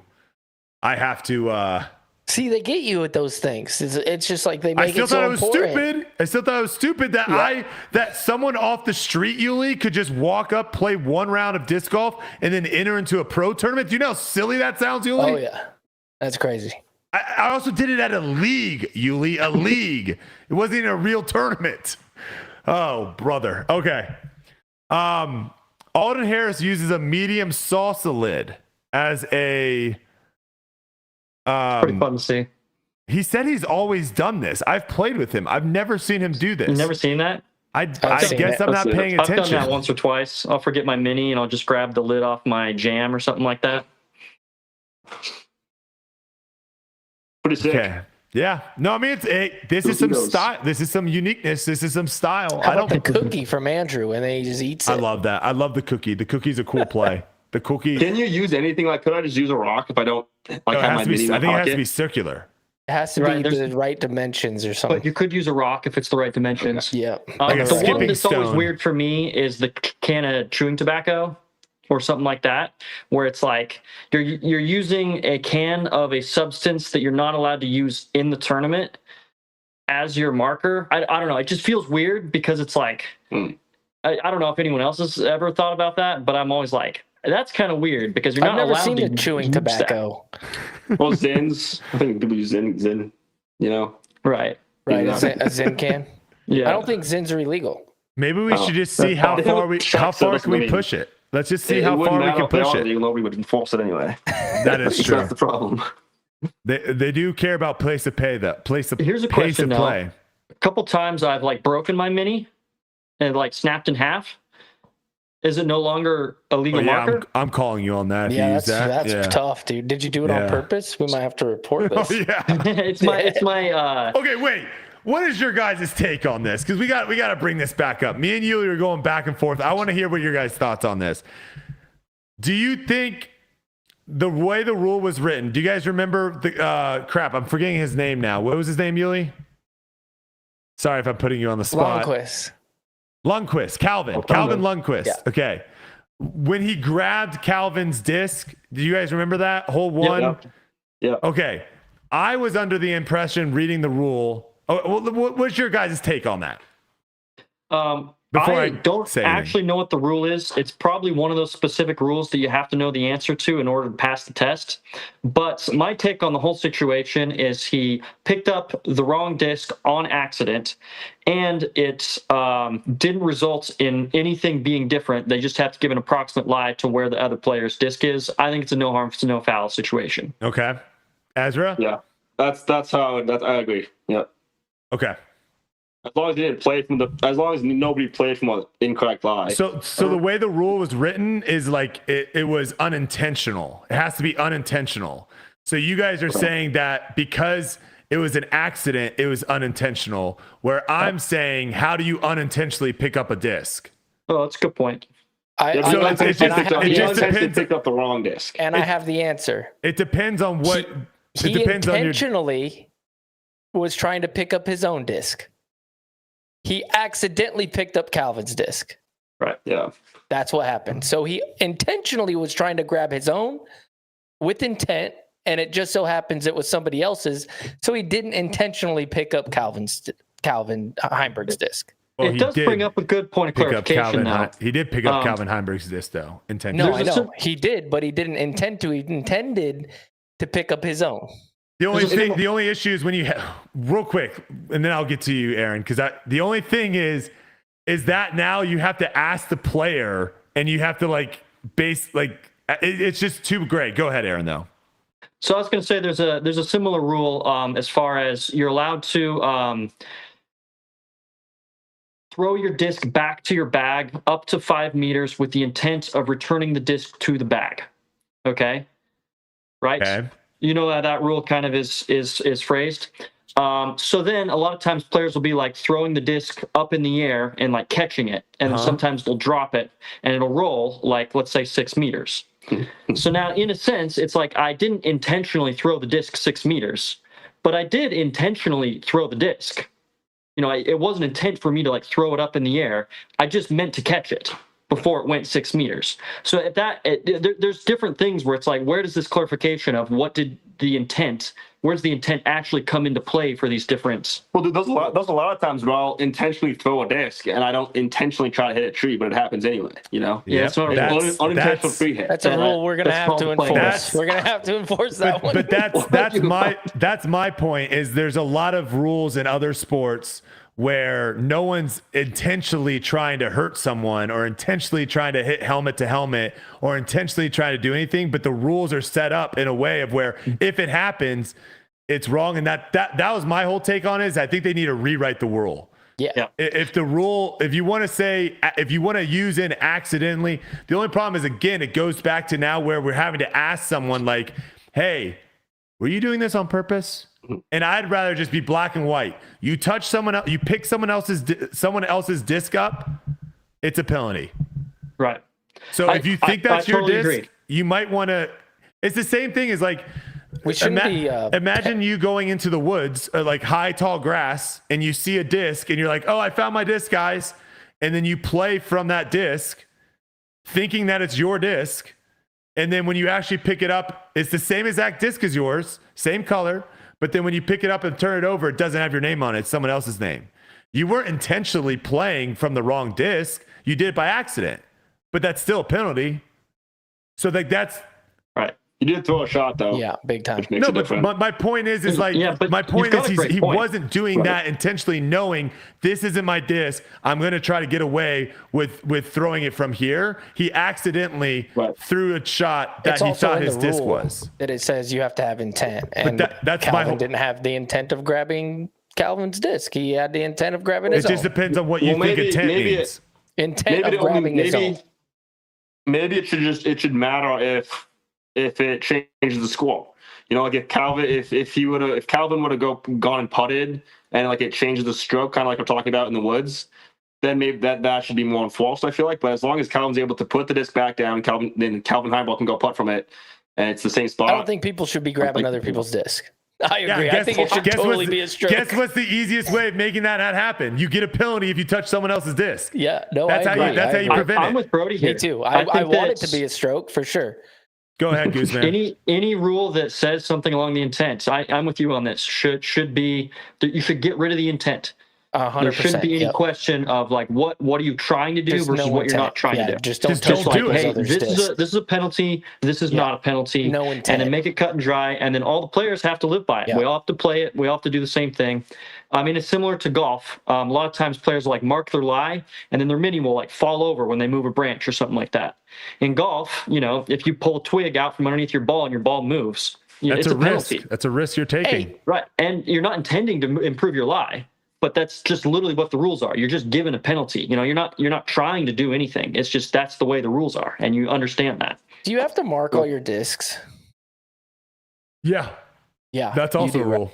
See, they get you with those things. It's just like they I make still it so thought it was important. stupid. I still thought it was stupid that that someone off the street, Yuli, could just walk up, play one round of disc golf, and then enter into a pro tournament. Do you know how silly that sounds, Yuli? Oh, yeah. That's crazy. I also did it at a league, Yuli, a league. It wasn't even a real tournament. Oh, brother. Okay. Alden Harris uses a medium salsa lid as a. Pretty fun to see. He said he's always done this. I've played with him. I've never seen him do this. You've never seen that? I seen guess it. I'm not paying I've done attention. that once or twice. I'll forget my mini and I'll just grab the lid off my jam or something like that. Pretty sick. Okay. Yeah. No, I mean, this is some style. This is some uniqueness. This is some style. How about the cookie from Andrew and then he just eats it? I love that. I love the cookie. The cookie's a cool play. The cookie. Can you use anything? Like, could I just use a rock if I don't No, like it have has my to be, mini in I my think it has pocket? to be circular. It has to Right, be there's- the right dimensions or something. But you could use a rock if it's the right dimensions. Yeah. Like a The one skipping that's always stone. weird for me is the can of chewing tobacco or something like that, where it's like you're using a can of a substance that you're not allowed to use in the tournament as your marker. I don't know. It just feels weird because it's like I don't know if anyone else has ever thought about that, but I'm always like, that's kind of weird because you're I've not never allowed seen to the chewing use that. tobacco. Well, Zins. I think people use Zin. You know. Right. Right, Yeah. a Zin can. Yeah. I don't think Zins are illegal. Maybe we Oh, should just see how that's far fine. can we push it. Let's just see It how wouldn't far we matter can if they push are it. legal, nobody would enforce it anyway. That is true. That's the problem. They do care about place of pay. That place of Here's a pace question, of though. play. A couple times I've like broken my mini and like snapped in half. Is it no longer a legal Oh, yeah, marker? I'm calling you on that. If Yeah, you use that's that. tough, dude. Did you do it Yeah. on purpose? We might have to report Oh, this. yeah. it's my Okay, wait. What is your guys' take on this? Because we got to bring this back up. Me and you are going back and forth. I want to hear what your guys' thoughts on this. Do you think the way the rule was written? Do you guys remember the crap? I'm forgetting his name now. What was his name, Yuli? Sorry if I'm putting you on the spot. Lundquist, Calvin Lundquist. Yeah. Okay. When he grabbed Calvin's disc, do you guys remember that whole one? Yeah. Okay. I was under the impression reading the rule. Oh, what's your guys' take on that? Before I I don't say anything. actually know what the rule is. It's probably one of those specific rules that you have to know the answer to in order to pass the test. But my take on the whole situation is he picked up the wrong disc on accident, and it didn't result in anything being different. They just have to give an approximate lie to where the other player's disc is. I think it's a no harm, it's a no foul situation. Okay. Ezra? Yeah. That's how. I agree. Yeah. Okay. As long as you didn't play as long as nobody played from an incorrect lie. So the way the rule was written is like it was unintentional. It has to be unintentional. So you guys are saying that because it was an accident, it was unintentional. Where I'm saying, how do you unintentionally pick up a disc? Oh, that's a good point. I picked up the wrong disc. And I have the answer. It depends on what. He it depends on your. intentionally was trying to pick up his own disc. He accidentally picked up Calvin's disc. Right. Yeah. That's what happened. So he intentionally was trying to grab his own with intent, and it just so happens it was somebody else's. So he didn't intentionally pick up Calvin Heimberg's disc. Well, it does bring up a good point of clarification, though. He did pick up Calvin Heimberg's disc, though, intentionally. No, I know he did, but he didn't intend to. He intended to pick up his own. The only issue is when you real quick, and then I'll get to you, Aaron, because the only thing is that now you have to ask the player, and you have to it's just too great. Go ahead, Aaron, though. So I was going to say there's a similar rule as far as you're allowed to throw your disc back to your bag up to 5 meters with the intent of returning the disc to the bag. Okay, right? Okay. You know how that rule kind of is phrased. So then a lot of times players will be like throwing the disc up in the air and like catching it, and sometimes they'll drop it and it'll roll like, let's say 6 meters. So now in a sense, it's like I didn't intentionally throw the disc 6 meters, but I did intentionally throw the disc. You know, it wasn't intent for me to like throw it up in the air. I just meant to catch it before it went 6 meters. So at that, there's different things where it's like, where does this clarification of where's the intent actually come into play for these different? Well, dude, there's a lot of times where I'll intentionally throw a disc and I don't intentionally try to hit a tree, but it happens anyway, you know? Yeah, it's not unintentional free hit. That's a rule we're going to have to enforce. We're going to have to enforce that one. But that's my point is there's a lot of rules in other sports where no one's intentionally trying to hurt someone or intentionally trying to hit helmet to helmet or intentionally trying to do anything, but the rules are set up in a way of where if it happens, it's wrong. And that was my whole take on it, is I think they need to rewrite the rule. Yeah. If you want to use in accidentally, the only problem is, again, it goes back to now where we're having to ask someone like, hey, were you doing this on purpose? And I'd rather just be black and white. You touch someone else, you pick someone else's disc up, it's a penalty. Right. So if you think that's your totally disc, agree. You might want to. It's the same thing as like. Imagine you going into the woods, like high, tall grass, and you see a disc, and you're like, "Oh, I found my disc, guys!" And then you play from that disc, thinking that it's your disc, and then when you actually pick it up, it's the same exact disc as yours, same color. But then when you pick it up and turn it over, it doesn't have your name on it. It's someone else's name. You weren't intentionally playing from the wrong disc. You did it by accident. But that's still a penalty. So like that's right. You did throw a shot though. Yeah, big time. No, but my point is like my point is he wasn't doing that intentionally, knowing this isn't my disc. I'm going to try to get away with throwing it from here. He accidentally threw a shot that he thought his disc was. That it says you have to have intent, and that's Calvin didn't have the intent of grabbing Calvin's disc. He had the intent of grabbing his own. It just depends on what you think intent means. Intent of grabbing his own. Maybe it should matter if it changes the score. You know, like if Calvin would have gone and putted and like it changes the stroke, kind of like we're talking about in the woods, then maybe that should be more enforced, I feel like. But as long as Calvin's able to put the disc back down, then Calvin Heimberg can go putt from it, and it's the same spot. I don't think people should be grabbing other people's disc. I agree. I think it should totally be a stroke. Guess what's the easiest way of making that not happen? You get a penalty if you touch someone else's disc. Yeah, no, that's how you prevent it. I'm with Brody here. Me too. I want it to be a stroke for sure. Go ahead, Gooseman. Any rule that says something along the intent, I'm with you on this. Should be that you should get rid of the intent. 100%. There shouldn't be any question of like what are you trying to do versus what you're not trying to do. Just don't do it. Hey, this is a penalty. This is not a penalty. No intent. And then make it cut and dry. And then all the players have to live by it. Yeah. We all have to play it. We all have to do the same thing. I mean, it's similar to golf. A lot of times players will like mark their lie, and then their mini will like fall over when they move a branch or something like that. In golf, you know, if you pull a twig out from underneath your ball and your ball moves, it's a penalty. That's a risk you're taking. Hey, right. And you're not intending to improve your lie. But that's just literally what the rules are. You're just given a penalty. You know, you're not trying to do anything. It's just that's the way the rules are, and you understand that. Do you have to mark all your discs? Yeah. That's also a rule.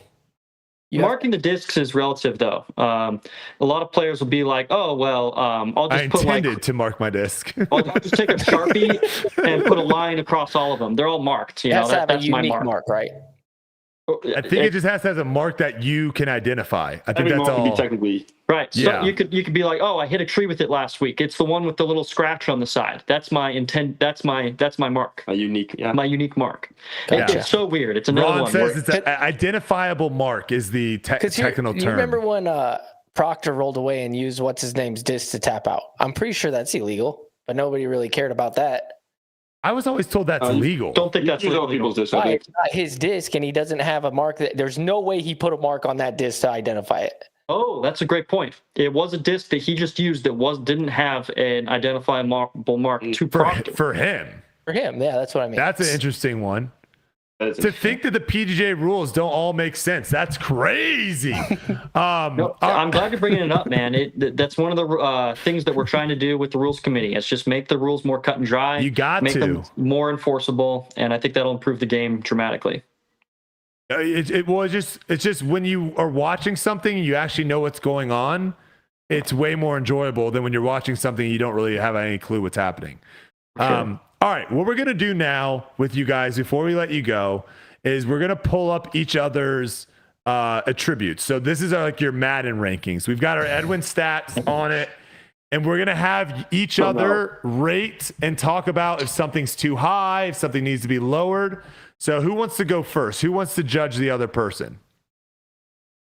Marking the discs is relative, though. A lot of players will be like, "Oh, well, I'll just to mark my disc. I'll just take a Sharpie and put a line across all of them. They're all marked. You know, that's a my unique mark, right? I think it just has to have a mark that you can identify. I think that's all. Technically. Right. So you could be like, oh, I hit a tree with it last week. It's the one with the little scratch on the side. That's my intent. That's my mark. My unique mark. Gotcha. It's so weird. It's another Ron one. says it's an identifiable mark is the technical term. You remember when Proctor rolled away and used what's his name's disc to tap out. I'm pretty sure that's illegal, but nobody really cared about that. I was always told that's legal. Don't think that's legal. illegal. People's disc, Why? It's not his disc, and he doesn't have a mark. There's no way he put a mark on that disc to identify it. Oh, that's a great point. It was a disc that he just used that didn't have an identifiable mark to Proctor. For him. For him, yeah, that's what I mean. That's an interesting one. To think that the PGA rules don't all make sense, that's crazy. No, I'm glad you're bringing it up, man. That's one of the things that we're trying to do with the rules committee. It's just make the rules more cut and dry. You got make to. them more enforceable, and I think that'll improve the game dramatically. It's just when you are watching something, you actually know what's going on. It's way more enjoyable than when you're watching something you don't really have any clue what's happening. Sure. All right, what we're going to do now with you guys before we let you go is we're going to pull up each other's attributes. So this is like your Madden rankings. We've got our Edwin stats on it, and we're going to have each other rate and talk about if something's too high, if something needs to be lowered. So who wants to go first? Who wants to judge the other person?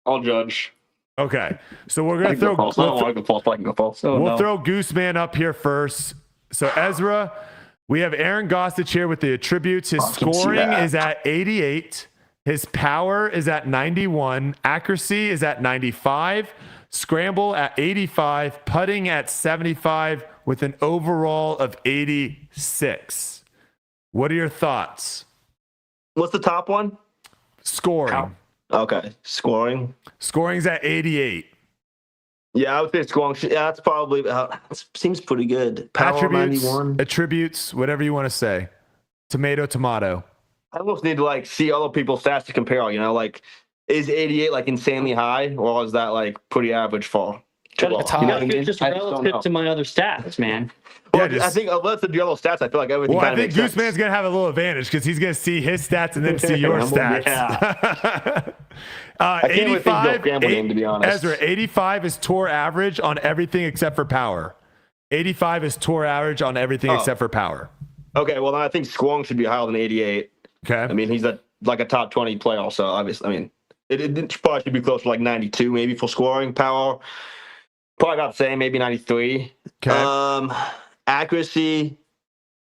I'll judge. Okay, so we're going to throw. I don't want to go false, but I can go false. We'll throw Gooseman up here first. So Ezra, we have Aaron Gossage here with the attributes. His scoring is at 88. His power is at 91. Accuracy is at 95. Scramble at 85. Putting at 75 with an overall of 86. What are your thoughts? What's the top one? Scoring. Okay, scoring. Scoring's at 88. Yeah, I would say scoring. Yeah, that's probably seems pretty good. Power Attributes, 91. attributes, whatever you want to say. Tomato. I almost need to like see other people's stats to compare. You know, like is 88 like insanely high, or is that like pretty average for? You high. gotta get just relative to my other stats, man. Well, Yeah, I think let's do other stats. I feel like everything. Well, I kind of think makes sense. Gooseman's going to have a little advantage because he's going to see his stats and then see your stats. I can't really think Bill 85, Campbell game, to be honest. Ezra, 85 is tour average on everything except for power. 85 is tour average on everything except for power. Okay, well then I think scoring should be higher than 88. Okay. I mean, he's like a top 20 player, also obviously. I mean, it probably should be close to like 92 maybe for scoring. Power, probably about the same, maybe 93. Okay. Accuracy,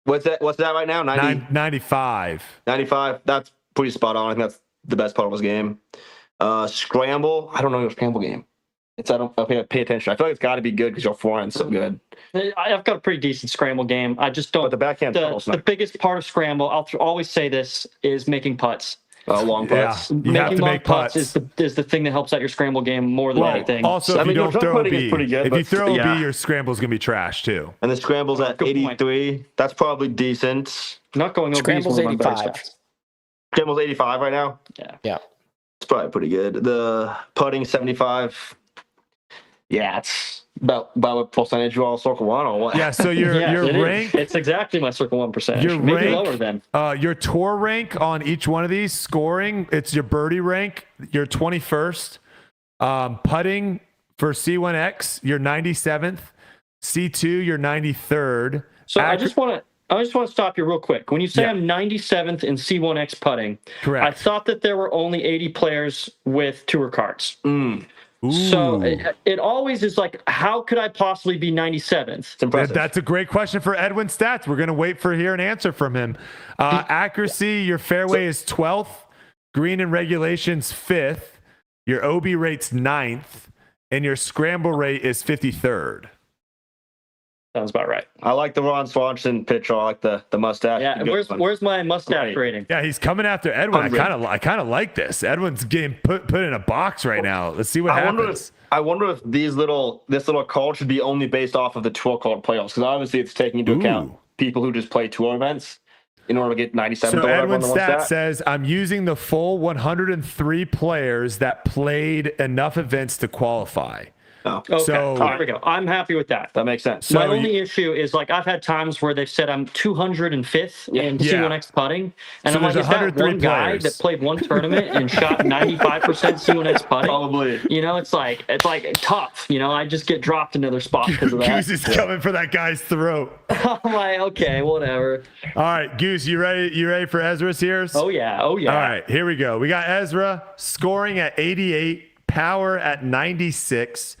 what's that right now? 95. 95. That's pretty spot on. I think that's the best part of his game. Scramble, I don't know your scramble game. I don't pay attention. I feel like it's got to be good because your forehand's so good. I've got a pretty decent scramble game. I just don't. But the backhand, the biggest part of scramble, I'll always say this, is making putts. long putts. Yeah, you have Making to long make putts. is the thing that helps out your scramble game more than anything. Also, So, if you don't your throw a putting is B, pretty good, if you but- throw a yeah. B, your scramble's going to be trash too. And the scramble's at Good point. 83. That's probably decent. Not going over Scramble's is one of my better 85. stats. Scramble's 85 right now. Yeah. It's probably pretty good. The putting 75. Yeah, it's about what percentage you all circle one or what? Yeah, so your Yeah, it is. rank, It's exactly my circle 1%. Your Maybe rank- lower than. your tour rank on each one of these scoring, it's your birdie rank, your 21st. Putting for C1X, you're 97th. C2, you're 93rd. So I just want to stop you real quick. When you say Yeah. I'm 97th in C1X putting, Correct. I thought that there were only 80 players with tour cards. So Ooh. it always is like, how could I possibly be 97th? It's impressive. That's a great question for Edwin Stats. We're going to wait for hear an answer from him. Accuracy, your fairway is 12th. Green and regulations 5th. Your OB rate's 9th. And your scramble rate is 53rd. Sounds about right. I like the Ron Swanson picture. I like the mustache. Yeah, The good one. where's my mustache Right. rating? Yeah, he's coming after Edwin. Hungry. I kind of like this. Edwin's getting put in a box right now. Let's see what happens. I wonder if this little card should be only based off of the tour card playoffs, because obviously it's taking into account people who just play tour events in order to get 97. So or whatever Edwin on the one Stat stat. says, I'm using the full 103 players that played enough events to qualify. Oh, Okay, So- there we go. I'm happy with that. that makes sense. So My you- only issue is like I've had times where they've said I'm 205th in Yeah. C1X putting, and So I'm like, there's is that 103 one guy players. that played one tournament and shot 95% C1X putting? Probably. You know, it's like tough. You know, I just get dropped another spot because of that. Goose is coming for that guy's throat. I'm like, okay, whatever. All right, Goose, you ready? You ready for Ezra's here? Oh yeah. All right, here we go. We got Ezra scoring at 88, power at 96,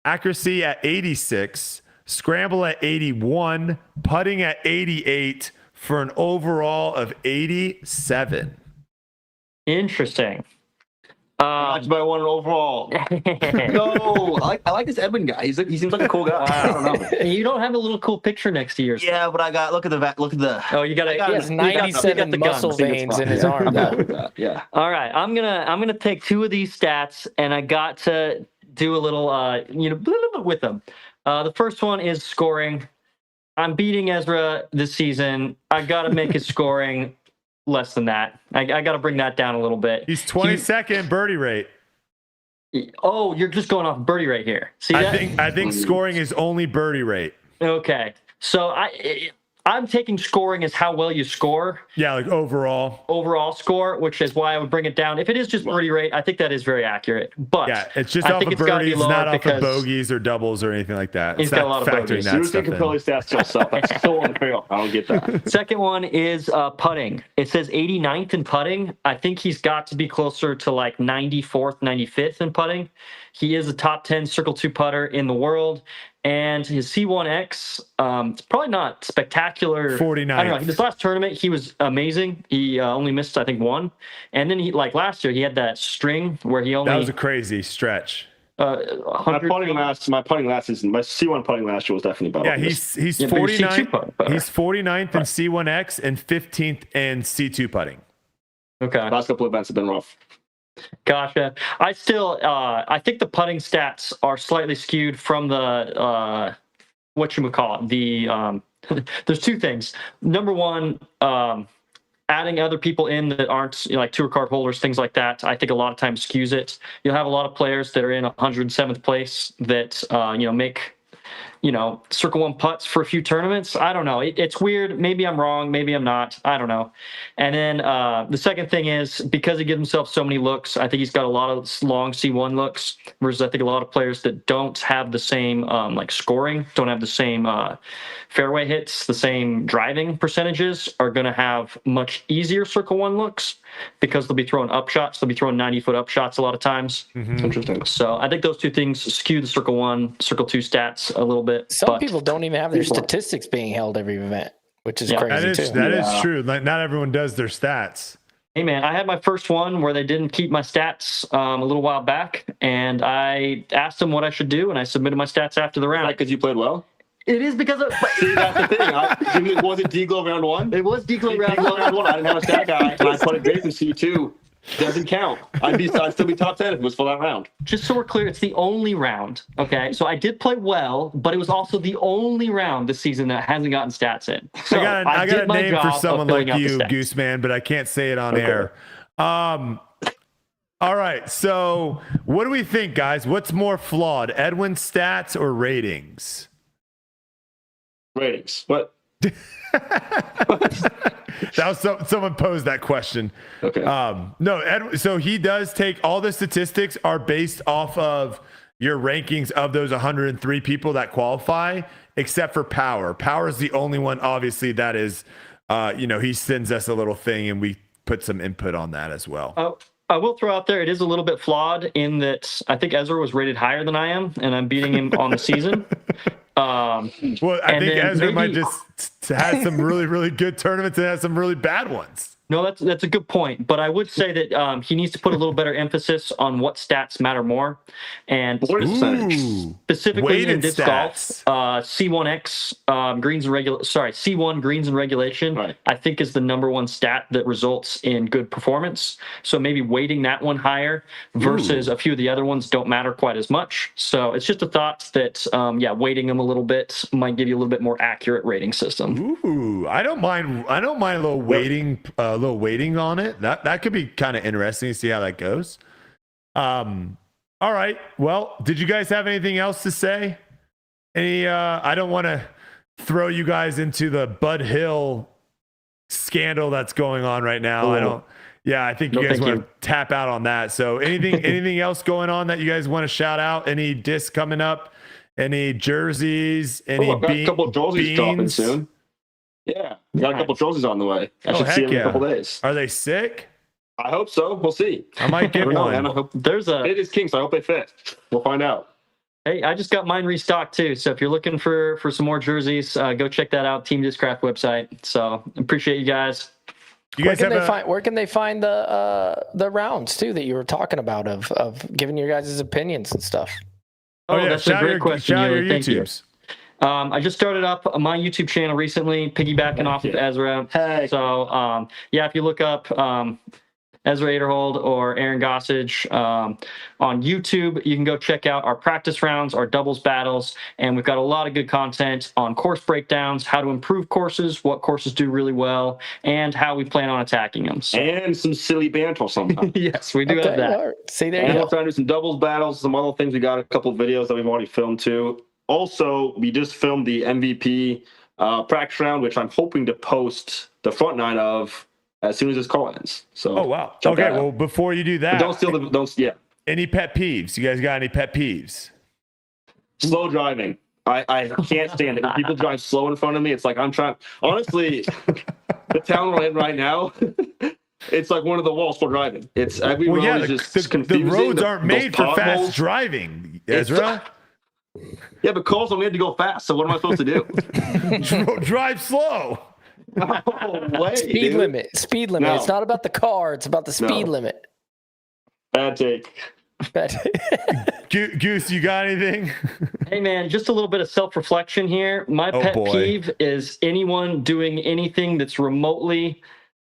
accuracy at 86, scramble at 81, putting at 88 for an overall of 87. Interesting. That's my one overall. No, I like this Edwin guy. He seems like a cool guy. I don't know. You don't have a little cool picture next to yours. Yeah, but I got look at the. Oh, you got He has 97 muscle veins in his arm. Though. Yeah. All right, I'm gonna take two of these stats, and I got to do a little with them. The first one is scoring. I'm beating Ezra this season. I got to make his scoring less than that. I got to bring that down a little bit. He's 22nd birdie rate. Oh, you're just going off birdie rate here. See that? I think scoring is only birdie rate. Okay, so I'm taking scoring as how well you score. Yeah, like overall score, which is why I would bring it down. If it is just birdie rate, I think that is very accurate. But yeah, it's just I off think of it's gotta be birdies, lower not off of because bogeys or doubles or anything like that. He's It's got not a lot of factoring bogeys. that Seriously, stuff can in. probably stats still suck. That's so unfair. I don't get that. Second one is putting. It says 89th in putting. I think he's got to be closer to like 94th, 95th in putting. He is a top 10 Circle 2 putter in the world. And his C1X, it's probably not spectacular. 49. I don't know. This last tournament, he was amazing. He only missed, I think, one. And then last year, he had that string where he only. That was a crazy stretch. My putting season, my C1 putting last year was definitely better. Yeah, he's Yeah, but your 49. C2 putter better. He's 49th in C1X and 15th in C2 putting. Okay. Last couple of events have been rough. Gotcha. I still, I think the putting stats are slightly skewed from the, whatchamacallit, there's two things. Number one, adding other people in that aren't like tour card holders, things like that, I think a lot of times skews it. You'll have a lot of players that are in 107th place that, make, Circle 1 putts for a few tournaments. I don't know. It's weird. Maybe I'm wrong. Maybe I'm not. I don't know. And then the second thing is because he gives himself so many looks, I think he's got a lot of long C1 looks versus I think a lot of players that don't have the same scoring, don't have the same fairway hits, the same driving percentages are going to have much easier Circle 1 looks because they'll be throwing up shots. They'll be throwing 90-foot up shots a lot of times. It's interesting. So I think those two things skew the Circle 1, Circle 2 stats a little bit. Some people don't even have their statistics being held every event, which is crazy too. That is true. Like not everyone does their stats. Hey man, I had my first one where they didn't keep my stats a little while back, and I asked them what I should do, and I submitted my stats after the round. Because you played well? It is because of. See, that's the thing. Was it D-Glow round one? It was D-Glow round D-Glow one. round one. I didn't have a stat guy, and I put it great in C2. Doesn't count. I'd still be top 10 if it was for that round. Just so we're clear, it's the only round. Okay, so I did play well, but it was also the only round this season that hasn't gotten stats in. So I got a name for someone like you, Gooseman, but I can't say it on air. All right, so what do we think, guys? What's more flawed, Edwin's stats or ratings? Ratings. What? That was someone posed that question. Okay. No, so he does take all the statistics are based off of your rankings of those 103 people that qualify, except for power. Power is the only one, obviously, that is, he sends us a little thing and we put some input on that as well. I will throw out there, it is a little bit flawed in that I think Ezra was rated higher than I am, and I'm beating him on the season. Well, I think Ezra might just have some really, really good tournaments and have some really bad ones. No, that's a good point. But I would say that he needs to put a little better emphasis on what stats matter more. And specifically weighted in disc golf, C1X greens and C1 greens and regulation, right, I think is the number one stat that results in good performance. So maybe weighting that one higher versus a few of the other ones don't matter quite as much. So it's just a thought that weighting them a little bit might give you a little bit more accurate rating system. Ooh, I don't mind a little weighting. Little weighting on it. That could be kind of interesting to see how that goes. All right. Well, did you guys have anything else to say? I don't want to throw you guys into the Bud Hill scandal that's going on right now. I think you guys want to tap out on that. So anything else going on that you guys want to shout out? Any discs coming up? Any jerseys? Any I've got a couple of jerseys dropping soon. Yeah, got a couple of jerseys on the way. I should see them in a couple days. Are they sick? I hope so. We'll see. I might get don't know, one. man. I hope There's a it is king, so I hope they fit. We'll find out. Hey, I just got mine restocked too. So if you're looking for some more jerseys, go check that out. Team Discraft website. So appreciate you guys. You Where guys can have they find? Where can they find the rounds too that you were talking about of giving your guys' opinions and stuff? Oh, yeah. That's a great question. Shout out your Yuli. Thank you. YouTubes. I just started up my YouTube channel recently, piggybacking off of Ezra. Hey. So yeah, if you look up Ezra Aderhold or Aaron Gossage on YouTube, you can go check out our practice rounds, our doubles battles, and we've got a lot of good content on course breakdowns, how to improve courses, what courses do really well, and how we plan on attacking them. So, And some silly banter sometimes. yes, we do have that. All right. See, there And you we're go. trying to do some doubles battles, some other things. We got a couple of videos that we've already filmed too. Also, we just filmed the MVP practice round, which I'm hoping to post the front nine of as soon as this call ends. So, Oh, wow. check Okay, that out. well, before you do But that, don't steal the. Don't. Yeah. any pet peeves? You guys got any pet peeves? Slow driving. I can't stand it. When people drive slow in front of me, it's like I'm trying. Honestly, the town we're in right now, it's like one of the walls for driving. It's every Well, road yeah, is the just confusing. roads aren't Those made for fast potholes. driving, It's- Ezra. Yeah, but calls are made to go fast. So what am I supposed to do? Drive slow. No way, Speed dude. limit. Speed limit. No. It's not about the car. It's about the speed No. limit. Bad take. But Goose, you got anything? Hey man, just a little bit of self-reflection here. My Oh, pet boy. peeve is anyone doing anything that's remotely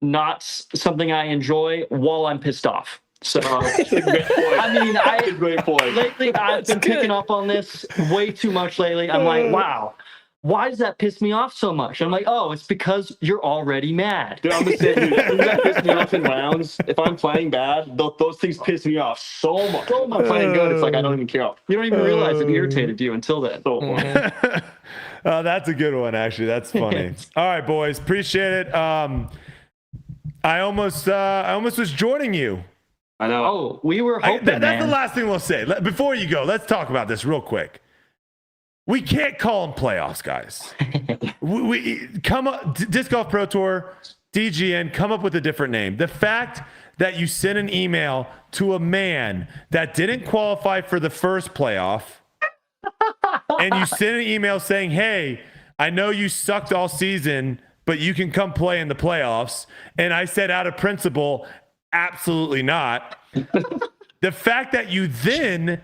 not something I enjoy while I'm pissed off. So That's a great point. I mean, That's a great point. lately I've been picking up on this way too much lately. I'm like, wow, why does that piss me off so much? I'm like, oh, it's because you're already mad. Dude, I'm the same dude. Things that piss me off in rounds. If I'm playing bad, those things piss me off so much. If I'm playing good, it's like I don't even care. You don't even realize it irritated you until then. So, Oh, that's a good one, actually. That's funny. All right, boys, appreciate it. I almost was joining you. I know. Oh, we were hoping, That's man. the last thing we'll say. Before you go, let's talk about this real quick. We can't call them playoffs, guys. we come up, Disc Golf Pro Tour, DGN, come up with a different name. The fact that you sent an email to a man that didn't qualify for the first playoff, and you sent an email saying, hey, I know you sucked all season, but you can come play in the playoffs. And I said, out of principle, absolutely not. The fact that you then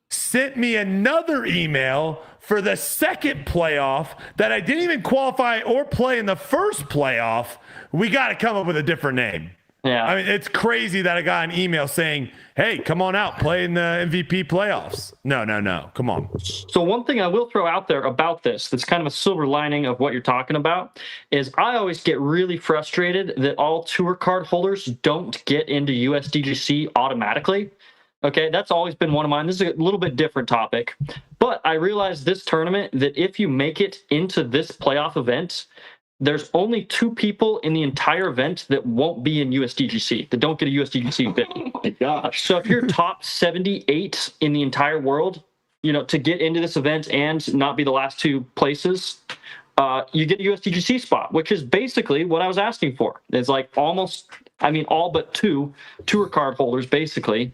sent me another email for the second playoff that I didn't even qualify or play in the first playoff, we got to come up with a different name. Yeah. I mean, it's crazy that I got an email saying, hey, come on out, play in the MVP playoffs. No. Come on. So one thing I will throw out there about this that's kind of a silver lining of what you're talking about is I always get really frustrated that all tour card holders don't get into USDGC automatically. Okay, that's always been one of mine. This is a little bit different topic. But I realized this tournament that if you make it into this playoff event, there's only 2 people in the entire event that won't be in USDGC, that don't get a USDGC bid. Oh my gosh. So if you're top 78 in the entire world, you know, to get into this event and not be the last 2 places, you get a USDGC spot, which is basically what I was asking for. It's like all but 2 tour card holders basically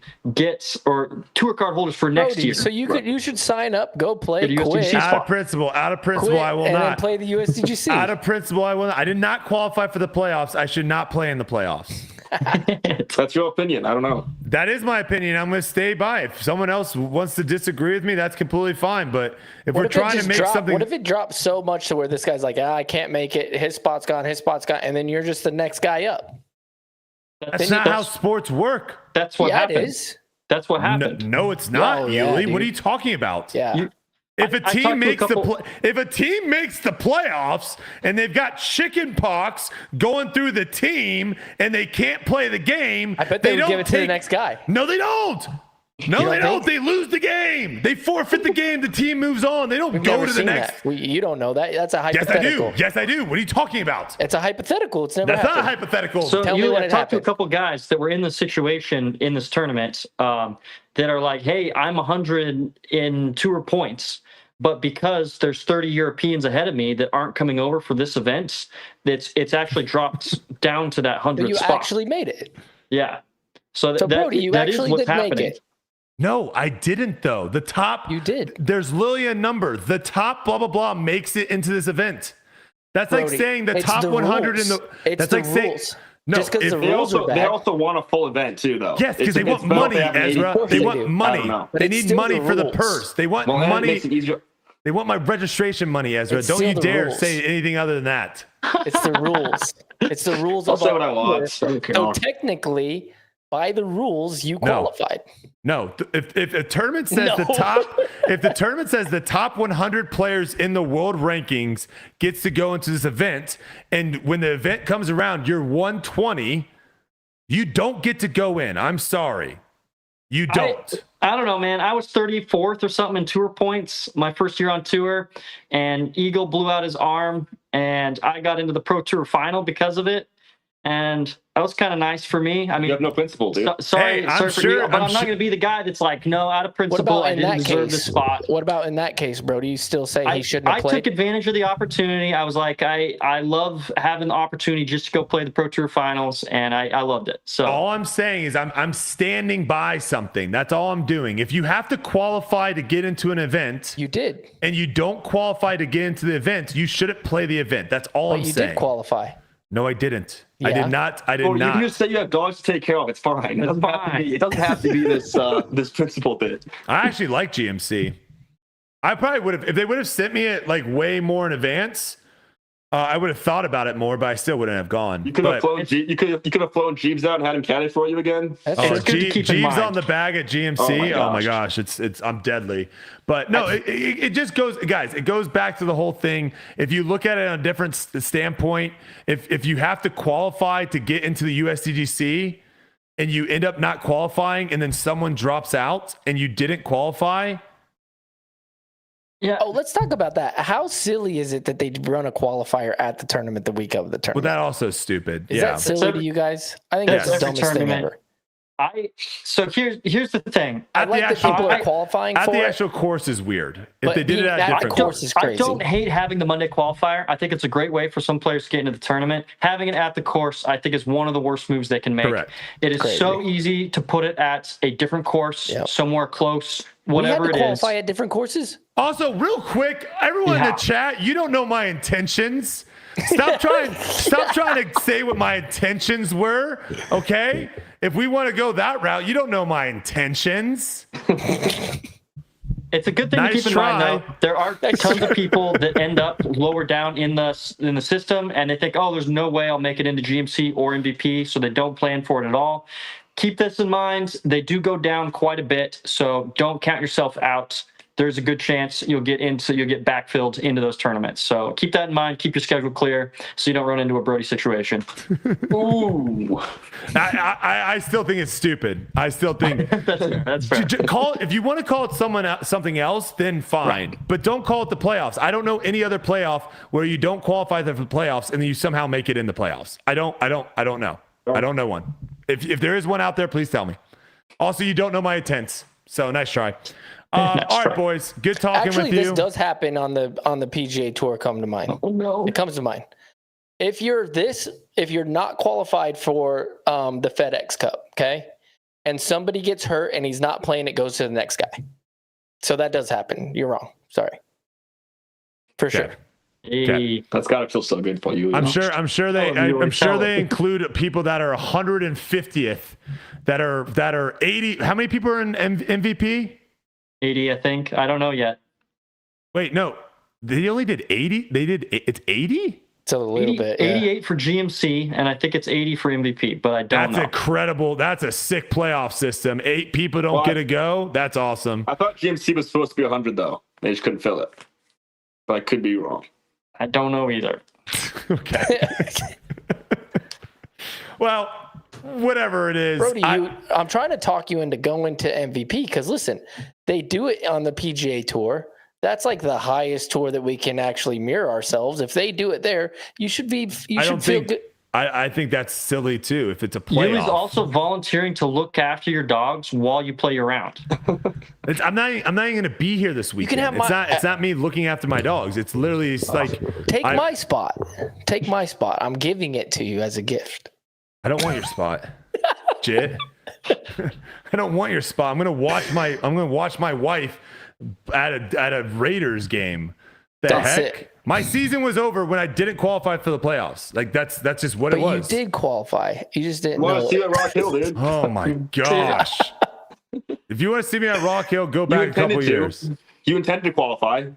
or tour card holders for next Brody, year. so you should sign up, go play, Get a quit, USDGC Out of principle, quit, I will and then not. play the USDGC. Out of principle, I will not. I did not qualify for the playoffs. I should not play in the playoffs. That's your opinion. I don't know. That is my opinion. I'm going to stay by it. If someone else wants to disagree with me, that's completely fine. But if we're trying to make something, what if it drops so much to where this guy's like, I can't make it. His spot's gone. And then you're just the next guy up. that's not how sports work. That's what Yeah, happened. it is. That's what happened. No, it's not, Oh, yeah, Yuli. dude. What are you talking about? Yeah. If a I talked team to a makes couple- if a team makes the playoffs and they've got chicken pox going through the team and they can't play the game, I bet they would don't give it to the next guy. No, they don't. No, You they don't don't. They lose the game. They forfeit the game. The team moves on. They don't We've go never to the seen next. that. You don't know that. That's a Yes, I hypothetical. do. Yes, I do. What are you talking about? It's a hypothetical. It's never That's not a happened. hypothetical. So Tell me when I it talked to a happened. couple guys that were in the situation in this tournament that are like, hey, I'm 100 in tour points. But because there's 30 Europeans ahead of me that aren't coming over for this event, it's actually dropped down to that 100 You spot. actually made it. Yeah. So, So, that, Brody, you that is actually what's did make happening. it. No, I didn't though. The top. You did. There's literally a number. The top blah blah blah makes it into this event. That's like Brody, saying the it's top the 100 rules. in the. It's that's the like saying rules. no. Just because if- the They rules are they bad. also want a full event too, though. Yes, because they want better if money, they have an 80 Ezra. course They they want do. I money. don't know. But They it's need still money the for the rules. purse. They want Well, that money. makes it easier. They want my registration money, Ezra. It's Don't still you the dare rules. say anything other than that. It's the rules. It's the rules I'll of say our what I want. tour. I don't So care. technically, by the rules, you qualified. No, if a tournament says the No. top, if the tournament says the top 100 players in the world rankings gets to go into this event, and when the event comes around, you're 120, you don't get to go in. I'm sorry, you don't. I don't know, man. I was 34th or something in tour points my first year on tour, and Eagle blew out his arm, and I got into the Pro Tour final because of it. And that was kind of nice for me. I You mean, have no principle, dude. sorry, Hey, I'm sorry for sure- Eagle, but I'm I'm not sure- going to be the guy that's like, no, out of What principle, about I in didn't that deserve case? this spot. What about in that case, bro? Do you still say he shouldn't I have played? took advantage of the opportunity. I was like, I love having the opportunity just to go play the Pro Tour finals, and I loved it. So All I'm saying is I'm standing by something. That's all I'm doing. If you have to qualify to get into an event You did. and you don't qualify to get into the event, you shouldn't play the event. That's all But I'm you saying. did qualify. No, I didn't. I Yeah. did not. I did Well, you not. can just say you have dogs to take care of. It's fine. It doesn't have to be. It doesn't have to be this this principle thing. I actually like GMC. I probably would have, if they would have sent me it like way more in advance, I would have thought about it more, but I still wouldn't have gone. You could have But- flown. You could have flown Jeeves out and had him caddy for you again. That's Oh, true. It's good to keep in Jeeves mind. on the bag at GMC. Oh Oh my my gosh, it's I'm deadly. But no, it just goes, guys. It goes back to the whole thing. If you look at it on a different standpoint, if you have to qualify to get into the USDGC and you end up not qualifying, and then someone drops out and you didn't qualify, yeah. Oh, let's talk about that. How silly is it that they run a qualifier at the tournament the week of the well, tournament? that also is stupid. Is yeah. that silly to you guys? I think Yes. that's the Every dumbest thing tournament. ever. So here's the thing. I At like the that people actual- are qualifying At for the it. actual course is weird. If But they did it being at at a the different course course. is I crazy. don't hate having the Monday qualifier. I think it's a great way for some players to get into the tournament. Having it at the course, I think, is one of the worst moves they can make. Correct. It is Crazy. so easy to put it at a different course, Yep. somewhere close, We whatever had to it is. qualify at different courses. Also, real quick, everyone in Yeah. the chat, you don't know my intentions. Stop trying to say what my intentions were, okay? If we want to go that route, you don't know my intentions. It's a good thing Nice to keep in try. mind, though. There are tons of people that end up lower down in the system, and they think, "Oh, there's no way I'll make it into GMC or MVP," so they don't plan for it at all. Keep this in mind. They do go down quite a bit, so don't count yourself out. There's a good chance you'll get backfilled into those tournaments. So keep that in mind. Keep your schedule clear so you don't run into a Brody situation. Ooh. I still think it's stupid. I still think That's fair. call if you want to call it something else, then fine. But don't call it the playoffs. I don't know any other playoff where you don't qualify for the playoffs and then you somehow make it in the playoffs. I don't know. I don't know one. If there is one out there, please tell me. Also, you don't know my intents. So nice try. All right, boys. Good talking Actually, with you. this does happen on the PGA Tour. Come to mind. Oh no. It comes to mind. If you're not qualified for the FedEx Cup, okay, and somebody gets hurt and he's not playing, it goes to the next guy. So that does happen. You're wrong. Sorry. For sure. Hey, That's gotta feel so good for you. I'm sure they it. include people that are 150th, that are 80. How many people are in MVP? 80, I think. I don't know yet. Wait, no. They only did 80? It's 80? It's a little 80, bit. Yeah. 88 for GMC, and I think it's 80 for MVP, but I don't That's know. incredible. That's a sick playoff system. 8 people don't get to go. That's awesome. I thought GMC was supposed to be 100 though. They just couldn't fill it. But I could be wrong. I don't know either. Okay. Well, whatever it is. Brody, I'm trying to talk you into going to MVP because listen, they do it on the PGA Tour. That's like the highest tour that we can actually mirror ourselves. If they do it there, you should feel good. I think that's silly too. If it's a playoff, You is also volunteering to look after your dogs while you play your round. I'm not even going to be here this weekend. have It's not me looking after my dogs. It's literally like Take my spot. Take my spot. I'm giving it to you as a gift. I don't want your spot. watch it. I don't want your spot. I'm gonna watch my wife at a Raiders game. That's Heck? it. My season was over when I didn't qualify for the playoffs. Like that's just what it was. You did qualify. You just didn't Want know. to see that Rock Hill, dude? Oh my gosh. If you want to see me at Rock Hill, go back a couple years. You intended to qualify,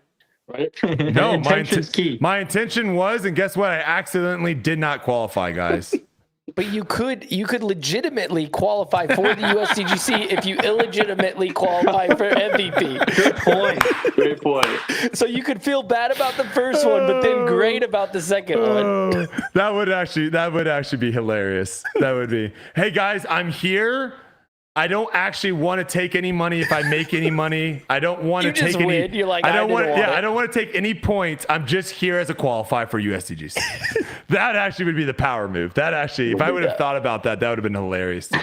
right? No, Intention's key. my intention was, and guess what? I accidentally did not qualify, guys. But you could legitimately qualify for the USDGC if you illegitimately qualify for MVP. Good point. Great point. So you could feel bad about the first one, but then great about the second one. That would actually be hilarious. That would be. Hey guys, I'm here. I don't actually want to take any money if I make any money. I don't want to take any. You're like, I don't want. it. Yeah, I don't want to take any points. I'm just here as a qualifier for USDGC. That actually would be the power move. That actually, if I would have thought about that, that would have been hilarious to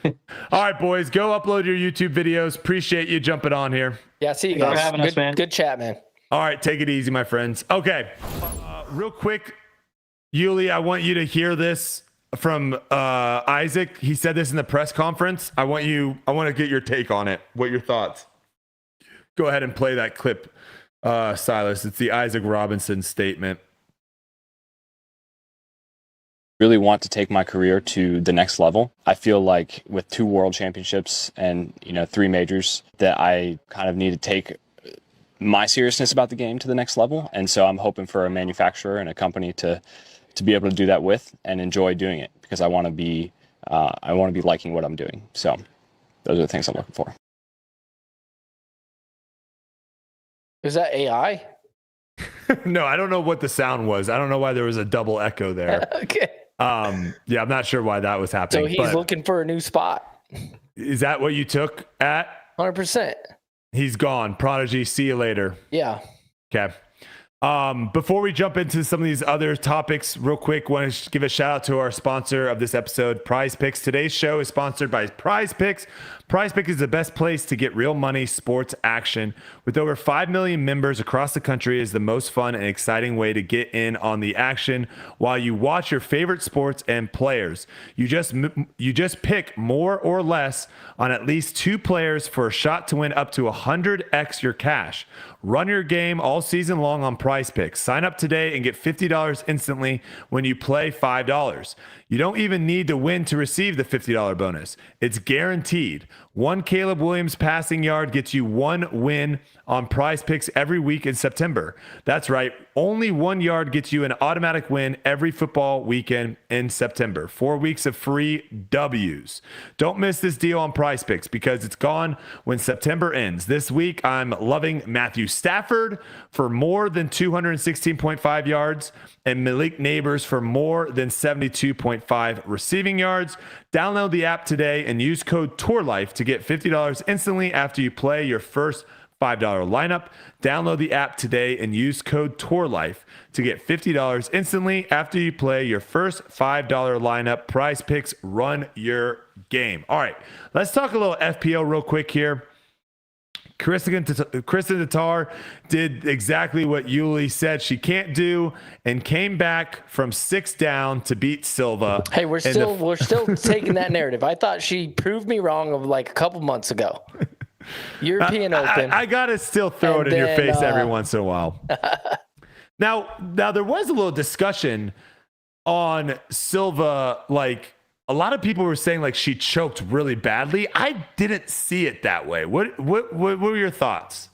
do. All right, boys, go upload your YouTube videos. Appreciate you jumping on here. Yeah, see you Thanks guys. for having us, man. Good chat, man. All right, take it easy, my friends. Okay, real quick, Yuli, I want you to hear this from Isaac. He said this in the press conference. I want to get your take on it. What are your thoughts? Go ahead and play that clip, Silas. It's the Isaac Robinson statement. Really want to take my career to the next level. I feel like with 2 world championships and 3 majors that I kind of need to take my seriousness about the game to the next level. And so I'm hoping for a manufacturer and a company to be able to do that with and enjoy doing it, because I want to be liking what I'm doing. So those are the things I'm looking for. Is that AI? No, I don't know what the sound was. I don't know why there was a double echo there. Okay. Yeah, I'm not sure why that was happening. So he's but looking for a new spot. is that what you took at? 100%. He's gone. Prodigy, see you later. Yeah. Okay. Before we jump into some of these other topics, real quick, want to give a shout out to our sponsor of this episode, Prize Picks. Today's show is sponsored by Prize Picks. Prize Picks is the best place to get real money sports action. With over 5 million members across the country, is the most fun and exciting way to get in on the action while you watch your favorite sports and players. You just pick more or less on at least 2 players for a shot to win up to 100x your cash. Run your game all season long on Prize Picks. Sign up today and get $50 instantly when you play $5. You don't even need to win to receive the $50 bonus. It's guaranteed. 1 Caleb Williams passing yard gets you 1 win on Prize Picks every week in September. That's right. Only 1 yard gets you an automatic win every football weekend in September. 4 weeks of free W's. Don't miss this deal on Prize Picks because it's gone when September ends. This week, I'm loving Matthew Stafford for more than 216.5 yards and Malik Neighbors for more than 72.5 receiving yards. Download the app today and use code TOURLIFE to get $50 instantly after you play your first $5 lineup. Download the app today and use code TOURLIFE to get $50 instantly after you play your first $5 lineup. Prize Picks, run your game. All right, let's talk a little FPO real quick here. Kristin Tattar did exactly what Yuli said she can't do and came back from 6 down to beat Silva. Hey, we're still taking that narrative. I thought she proved me wrong of like a couple months ago. European Open. I gotta still throw it in your face every once in a while. Now there was a little discussion on Silva, like a lot of people were saying like she choked really badly. I didn't see it that way. What were your thoughts?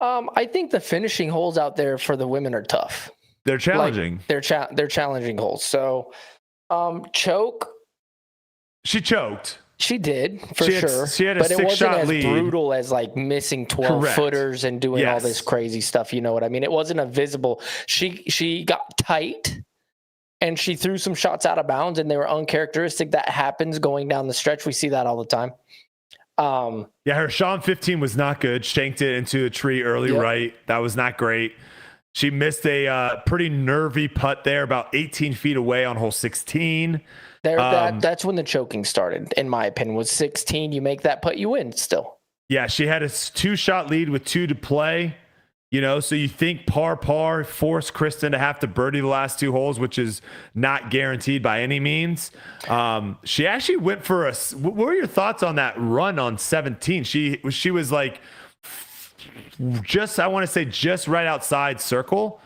I think the finishing holes out there for the women are tough. They're challenging. Like, they're challenging holes. So, choke. She choked. She did for sure. She had a but it wasn't 6-shot as lead. brutal as like missing 12 footers and doing all this crazy stuff. You know what I mean? It wasn't a visible. She got tight and she threw some shots out of bounds and they were uncharacteristic. That happens going down the stretch. We see that all the time. Yeah, her Sean 15 was not good. Shanked it into a tree early right. That was not great. She missed a pretty nervy putt there about 18 feet away on hole 16. That's when the choking started, in my opinion. Was 16, you make that putt, you win still. Yeah, she had a 2-shot lead with 2 to play. So you think par, force Kristin to have to birdie the last 2 holes, which is not guaranteed by any means. She actually went for what were your thoughts on that run on 17? She was like I want to say just right outside circle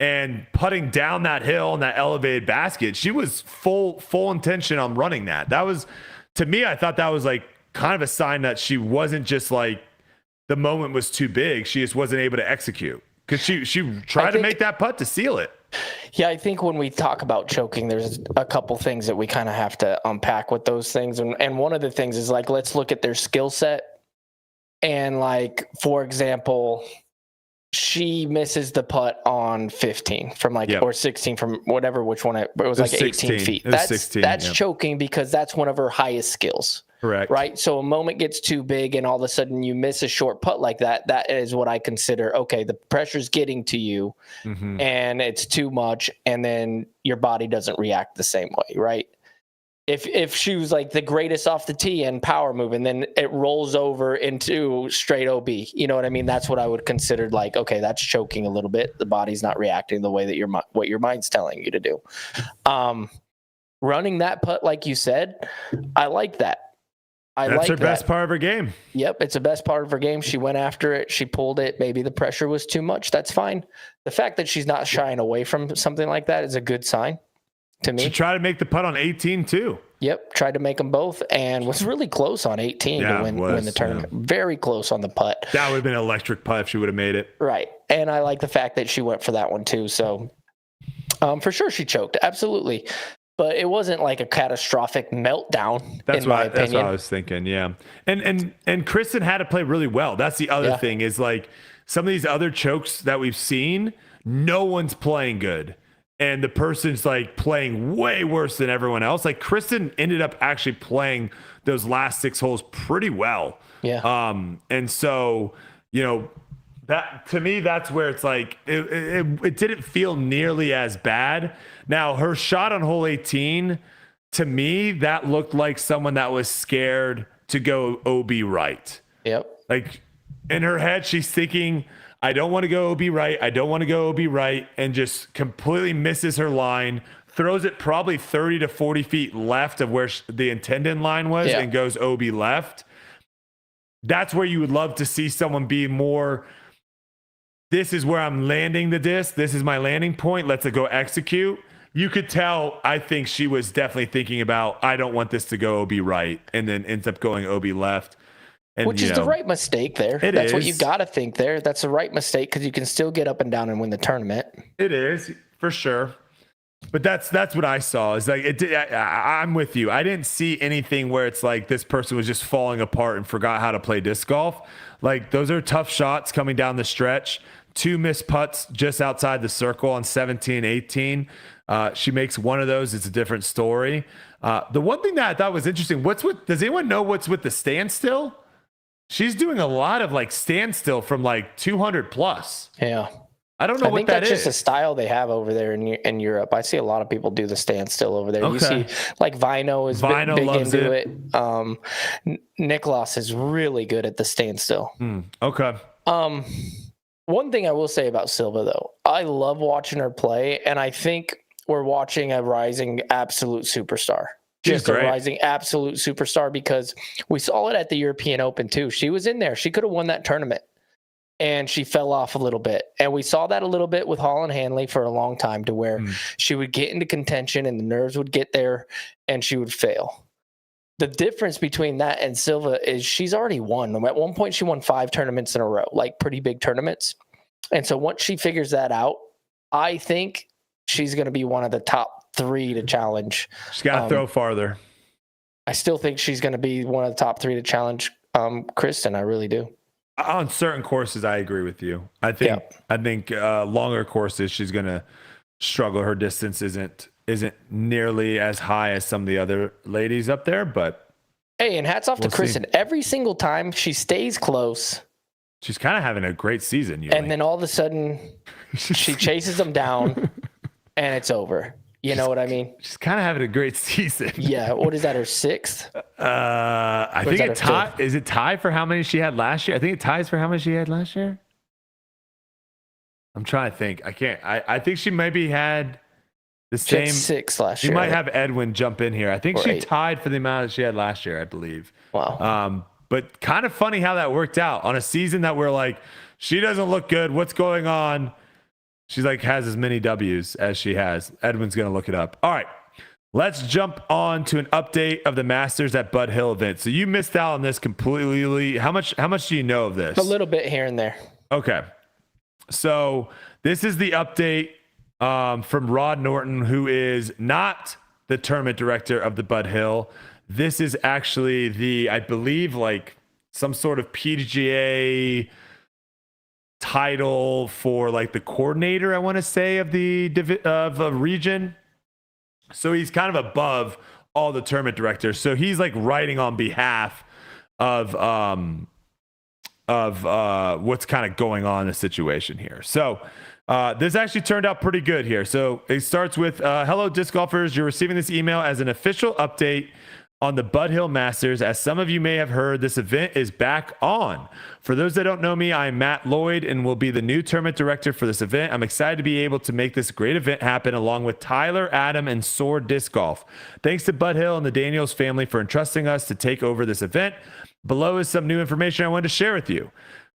and putting down that hill and that elevated basket. She was full intention on running that. That was, to me, I thought that was like kind of a sign that she wasn't just like, the moment was too big. She just wasn't able to execute because she tried to make that putt to seal it. Yeah, I think when we talk about choking, there's a couple things that we kind of have to unpack with those things. And one of the things is like, let's look at their skill set. And like, for example, she misses the putt on 15 from like, or 16 from whatever, which one it was like 18 feet. That's choking because that's one of her highest skills. Correct. Right. So a moment gets too big and all of a sudden you miss a short putt like that. That is what I consider, okay, the pressure's getting to you and it's too much. And then your body doesn't react the same way. Right. If she was like the greatest off the tee and power move, and then it rolls over into straight OB, you know what I mean? That's what I would consider like, okay, that's choking a little bit. The body's not reacting the way that what your mind's telling you to do. Running that putt, like you said, I like that. That's her best part of her game. Yep, it's the best part of her game. She went after it. She pulled it. Maybe the pressure was too much. That's fine. The fact that she's not shying away from something like that is a good sign to me. She tried to make the putt on 18 too. Yep, tried to make them both and was really close on 18 to win the tournament. Yeah. Very close on the putt. That would have been an electric putt if she would have made it. Right, and I like the fact that she went for that one too. So for sure she choked. Absolutely. But it wasn't like a catastrophic meltdown. That's what I was thinking. Yeah. And Kristin had to play really well. That's the other thing is like some of these other chokes that we've seen, no one's playing good. And the person's like playing way worse than everyone else. Like Kristin ended up actually playing those last 6 holes pretty well. Yeah. And so, that to me, that's where it's like it didn't feel nearly as bad. Now, her shot on hole 18, to me, that looked like someone that was scared to go OB right. Yep. Like in her head, she's thinking, I don't want to go OB right. I don't want to go OB right. And just completely misses her line, throws it probably 30 to 40 feet left of where the intended line was and goes OB left. That's where you would love to see someone be more, this is where I'm landing the disc. This is my landing point. Let's go execute. You could tell, I think she was definitely thinking about, I don't want this to go OB right, and then ends up going OB left. And, which is the right mistake there. That's what you got to think there. That's the right mistake because you can still get up and down and win the tournament. It is, for sure. But that's what I saw. Is like I'm with you. I didn't see anything where it's like this person was just falling apart and forgot how to play disc golf. Like those are tough shots coming down the stretch. 2 missed putts just outside the circle on 17, 18. She makes one of those. It's a different story. The one thing that I thought was interesting, does anyone know what's with the standstill? She's doing a lot of like standstill from like 200 plus. Yeah. I don't know what that is. I think that's just a style they have over there in Europe. I see a lot of people do the standstill over there. Okay. You see like Vino is big into it. Niklas is really good at the standstill. Okay. One thing I will say about Silva though, I love watching her play, and I think we're watching a rising absolute superstar. Just a rising absolute superstar because we saw it at the European Open too. She was in there. She could have won that tournament and she fell off a little bit. And we saw that a little bit with Holland Hanley for a long time to where she would get into contention and the nerves would get there and she would fail. The difference between that and Silva is she's already won. At one point, she won 5 tournaments in a row, like pretty big tournaments. And so once she figures that out, I think she's going to be one of the top 3 to challenge. She's got to throw farther. I still think she's going to be one of the top 3 to challenge Kristin. I really do. On certain courses, I agree with you. I think longer courses, she's going to struggle. Her distance isn't nearly as high as some of the other ladies up there, but hey, and hats off to Kristin. Every single time she stays close. She's kind of having a great season. And then all of a sudden she chases them down and it's over. You know what I mean? She's kind of having a great season. Yeah. What is that, her 6th? I think it tied. Is it tied for how many she had last year? I think it ties for how many she had last year. I'm trying to think. I can't. I think she maybe had the She had same. 6 last You year. might have Edwin jump in here. I think Or she 8. tied for the amount that she had last year, I believe. Wow. But kind of funny how that worked out on a season that we're like, she doesn't look good. What's going on? She's like has as many W's as she has. Edwin's gonna look it up. All right. Let's jump on to an update of the Masters at Bud Hill event. So you missed out on this completely. How much do you know of this? A little bit here and there. Okay. So this is the update from Rod Norton, who is not the tournament director of the Bud Hill. This is actually I believe, like some sort of PGA title for like the coordinator, I want to say, of a region. So he's kind of above all the tournament directors. So he's like writing on behalf of what's kind of going on in the situation here. So this actually turned out pretty good here. So it starts with, hello, disc golfers. You're receiving this email as an official update on the Bud Hill Masters. As some of you may have heard, this event is back on. For those that don't know me, I'm Matt Lloyd and will be the new tournament director for this event. I'm excited to be able to make this great event happen along with Tyler, Adam, and Sword Disc Golf. Thanks to Bud Hill and the Daniels family for entrusting us to take over this event. Below is some new information I wanted to share with you.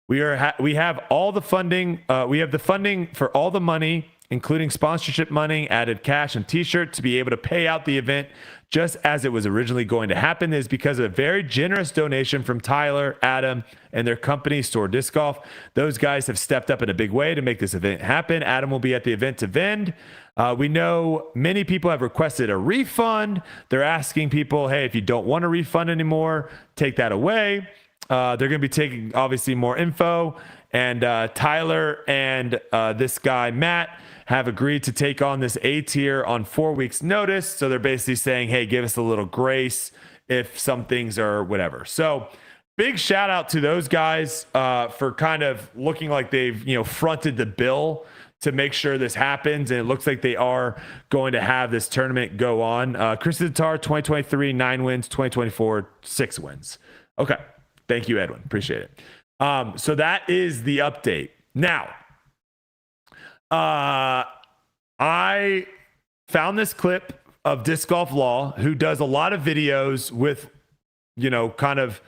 We have all the funding. We have the funding for all the money, including sponsorship money, added cash, and t-shirt to be able to pay out the event just as it was originally going to happen. Is because of a very generous donation from Tyler, Adam, and their company, Store Disc Golf. Those guys have stepped up in a big way to make this event happen. Adam will be at the event to vend. We know many people have requested a refund. They're asking people, hey, if you don't want a refund anymore, take that away. They're going to be taking, obviously, more info. And Tyler and this guy, Matt, have agreed to take on this A tier on 4 weeks notice. So they're basically saying, hey, give us a little grace if some things are whatever. So big shout out to those guys for kind of looking like they've, fronted the bill to make sure this happens. And it looks like they are going to have this tournament go on. Kristin Tattar, 2023, 9 wins, 2024, 6 wins. Okay. Thank you, Edwin. Appreciate it. So that is the update. Now, I found this clip of DiscGolfLaw, who does a lot of videos with, kind of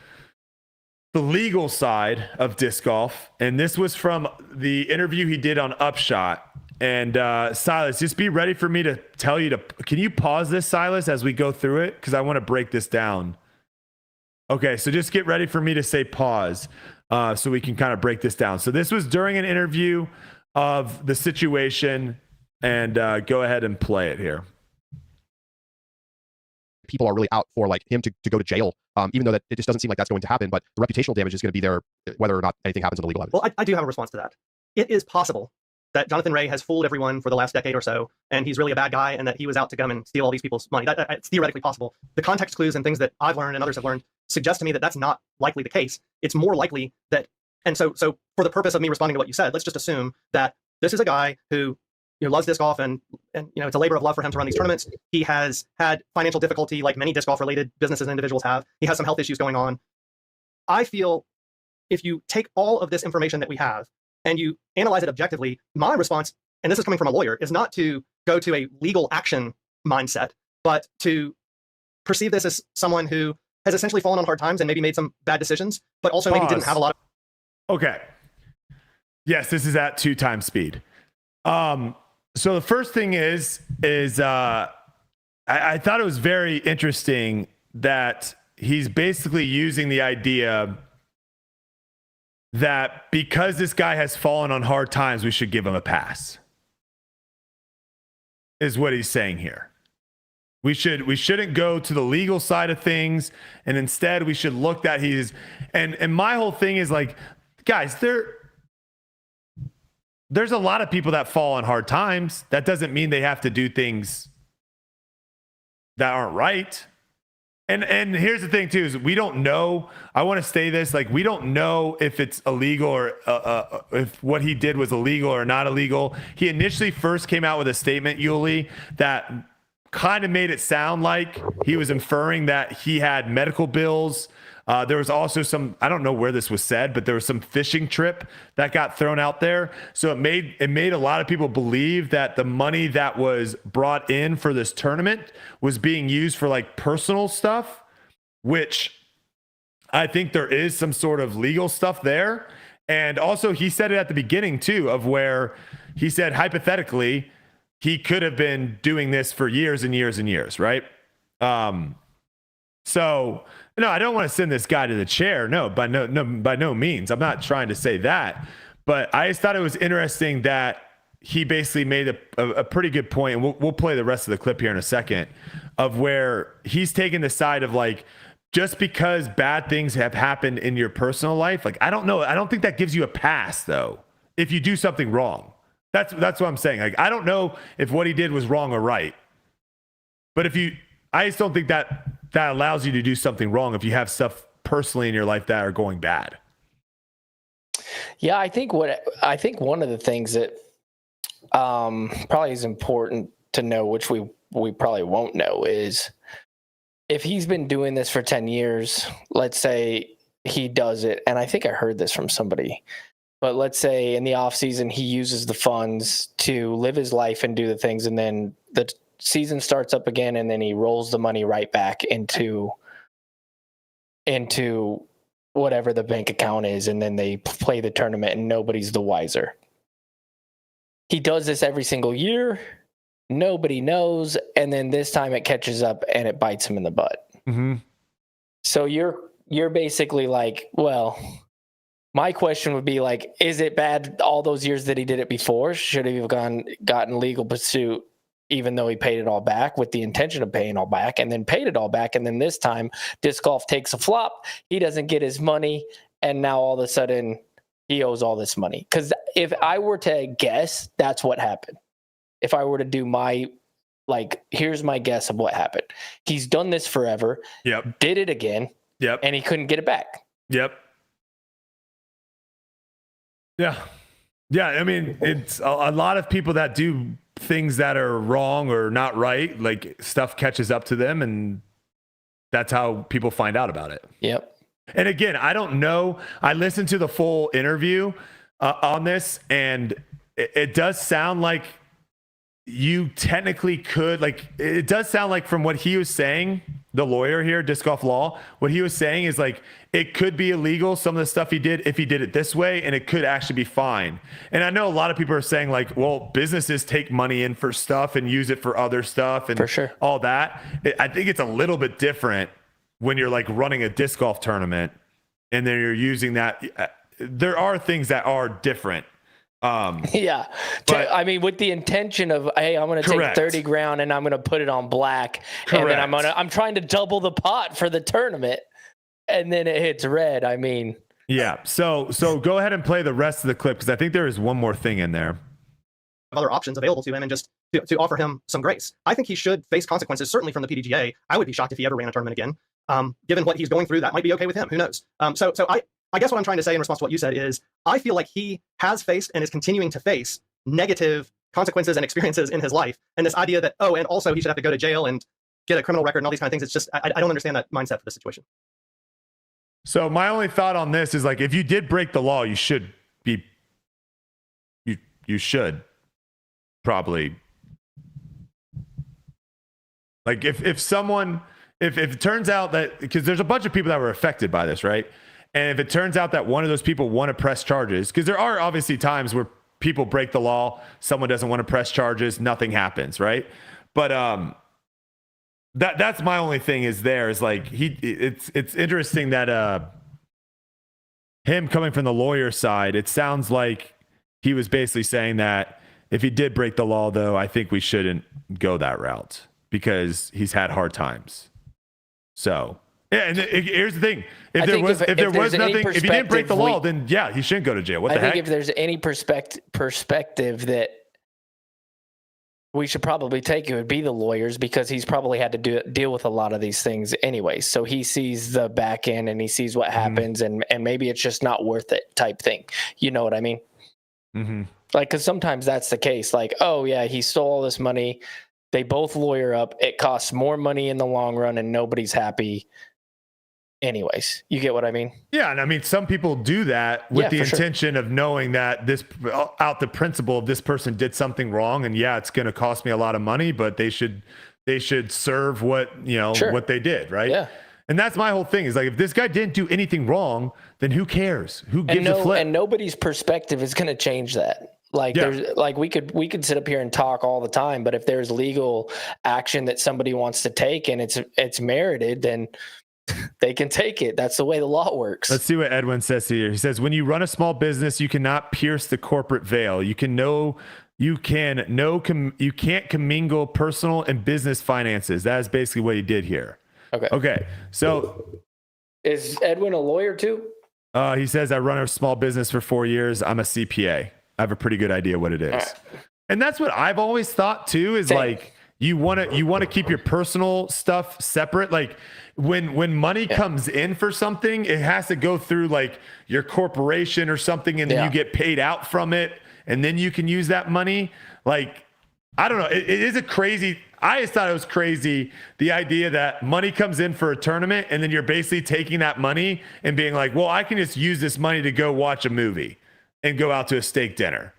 the legal side of disc golf. And this was from the interview he did on Upshot. And Silas, just be ready for me to tell you can you pause this, Silas, as we go through it? Because I want to break this down. Okay, so just get ready for me to say pause so we can kind of break this down. So this was during an interview of the situation, and go ahead and play it here. People are really out for like him to go to jail, even though that it just doesn't seem like that's going to happen. But the reputational damage is going to be there whether or not anything happens in the legal evidence. Well, I do have a response to that. It is possible that Jonathan Ray has fooled everyone for the last decade or so, and he's really a bad guy, and that he was out to come and steal all these people's money. It's theoretically possible. The context clues and things that I've learned and others have learned suggest to me that that's not likely the case. It's more likely that, and so for the purpose of me responding to what you said, let's just assume that this is a guy who loves disc golf, and it's a labor of love for him to run these tournaments. He has had financial difficulty, like many disc golf related businesses and individuals have. He has some health issues going on. I feel if you take all of this information that we have and you analyze it objectively, my response, and this is coming from a lawyer, is not to go to a legal action mindset, but to perceive this as someone who has essentially fallen on hard times and maybe made some bad decisions, but also maybe didn't have a lot of... Okay. Yes, this is at 2 times speed. So the first thing is I thought it was very interesting that he's basically using the idea that because this guy has fallen on hard times, we should give him a pass, is what he's saying here. We shouldn't go to the legal side of things, and instead we should look that and my whole thing is like, guys, there's a lot of people that fall on hard times. That doesn't mean they have to do things that aren't right. And here's the thing too, is we don't know. I want to say this, like, we don't know if it's illegal or if what he did was illegal or not illegal. He initially first came out with a statement, Yuli, that kind of made it sound like he was inferring that he had medical bills There was also some, I don't know where this was said, but there was some fishing trip that got thrown out there. So it made a lot of people believe that the money that was brought in for this tournament was being used for like personal stuff, which I think there is some sort of legal stuff there. And also he said it at the beginning too, of where he said hypothetically he could have been doing this for years and years and years, right? So no, I don't want to send this guy to the chair. No, by no means. I'm not trying to say that, but I just thought it was interesting that he basically made a pretty good point, and we'll play the rest of the clip here in a second, of where he's taking the side of like, just because bad things have happened in your personal life, like I don't know, I don't think that gives you a pass though if you do something wrong. That's what I'm saying. Like I don't know if what he did was wrong or right, but I just don't think that allows you to do something wrong if you have stuff personally in your life that are going bad. Yeah, I think one of the things that probably is important to know, which we probably won't know, is if he's been doing this for 10 years, let's say he does it, and I think I heard this from somebody, but let's say in the off season he uses the funds to live his life and do the things, and then the season starts up again, and then he rolls the money right back into whatever the bank account is, and then they play the tournament and nobody's the wiser. He does this every single year. Nobody knows, and then this time it catches up and it bites him in the butt. Mm-hmm. So you're basically like, well, my question would be like, is it bad all those years that he did it before? Should he have gotten legal pursuit even though he paid it all back with the intention of paying all back, and then paid it all back, and then this time disc golf takes a flop, he doesn't get his money, and now all of a sudden he owes all this money? Because if I were to guess, that's what happened. If I were to do here's my guess of what happened. He's done this forever. Yep. Did it again. Yep. And he couldn't get it back. Yep. Yeah. Yeah. I mean, it's a lot of people that do things that are wrong or not right. Like stuff catches up to them, and that's how people find out about it. Yep. And again, I don't know. I listened to the full interview on this, and it does sound like you technically could, like, it does sound like from what he was saying, the lawyer here, DiscGolfLaw, what he was saying is like, it could be illegal, some of the stuff he did, if he did it this way, and it could actually be fine. And I know a lot of people are saying like, well, businesses take money in for stuff and use it for other stuff and for sure, all that. I think it's a little bit different when you're like running a disc golf tournament and then you're using that. There are things that are different. Yeah. But, I mean, with the intention of, hey, I'm going to take 30 grand and I'm going to put it on black. Correct. And then I'm trying to double the pot for the tournament, and then it hits red. I mean, yeah. So go ahead and play the rest of the clip, because I think there is one more thing in there. Other options available to him, and just to offer him some grace. I think he should face consequences, certainly from the PDGA. I would be shocked if he ever ran a tournament again. Given what he's going through, that might be okay with him. Who knows? So I guess what I'm trying to say in response to what you said is, I feel like he has faced and is continuing to face negative consequences and experiences in his life. And this idea that, and also he should have to go to jail and get a criminal record and all these kind of things, it's just, I don't understand that mindset for this situation. So my only thought on this is like, if you did break the law, you should probably, like, if it turns out that, because there's a bunch of people that were affected by this, right? And if it turns out that one of those people want to press charges, because there are obviously times where people break the law, someone doesn't want to press charges, nothing happens, right? But that's my only thing is like it's interesting that him coming from the lawyer side, it sounds like he was basically saying that if he did break the law, though, I think we shouldn't go that route because he's had hard times. So. Yeah, and here's the thing: if he didn't break the law, then yeah, he shouldn't go to jail. I think if there's any perspective that we should probably take, it would be the lawyers, because he's probably had to deal with a lot of these things anyway. So he sees the back end and he sees what happens, and maybe it's just not worth it type thing. You know what I mean? Mm-hmm. Like, because sometimes that's the case. Like, oh yeah, he stole all this money. They both lawyer up. It costs more money in the long run, and nobody's happy. anyways. You get what I mean? Yeah, and I mean, some people do that with the for sure. intention of knowing that out the principle of this person did something wrong, and yeah, it's going to cost me a lot of money, but they should serve what Sure. what they did, right? Yeah. And that's my whole thing is like, if this guy didn't do anything wrong, then who cares? Who gives a flip? And nobody's perspective is going to change that. Like there's like we could sit up here and talk all the time, but if there's legal action that somebody wants to take and it's merited, then they can take it. That's the way the law works. Let's see what Edwin says here. He says, when you run a small business, you cannot pierce the corporate veil. You can't commingle personal and business finances. That is basically what he did here. Okay. So is Edwin a lawyer too? He says, I run a small business for 4 years. I'm a CPA. I have a pretty good idea what it is. Right. And that's what I've always thought too, is like, you want to keep your personal stuff separate. Like when money comes in for something, it has to go through like your corporation or something, and then you get paid out from it, and then you can use that money. Like, I don't know. It is a crazy. I just thought it was crazy, the idea that money comes in for a tournament, and then you're basically taking that money and being like, well, I can just use this money to go watch a movie and go out to a steak dinner.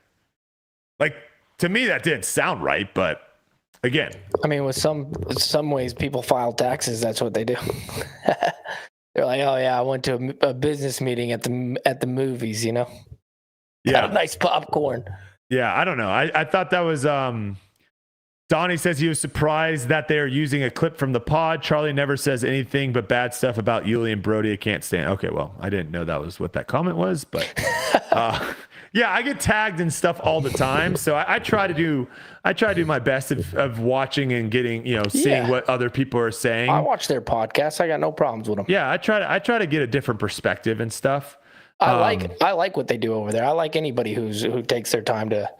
Like, to me, that didn't sound right, but again, I mean, with some ways people file taxes. That's what they do. They're like, oh yeah, I went to a business meeting at the movies, Yeah. Got a nice popcorn. Yeah. I don't know. I thought that was, Donnie says he was surprised that they're using a clip from the pod. Charlie never says anything but bad stuff about Yuli and Brody. I can't stand. Okay. Well, I didn't know that was what that comment was, but, yeah, I get tagged and stuff all the time, so I try to do my best of watching and getting seeing what other people are saying. I watch their podcasts. I got no problems with them. Yeah, I try to get a different perspective and stuff. I like what they do over there. I like anybody who takes their time to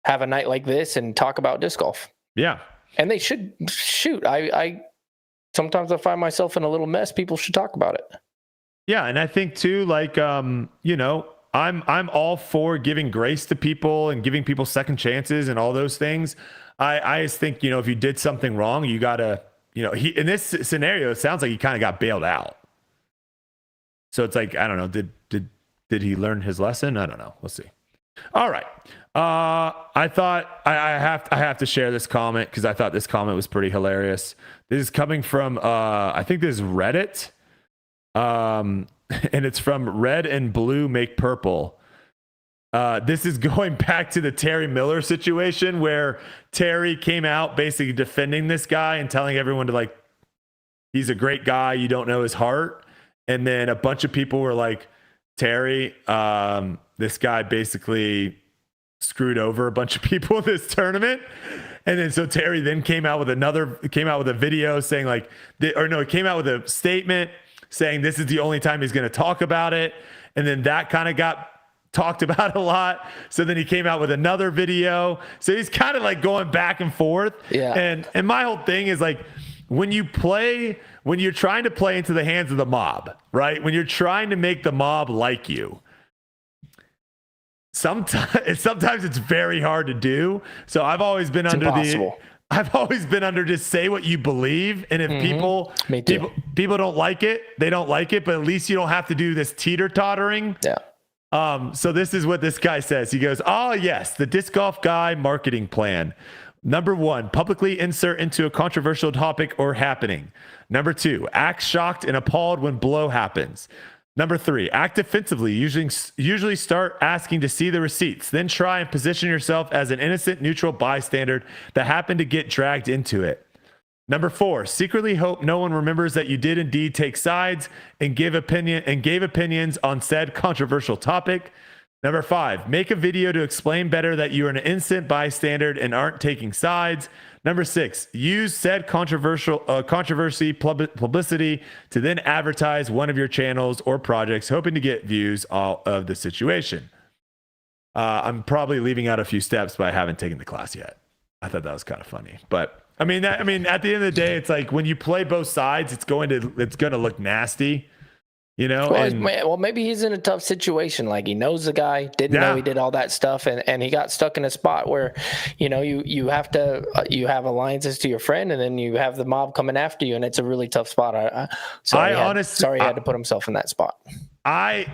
have a night like this and talk about disc golf. Yeah, and they should shoot. I sometimes I find myself in a little mess. People should talk about it. Yeah, and I think too, like I'm all for giving grace to people and giving people second chances and all those things. I just think, if you did something wrong, you gotta, he in this scenario, it sounds like he kind of got bailed out. So it's like, I don't know, did he learn his lesson? I don't know. We'll see. All right. I thought I have to share this comment because I thought this comment was pretty hilarious. This is coming from I think this is Reddit. And it's from Red and Blue Make Purple. This is going back to the Terry Miller situation where Terry came out basically defending this guy and telling everyone to, like, he's a great guy, you don't know his heart. And then a bunch of people were like, Terry, this guy basically screwed over a bunch of people in this tournament. And then so Terry then came out with a video saying like, he came out with a statement saying this is the only time he's going to talk about it. And then that kind of got talked about a lot. So then he came out with another video. So he's kind of like going back and forth. Yeah. And my whole thing is like, when you're trying to play into the hands of the mob, right? When you're trying to make the mob like you, sometimes it's very hard to do. So I've always been under just say what you believe, and if people don't like it, they don't like it, but at least you don't have to do this teeter-tottering. Yeah. So this is what this guy says. He goes, "Oh yes, the disc golf guy marketing plan. Number 1, publicly insert into a controversial topic or happening. Number 2, act shocked and appalled when blow happens. Number 3, act defensively, usually start asking to see the receipts, then try and position yourself as an innocent, neutral bystander that happened to get dragged into it. Number 4, secretly hope no one remembers that you did indeed take sides and gave opinions on said controversial topic. Number 5, make a video to explain better that you are an innocent bystander and aren't taking sides. Number 6, use said controversy publicity to then advertise one of your channels or projects, hoping to get views of the situation." I'm probably leaving out a few steps, but I haven't taken the class yet. I thought that was kind of funny, but I mean, at the end of the day, it's like when you play both sides, it's going to look nasty. you know. Well, And well, maybe he's in a tough situation. Like he knows the guy, didn't know he did all that stuff, and he got stuck in a spot where, you know, you have to you have alliances to your friend, and then you have the mob coming after you, and it's a really tough spot. Sorry he had to put himself in that spot. I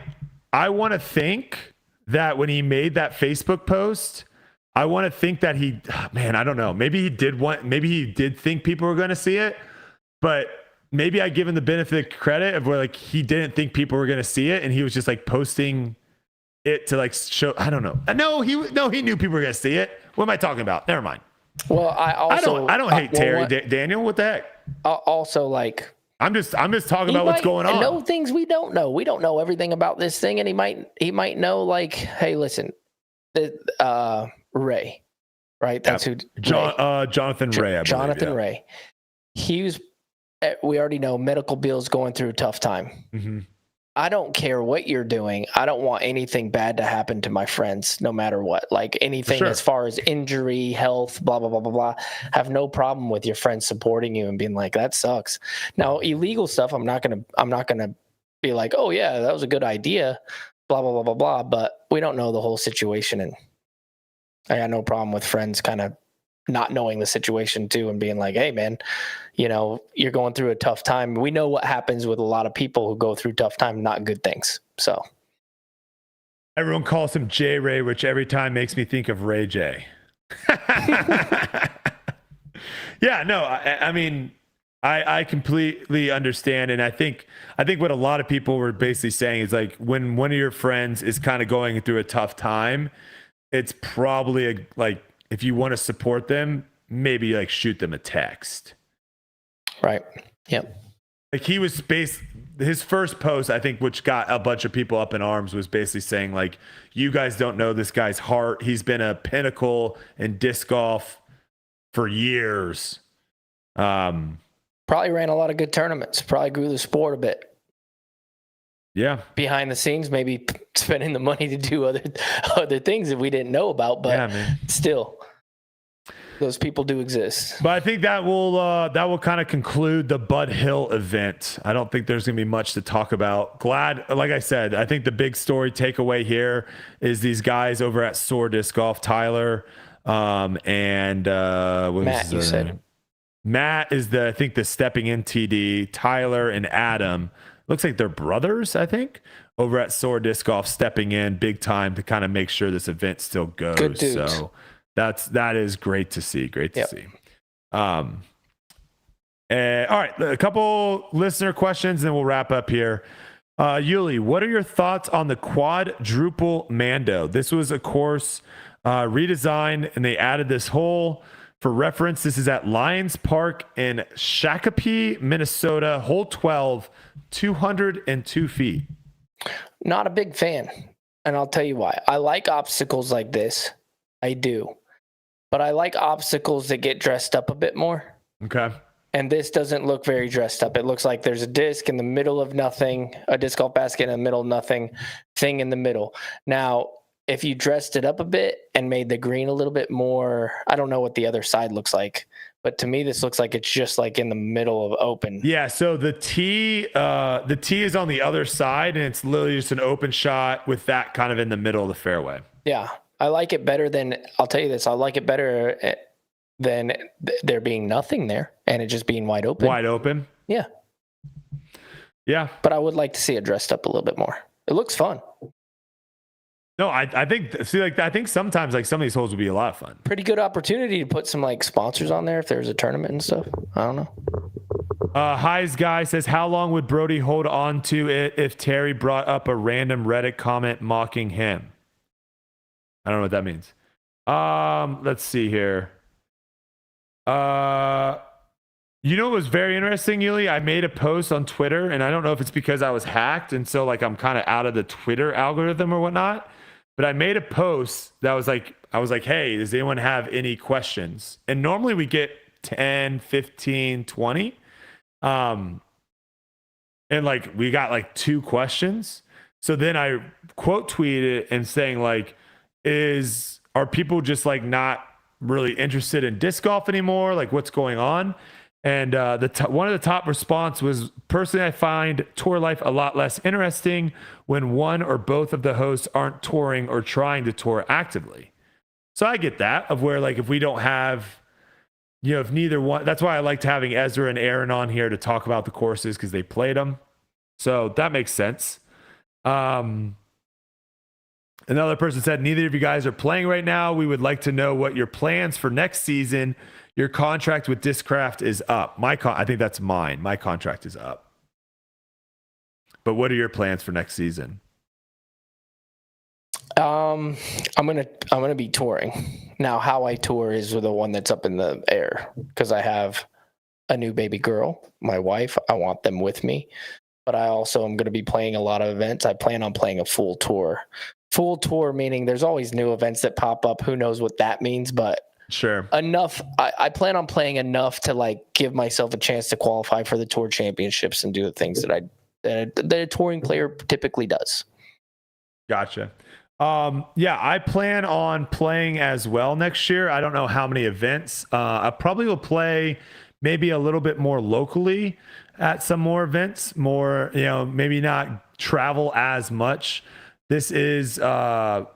want to think that when he made that Facebook post, I want to think that I don't know. Maybe he did think people were going to see it, but maybe I give him the benefit of credit of where like he didn't think people were going to see it, and he was just like posting it to like show. I don't know. No, he knew people were going to see it. What am I talking about? Never mind. Well, I don't hate Terry Daniel. What the heck? Also, like I'm just talking about what's going on. Know things we don't know. We don't know everything about this thing, and he might know like, hey, listen, Ray, right? That's who. Jonathan Ray. Jonathan Ray. He was. We already know medical bills going through a tough time. Mm-hmm. I don't care what you're doing. I don't want anything bad to happen to my friends, no matter what. Like anything as far as injury, health, blah, blah, blah, blah, blah. Have no problem with your friends supporting you and being like, that sucks. Now, illegal stuff, I'm not gonna be like, oh yeah, that was a good idea, blah, blah, blah, blah, blah. But we don't know the whole situation. And I got no problem with friends kind of not knowing the situation too and being like, hey man, you know, you're going through a tough time. We know what happens with a lot of people who go through tough time, not good things. So everyone calls him J Ray, which every time makes me think of Ray J. Yeah, no, I mean, I completely understand. And I think what a lot of people were basically saying is like, when one of your friends is kind of going through a tough time, it's probably like, if you want to support them, maybe like shoot them a text. Right. Yep. Like his first post, I think, which got a bunch of people up in arms, was basically saying like, you guys don't know this guy's heart. He's been a pinnacle in disc golf for years. Probably ran a lot of good tournaments. Probably grew the sport a bit. Yeah. Behind the scenes, maybe spending the money to do other things that we didn't know about, but still, those people do exist. But I think that will kind of conclude the Bud Hill event. I don't think there's going to be much to talk about. Glad, like I said, I think the big story takeaway here is these guys over at Soar Disc Golf, Tyler, and Matt. You said Matt is the stepping in TD. Tyler and Adam. Looks like they're brothers, I think, over at Soar Disc Golf, stepping in big time to kind of make sure this event still goes. Good dudes. So that is great to see. Great to see. All right, a couple listener questions, and then we'll wrap up here. Yuli, what are your thoughts on the quadruple Mando? This was, of course, redesigned, and they added this hole. For reference, this is at Lions Park in Shakopee, Minnesota, hole 12, 202 feet. Not a big fan, and I'll tell you why. I like obstacles like this. I do. But I like obstacles that get dressed up a bit more. Okay. And this doesn't look very dressed up. It looks like there's a disc in the middle of nothing, a disc golf basket in the middle of nothing, thing in the middle. Now, if you dressed it up a bit and made the green a little bit more, I don't know what the other side looks like, but to me, this looks like it's just like in the middle of open. Yeah. So the tee is on the other side, and it's literally just an open shot with that kind of in the middle of the fairway. Yeah. I like it better than, I'll tell you this, I like it better than there being nothing there and it just being wide open. Wide open? Yeah. Yeah. But I would like to see it dressed up a little bit more. It looks fun. No, I think sometimes like some of these holes would be a lot of fun. Pretty good opportunity to put some like sponsors on there if there's a tournament and stuff. I don't know. Highs guy says, how long would Brody hold on to it if Terry brought up a random Reddit comment mocking him? I don't know what that means. Let's see here. You know what was very interesting, Yuli? I made a post on Twitter, and I don't know if it's because I was hacked, and so like I'm kind of out of the Twitter algorithm or whatnot. But I made a post that was like, I was like, hey, does anyone have any questions? And normally we get 10, 15, 20. And like we got like 2 questions. So then I quote tweeted and saying like, are people just like not really interested in disc golf anymore? Like what's going on? And one of the top response was, personally, I find tour life a lot less interesting when one or both of the hosts aren't touring or trying to tour actively. So I get that, of where, like, if we don't have, if neither one, that's why I liked having Ezra and Aaron on here to talk about the courses, because they played them. So that makes sense. Another person said, neither of you guys are playing right now. We would like to know what your plans for next season. Your contract with Discraft is up. I think that's mine. My contract is up. But what are your plans for next season? I'm gonna be touring. Now, how I tour is the one that's up in the air, because I have a new baby girl, my wife. I want them with me, but I also am going to be playing a lot of events. I plan on playing a full tour. Full tour meaning there's always new events that pop up. Who knows what that means, but sure, enough. I plan on playing enough to, like, give myself a chance to qualify for the tour championships and do the things that a touring player typically does. Gotcha. Yeah, I plan on playing as well next year. I don't know how many events. I probably will play maybe a little bit more locally at some more events, maybe not travel as much. This is, the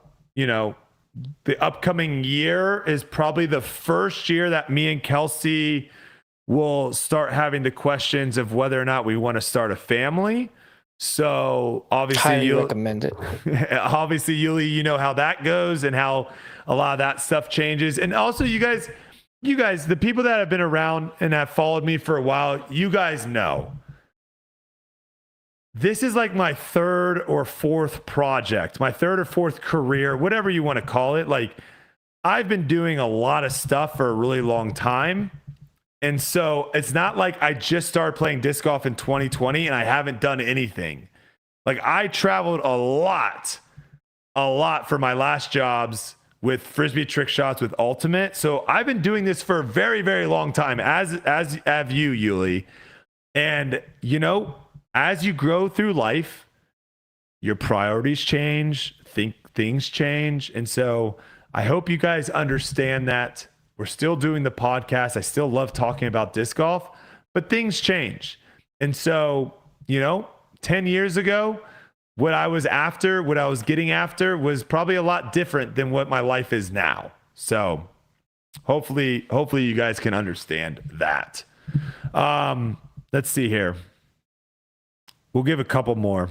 upcoming year is probably the first year that me and Kelsey will start having the questions of whether or not we want to start a family. So obviously you recommend it. Obviously, Yuli, you know how that goes and how a lot of that stuff changes. And also, you guys, the people that have been around and have followed me for a while, you guys know this is like my third or fourth project, my third or fourth career, whatever you want to call it. Like, I've been doing a lot of stuff for a really long time. And so it's not like I just started playing disc golf in 2020 and I haven't done anything. Like, I traveled a lot for my last jobs with Frisbee Trick Shots with Ultimate. So I've been doing this for a very, very long time, as have you, Yuli. And, as you grow through life, your priorities change, things change. And so I hope you guys understand that. We're still doing the podcast. I still love talking about disc golf, but things change. And so, 10 years ago, what I was getting after was probably a lot different than what my life is now. So hopefully you guys can understand that. Let's see here. We'll give a couple more.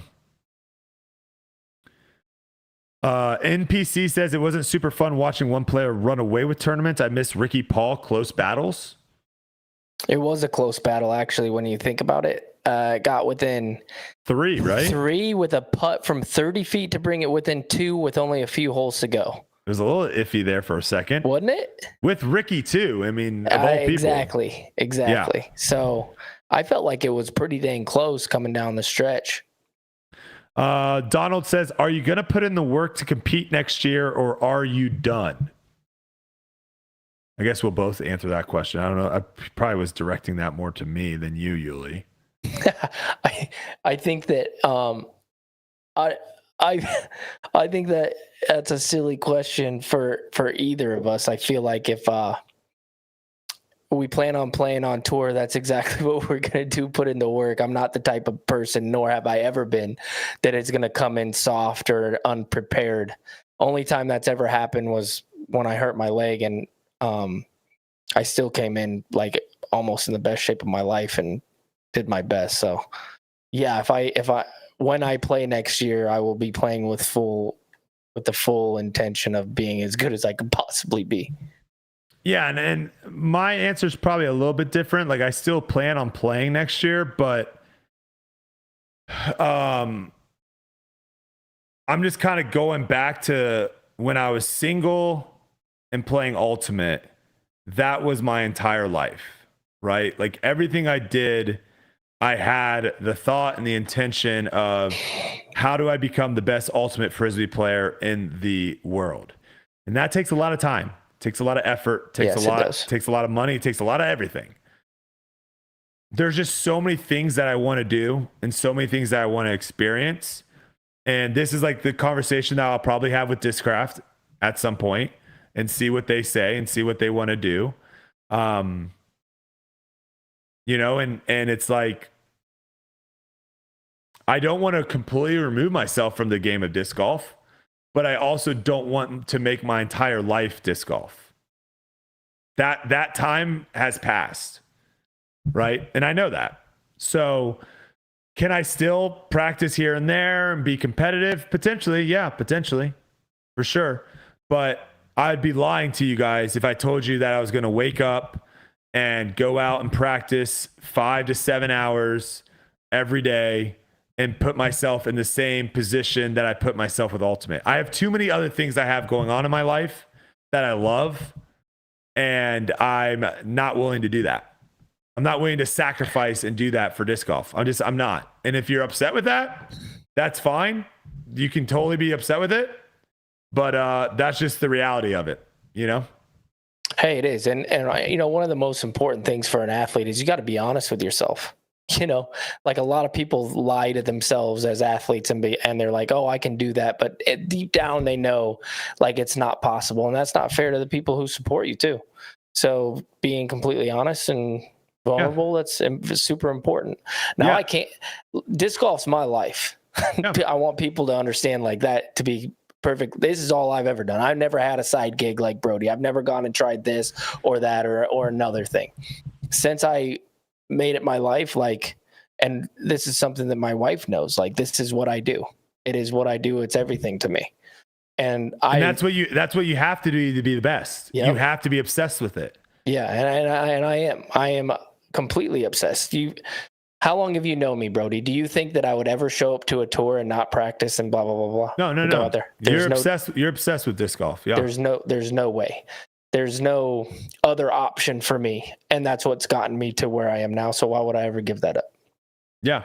NPC says it wasn't super fun watching one player run away with tournaments. I miss Ricky Paul close battles. It was a close battle, actually, when you think about it. Got within 3, right? 3 with a putt from 30 feet to bring it within 2 with only a few holes to go. It was a little iffy there for a second. Wasn't it? With Ricky, too. I mean, of all people. Exactly. Yeah. So I felt like it was pretty dang close coming down the stretch. Donald says, are you going to put in the work to compete next year, or are you done? I guess we'll both answer that question. I don't know. I probably was directing that more to me than you, Yuli. I think that I think that that's a silly question for either of us. I feel like if we plan on playing on tour, that's exactly what we're going to do, put in the work. I'm not the type of person, nor have I ever been, that is going to come in soft or unprepared. Only time that's ever happened was when I hurt my leg, and I still came in like almost in the best shape of my life and did my best. So yeah, when I play next year, I will be playing with the full intention of being as good as I could possibly be. Yeah, and my answer is probably a little bit different. Like, I still plan on playing next year, but I'm just kind of going back to when I was single and playing Ultimate. That was my entire life, right? Like, everything I did, I had the thought and the intention of, how do I become the best Ultimate Frisbee player in the world? And that takes a lot of time. Takes a lot of effort, takes a lot of money, takes a lot of everything. There's just so many things that I want to do and so many things that I want to experience. And this is like the conversation that I'll probably have with Discraft at some point and see what they say and see what they want to do. you know, and it's like, I don't want to completely remove myself from the game of disc golf, but I also don't want to make my entire life disc golf. That time has passed, right? And I know that. So can I still practice here and there and be competitive? Potentially, yeah, potentially, for sure. But I'd be lying to you guys if I told you that I was going to wake up and go out and practice 5 to 7 hours every day and put myself in the same position that I put myself with Ultimate. I have too many other things I have going on in my life that I love, and I'm not willing to do that. I'm not willing to sacrifice and do that for disc golf. I'm not. And if you're upset with that, that's fine. You can totally be upset with it, but that's just the reality of it, you know? Hey, it is. And you know, one of the most important things for an athlete is you got to be honest with yourself. You know, like a lot of people lie to themselves as athletes and they're like, oh, I can do that. But deep down, they know like it's not possible. And that's not fair to the people who support you too. So being completely honest and vulnerable, that's super important. Now I can't, disc golf's my life. I want people to understand like that, to be perfect. This is all I've ever done. I've never had a side gig like Brody. I've never gone and tried this or that or another thing. Since I made it my life, like, and this is something that my wife knows, like, this is what I do. It is what I do. It's everything to me. And that's what you have to do to be the best. Yep. You have to be obsessed with it. Yeah. And I am completely obsessed. How long have you known me, Brody? Do you think that I would ever show up to a tour and not practice and blah, blah, blah, blah? No. Go out there. You're obsessed with disc golf. Yeah. There's no way. There's no other option for me. And that's what's gotten me to where I am now. So why would I ever give that up? Yeah.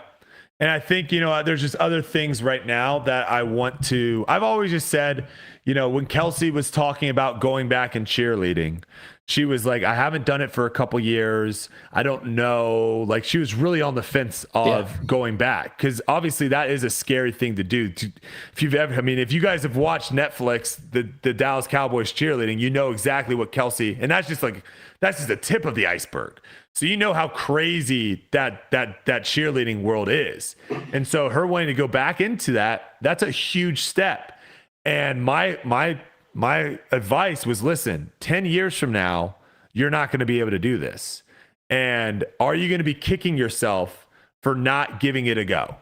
And I think, you know, there's just other things right now that I've always just said, you know, when Kelsey was talking about going back and cheerleading, she was like, I haven't done it for a couple years. I don't know. Like, she was really on the fence of going back, because obviously that is a scary thing to do. If you guys have watched Netflix, the Dallas Cowboys cheerleading, you know exactly what Kelsey, and that's just the tip of the iceberg. So you know how crazy that cheerleading world is. And so her wanting to go back into that's a huge step. And my advice was, listen, 10 years from now, you're not going to be able to do this. And are you going to be kicking yourself for not giving it a go?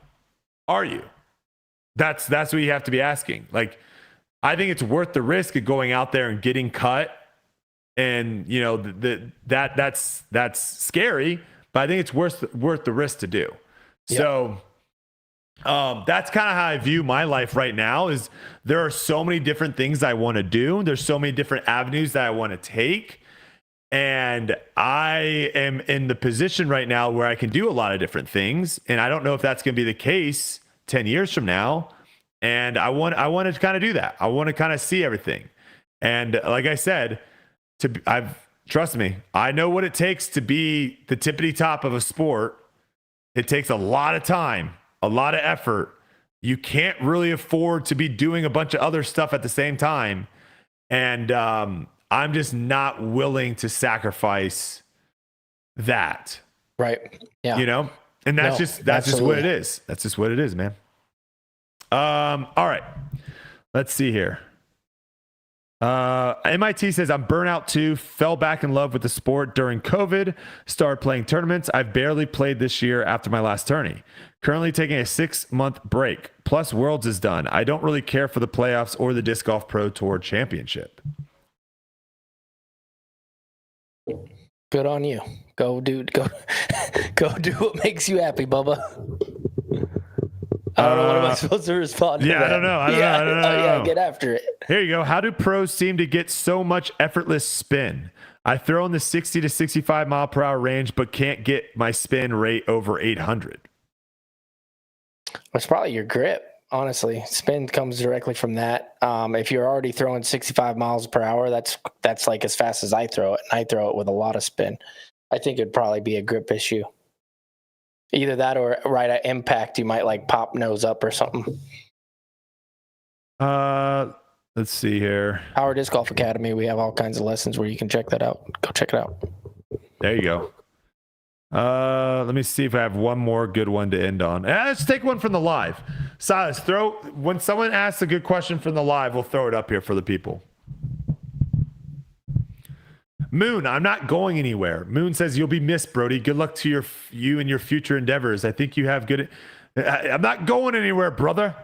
Are you? That's what you have to be asking. Like, I think it's worth the risk of going out there and getting cut. And, you know, that's scary, but I think it's worth the risk to do. Yep. So that's kind of how I view my life right now. Is there are so many different things I want to do. There's so many different avenues that I want to take. And I am in the position right now where I can do a lot of different things. And I don't know if that's going to be the case 10 years from now. And I want to kind of do that. I want to kind of see everything. And like I said, trust me, I know what it takes to be the tippity top of a sport. It takes a lot of time, a lot of effort. You can't really afford to be doing a bunch of other stuff at the same time. And I'm just not willing to sacrifice that. Right. Yeah. You know, and that's just what it is. That's just what it is, man. All right. Let's see here. MIT says, I'm burnout too, fell back in love with the sport during COVID, started playing tournaments. I've barely played this year after my last tourney. Currently taking a 6-month break. Plus Worlds is done. I don't really care for the playoffs or the Disc Golf Pro Tour Championship. Good on you. Go do what makes you happy, Bubba. I don't know, what am I supposed to respond to that? I don't know. I don't know. Yeah, get after it. Here you go. How do pros seem to get so much effortless spin? I throw in the 60 to 65 mile per hour range, but can't get my spin rate over 800. It's probably your grip, honestly. Spin comes directly from that. If you're already throwing 65 miles per hour, that's like as fast as I throw it, and I throw it with a lot of spin. I think it'd probably be a grip issue. Either that or right at impact, you might like pop nose up or something. Let's see here. Howard Disc Golf Academy. We have all kinds of lessons where you can check that out. Go check it out. There you go. Let me see if I have one more good one to end on. Let's take one from the live. Silas, when someone asks a good question from the live, we'll throw it up here for the people. Moon, I'm not going anywhere. Moon says, you'll be missed, Brody. Good luck to you and your future endeavors. I think you have good. I'm not going anywhere, brother.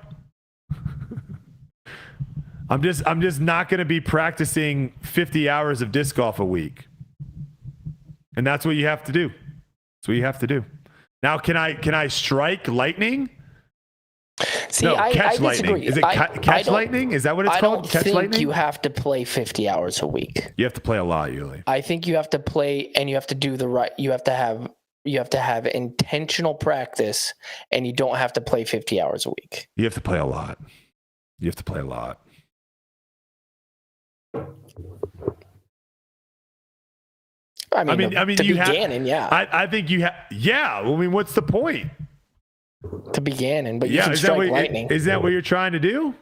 I'm just not going to be practicing 50 hours of disc golf a week. And that's what you have to do. That's what you have to do. Now, can I strike lightning? See, no, I catch lightning. disagree. Is it catch lightning? Is that what it's called? Catch lightning? I don't think you have to play 50 hours a week. You have to play a lot, Yuli. I think you have to play, and you have to do the right. You have to have intentional practice, and you don't have to play 50 hours a week. You have to play a lot. You have to play a lot. I mean, to be Gannon, yeah. I think you have. Yeah. I mean, what's the point? To be Gannon, but you can strike lightning. Is that what you're trying to do?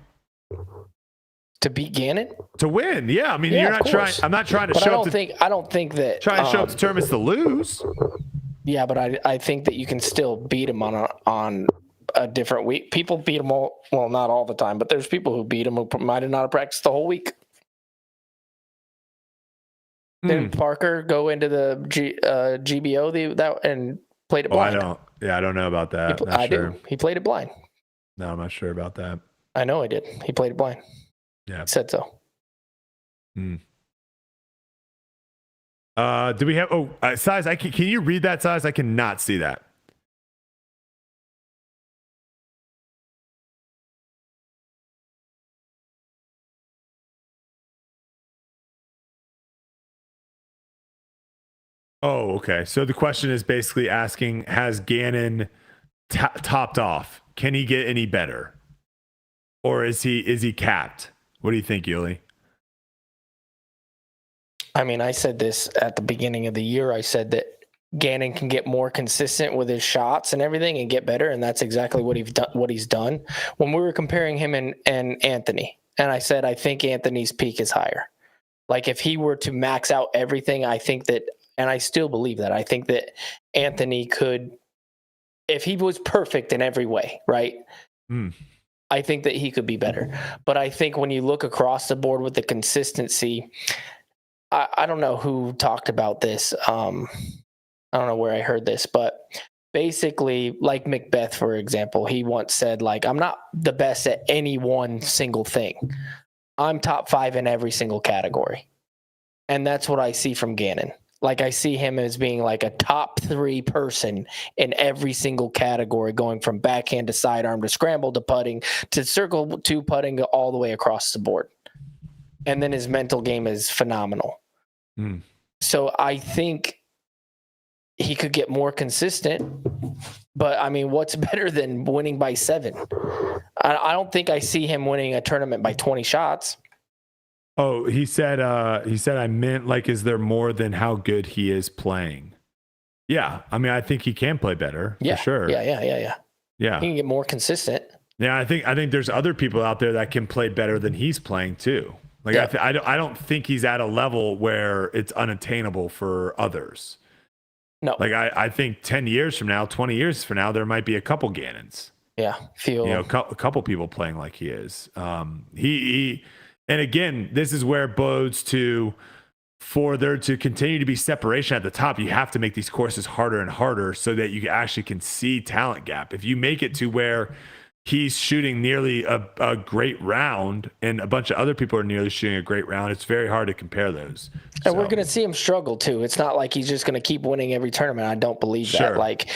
To beat Gannon? To win, yeah. I mean, you're not trying. I'm not trying to show up. I don't think that. Trying to show up to tournaments to lose. Yeah, but I think that you can still beat him on a different week. People beat him all. Well, not all the time, but there's people who beat him who might have not practiced the whole week. Didn't Parker go into the GBO and played it blind? I don't know about that. I do. He played it blind. No, I'm not sure about that. I know he did. He played it blind. Yeah. He said so. Do we have size? Can you read that size? I cannot see that. Oh, okay. So the question is basically asking, has Gannon topped off? Can he get any better? Or is he capped? What do you think, Yuli? I mean, I said this at the beginning of the year. I said that Gannon can get more consistent with his shots and everything and get better, and that's exactly what he's done. When we were comparing him and Anthony, and I said I think Anthony's peak is higher. Like if he were to max out everything, I think that, and I still believe that, I think that Anthony could, if he was perfect in every way, right? I think that he could be better. But I think when you look across the board with the consistency, I don't know who talked about this. I don't know where I heard this, but basically, like Macbeth, for example, he once said, like, I'm not the best at any one single thing. I'm top 5 in every single category. And that's what I see from Gannon. Like I see him as being like a top 3 person in every single category, going from backhand to sidearm to scramble to putting to circle to putting all the way across the board. And then his mental game is phenomenal. So I think he could get more consistent, but I mean, what's better than winning by 7? I don't think I see him winning a tournament by 20 shots. Oh, he said I meant, like, is there more than how good he is playing? Yeah. I mean, I think he can play better. Yeah. For sure. Yeah. He can get more consistent. Yeah. I think there's other people out there that can play better than he's playing too. Like, yeah. I don't think he's at a level where it's unattainable for others. No. Like, I think 10 years from now, 20 years from now, there might be a couple Gannons. Yeah. A couple people playing like he is. And again, this is where it bodes for there to continue to be separation at the top. You have to make these courses harder and harder so that you actually can see talent gap. If you make it to where he's shooting nearly a great round and a bunch of other people are nearly shooting a great round, it's very hard to compare those. And we're going to see him struggle too. It's not like he's just going to keep winning every tournament. I don't believe that. Like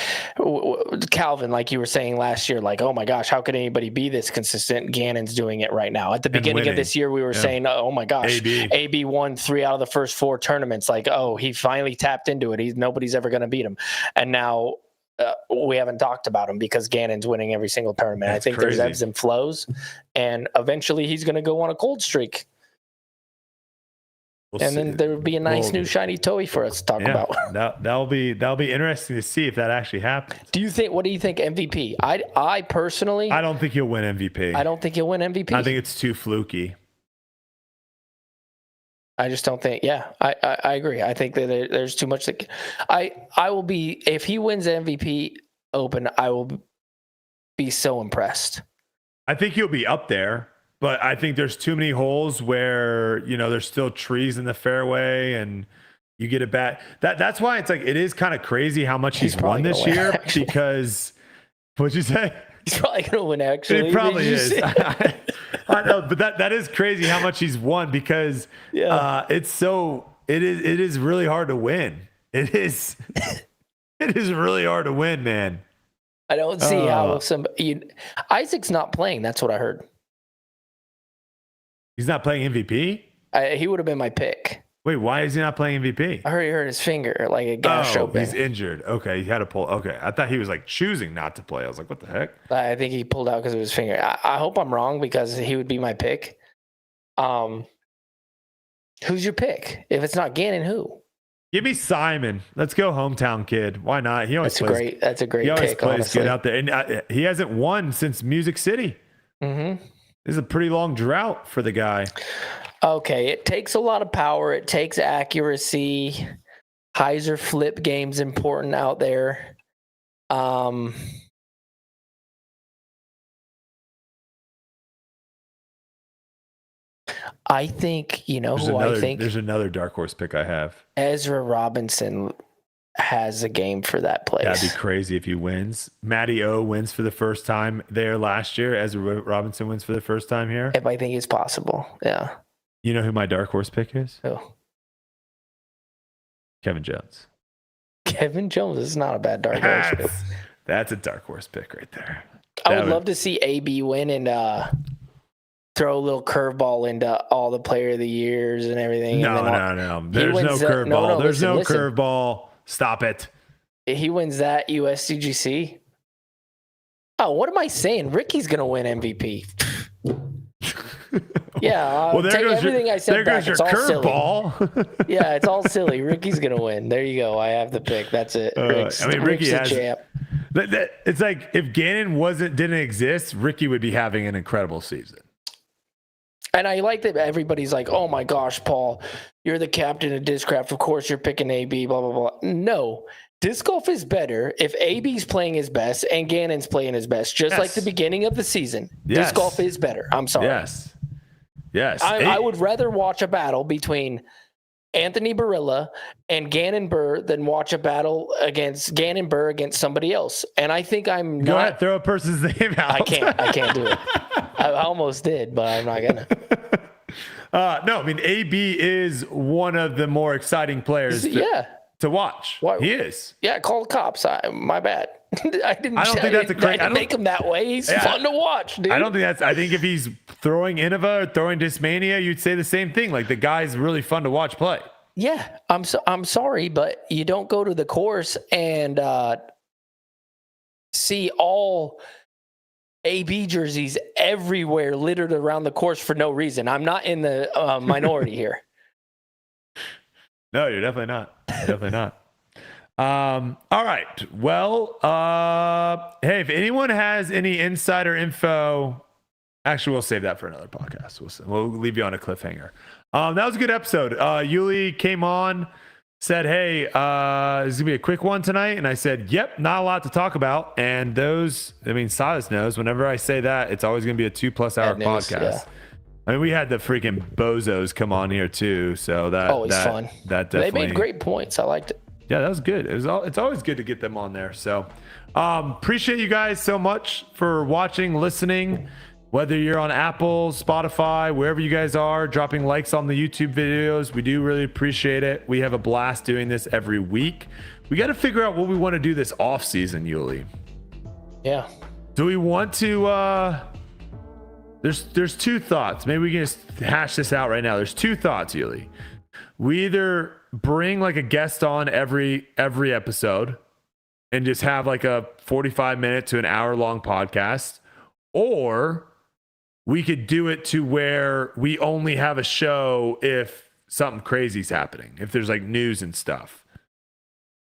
Calvin, like you were saying last year, like, oh my gosh, how could anybody be this consistent? Gannon's doing it right now. At the beginning of this year, we were saying, oh my gosh, AB won 3 out of the first 4 tournaments. Like, oh, he finally tapped into it. Nobody's ever going to beat him. And now we haven't talked about him because Gannon's winning every single tournament. I think there's ebbs and flows, and eventually he's going to go on a cold streak. Then there would be a nice new shiny toy for us to talk about. That'll be interesting to see if that actually happens. What do you think MVP? I personally, I don't think he'll win MVP. I don't think he'll win MVP. I think it's too fluky. I just don't think. Yeah, I agree. I think that there's too much. I will be, if he wins the MVP Open, I will be so impressed. I think he'll be up there, but I think there's too many holes where, you know, there's still trees in the fairway and you get a bat. That's why it's like, it is kind of crazy how much he's won this year because, what'd you say? He's probably going to win, actually. It probably is. I know, but that is crazy how much he's won because it is really hard to win. It is really hard to win, man. I don't see how Isaac's not playing. That's what I heard. He's not playing MVP? He would have been my pick. Wait, why is he not playing MVP? I heard he hurt his finger, like a gash open. He's injured. Okay, he had to pull. Okay, I thought he was like choosing not to play. I was like, what the heck? I think he pulled out because of his finger. I hope I'm wrong because he would be my pick. Who's your pick? If it's not Gannon, who? Give me Simon. Let's go, hometown kid. Why not? He always plays. That's a great He always pick, plays honestly. good out there, and he hasn't won since Music City. Mm-hmm. This is a pretty long drought for the guy. Okay, it takes a lot of power. It takes accuracy. Hyzer flip game's important out there. I think, There's another dark horse pick I have. Ezra Robinson has a game for that place. That'd be crazy if he wins. Matty O wins for the first time there last year. Ezra Robinson wins for the first time here. If I think it's possible, yeah. You know who my dark horse pick is? Who? Kevin Jones. Kevin Jones is not a bad dark horse pick. That's a dark horse pick right there. I would love to see AB win and throw a little curveball into all the player of the years and everything. No. There's no curveball. There's no curveball. Stop it. He wins that USCGC. Oh, what am I saying? Ricky's going to win MVP. Yeah, well, take everything I said back. It's all curveball. Yeah, it's all silly. Ricky's going to win. There you go. I have the pick. That's it. Ricky has champ. It's like if Gannon didn't exist, Ricky would be having an incredible season. And I like that everybody's like, oh my gosh, Paul, you're the captain of Discraft. Of course you're picking AB, blah, blah, blah. No, disc golf is better if AB's playing his best and Gannon's playing his best, just like the beginning of the season. Yes. Disc golf is better. I'm sorry. Yes. I would rather watch a battle between Anthony Barilla and Gannon Buhr than watch a battle against Gannon Buhr against somebody else. And I think I'm Go ahead, throw a person's name out. I can't do it. I almost did, but I'm not gonna. No, I mean AB is one of the more exciting players to watch. He is. Yeah, call the cops. My bad. I don't think that's a great. I didn't make him that way. He's fun to watch, dude. I don't think that's. I think if he's throwing Innova or throwing Discmania, you'd say the same thing. Like the guy's really fun to watch play. Yeah, I'm sorry, but you don't go to the course and see all AB jerseys everywhere littered around the course for no reason. I'm not in the minority here. No, you're definitely not. Definitely not. All right. Well, hey, if anyone has any insider info, actually, we'll save that for another podcast. We'll leave you on a cliffhanger. That was a good episode. Yuli came on, said, hey, this is gonna be a quick one tonight. And I said, yep, not a lot to talk about. And Silas knows whenever I say that, it's always gonna be a 2+ hour podcast. Yeah. I mean, we had the freaking bozos come on here too. So always fun. That definitely, they made great points. I liked it. Yeah, that was good. It's always good to get them on there. So appreciate you guys so much for watching, listening, whether you're on Apple, Spotify, wherever you guys are, dropping likes on the YouTube videos. We do really appreciate it. We have a blast doing this every week. We got to figure out what we want to do this off season, Yuli. Yeah. Do we want to there's two thoughts. Maybe we can just hash this out right now. There's two thoughts, Yuli. We either bring like a guest on every episode and just have like a 45-minute to an hour-long podcast, or we could do it to where we only have a show if something crazy's happening, if there's like news and stuff.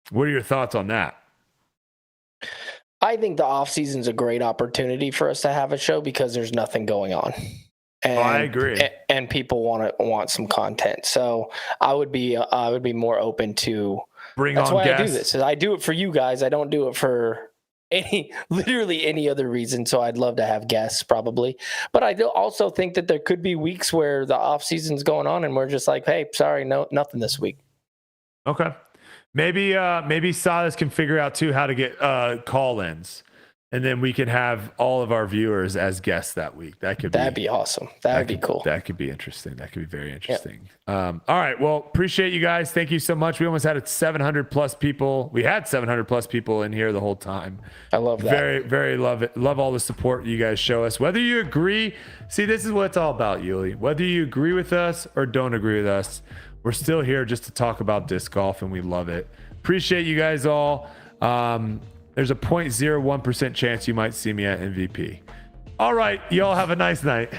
What are your thoughts on that? I think the off season's a great opportunity for us to have a show because there's nothing going on. And, I agree. And people want some content. So I would be more open to Bring that's on why guests. I do this. I do it for you guys. I don't do it for literally any other reason. So I'd love to have guests probably. But I do also think that there could be weeks where the off season's going on and we're just like, hey, sorry, no, nothing this week. Okay. Maybe Silas can figure out too how to get call-ins. And then we can have all of our viewers as guests that week. That'd be awesome. That'd be cool. That could be interesting. That could be very interesting. Yep. All right. Well, appreciate you guys. Thank you so much. We almost had 700 plus people. We had 700 plus people in here the whole time. I love that. Very, very love it. Love all the support you guys show us. Whether you agree, see, this is what it's all about, Yuli. Whether you agree with us or don't agree with us, we're still here just to talk about disc golf, and we love it. Appreciate you guys all. There's a 0.01% chance you might see me at MVP. All right, y'all have a nice night.